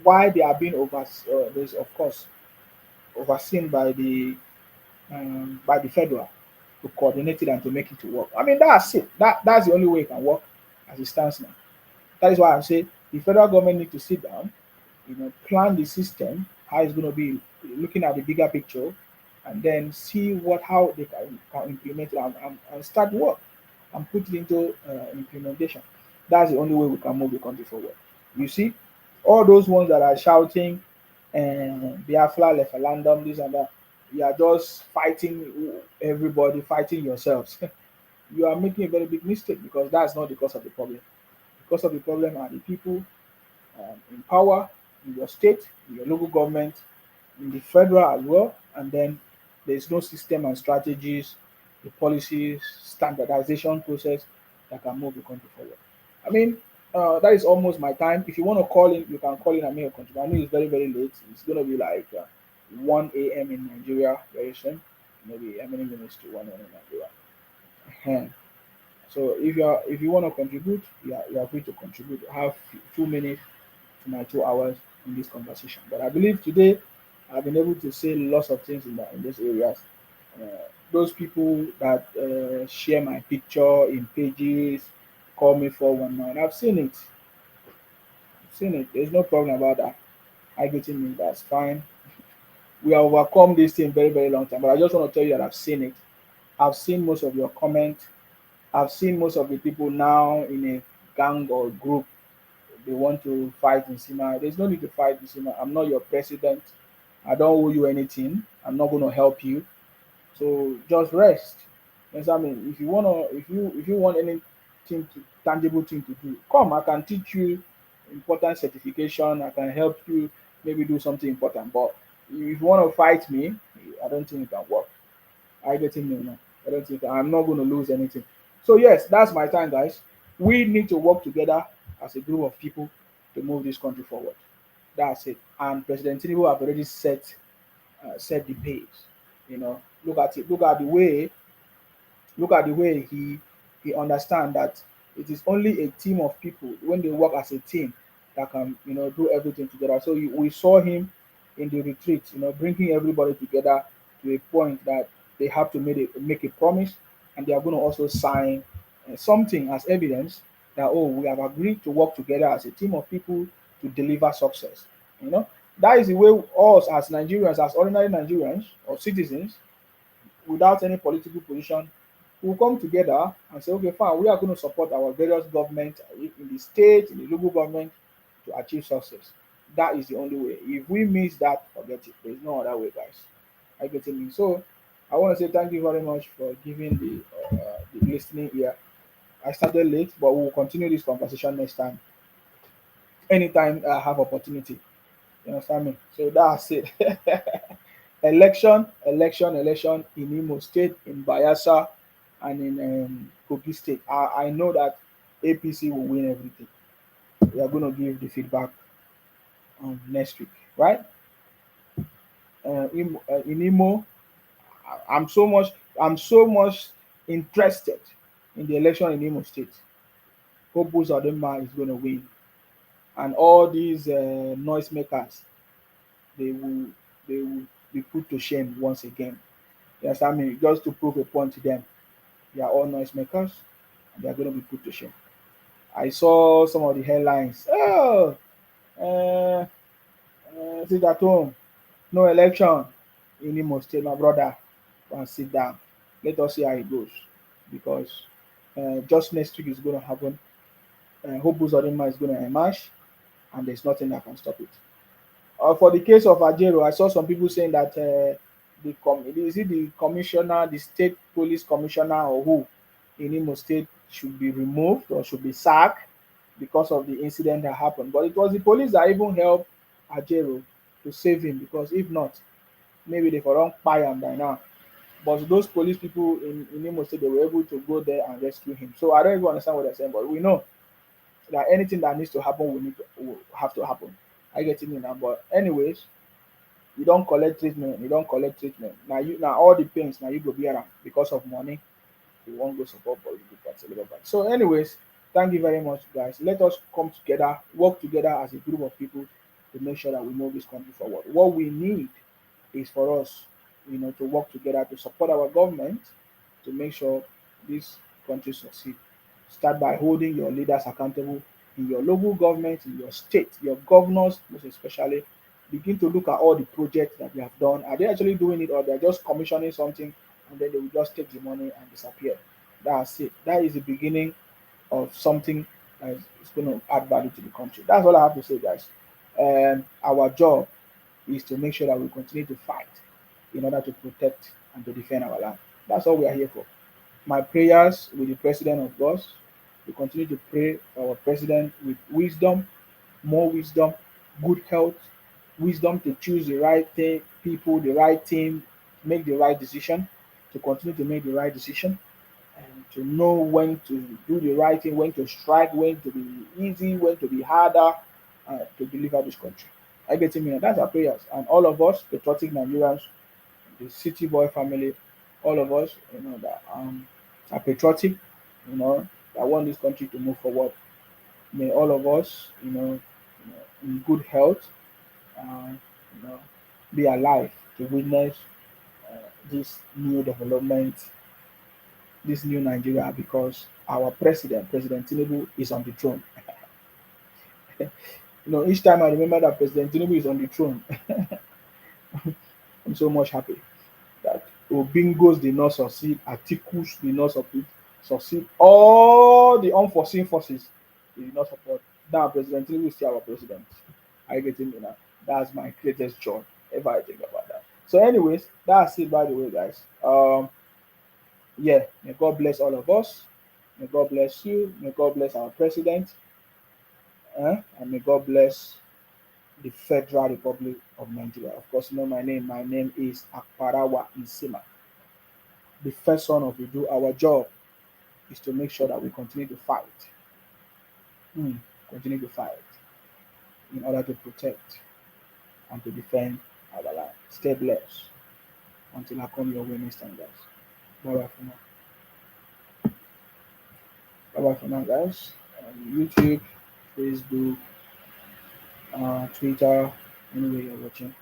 why they are being there's of course overseen by the federal to coordinate it and to make it to work. I mean, that's it. That's the only way it can work as it stands now. That is why I'm saying the federal government need to sit down, plan the system, how it's going to be, looking at the bigger picture, and then see how they can implement it and start work and put it into implementation. That's the only way we can move the country forward. You see, all those ones that are shouting, Biafra, referendum, this and that, you are just fighting everybody, fighting yourselves. You are making a very big mistake, because that's not the cause of the problem. The cause of the problem are the people in power in your state, in your local government, in the federal as well, and then there's no system and strategies, the policies, standardization process that can move the country forward. I mean, that is almost my time. If you want to call in, you can call in and make a contribution. I know it's very, very late. It's going to be like 1 a.m. in Nigeria very soon. Maybe how many minutes to 1 a.m. in Nigeria? So if you want to contribute, you are free to contribute. I have 2 minutes to my 2 hours in this conversation. But I believe today I've been able to say lots of things in those areas. Uh, those people that share my picture in pages, call me 419. I've seen it. I've seen it. There's no problem about that. I get in, that's fine. We have overcome this thing very, very long time. But I just want to tell you that I've seen it. I've seen most of your comments. I've seen most of the people now in a gang or group. They want to fight in Sima. There's no need to fight in Sima. I'm not your president. I don't owe you anything. I'm not going to help you. So just rest. Yes, I mean, if you want anything tangible thing to do, come. I can teach you important certification. I can help you maybe do something important. But if you want to fight me, I don't think it can work. I get in there now. I don't think I'm not going to lose anything. So yes, that's my time, guys. We need to work together as a group of people to move this country forward. That's it. And President Tinubu have already set the pace. You know, look at it. Look at the way he understand that it is only a team of people when they work as a team that can do everything together. So we saw him in the retreat, bringing everybody together to a point that they have to make a promise, and they are going to also sign something as evidence that, oh, we have agreed to work together as a team of people to deliver success. You know that is the way us as Nigerians, as ordinary Nigerians or citizens, without any political position, will come together and say, okay, fine, we are going to support our various government in the state, in the local government to achieve success. That is the only way. If we miss that, forget it. There's no other way, guys. I get it. So I want to say thank you very much for giving the listening ear. I started late, but we'll continue this conversation next time. Anytime I have opportunity. You understand me? So that's it. Election in Imo State, in Bayelsa, and in Kogi State. I know that APC will win everything. We are going to give the feedback next week, right? In Imo, I'm so much interested in the election in Imo State. Hope Uzodinma is going to win, and all these noisemakers, they will they will be put to shame once again. You understand me? Just to prove a point to them, they are all noisemakers, and they are going to be put to shame. I saw some of the headlines. Oh, uh, sit at home, no election in Imo State, my brother. Go and sit down. Let us see how it goes. Because just next week is going to happen. Hope Uzodinma is going to emerge, and there's nothing that can stop it. For the case of Ajero, I saw some people saying that is it the commissioner, the state police commissioner, or who in Imo State should be removed or should be sacked because of the incident that happened. But it was the police that even helped Ajero to save him, because if not, maybe they for don't buy him by now. But those police people in Imo State, they were able to go there and rescue him. So I don't even understand what they're saying, but we know that anything that needs to happen will have to happen. I get it now. But anyways, you don't collect treatment, you don't collect treatment. Now all the pains now you go be around because of money. You won't go support for you that's a little bit. So, anyways, thank you very much, guys. Let us come together, work together as a group of people to make sure that we move this country forward. What we need is for us, to work together to support our government to make sure this country succeed. Start by holding your leaders accountable in your local government, in your state, your governors, most especially. Begin to look at all the projects that they have done. Are they actually doing it, or they're just commissioning something and then they will just take the money and disappear? That's it. That is the beginning of something that is going to add value to the country. That's all I have to say, guys. And our job is to make sure that we continue to fight in order to protect and to defend our land. That's all we are here for. My prayers with the president of God. We continue to pray for our president with wisdom, more wisdom, good health, wisdom to choose the right thing, people, the right team, make the right decision, to continue to make the right decision, and to know when to do the right thing, when to strike, when to be easy, when to be harder, to deliver this country. I get it, man. That's our prayers. And all of us, patriotic Nigerians, the City Boy family, all of us, that are patriotic, that want this country to move forward. May all of us, in good health, uh, you know, be alive to witness this new development, this new Nigeria, because our president, President Tinubu, is on the throne. Each time I remember that President Tinubu is on the throne, I'm so much happy that Obingos did not succeed, Atikus did not succeed, all the unforeseen forces they did not support. Now President Tinubu is still our president. I get it now. That's my greatest joy ever I think about that. So, anyways, that's it by the way, guys. Yeah, may God bless all of us. May God bless you. May God bless our president. And may God bless the Federal Republic of Nigeria. Of course, you know my name. My name is Akparawa Isima. the first son of Udo, our job is to make sure that we continue to fight. Continue to fight in order to protect and to defend our land. Stay blessed until I come your way next time, guys. Bye bye for now. Bye bye for now, guys. YouTube, Facebook, Twitter, anywhere you're watching.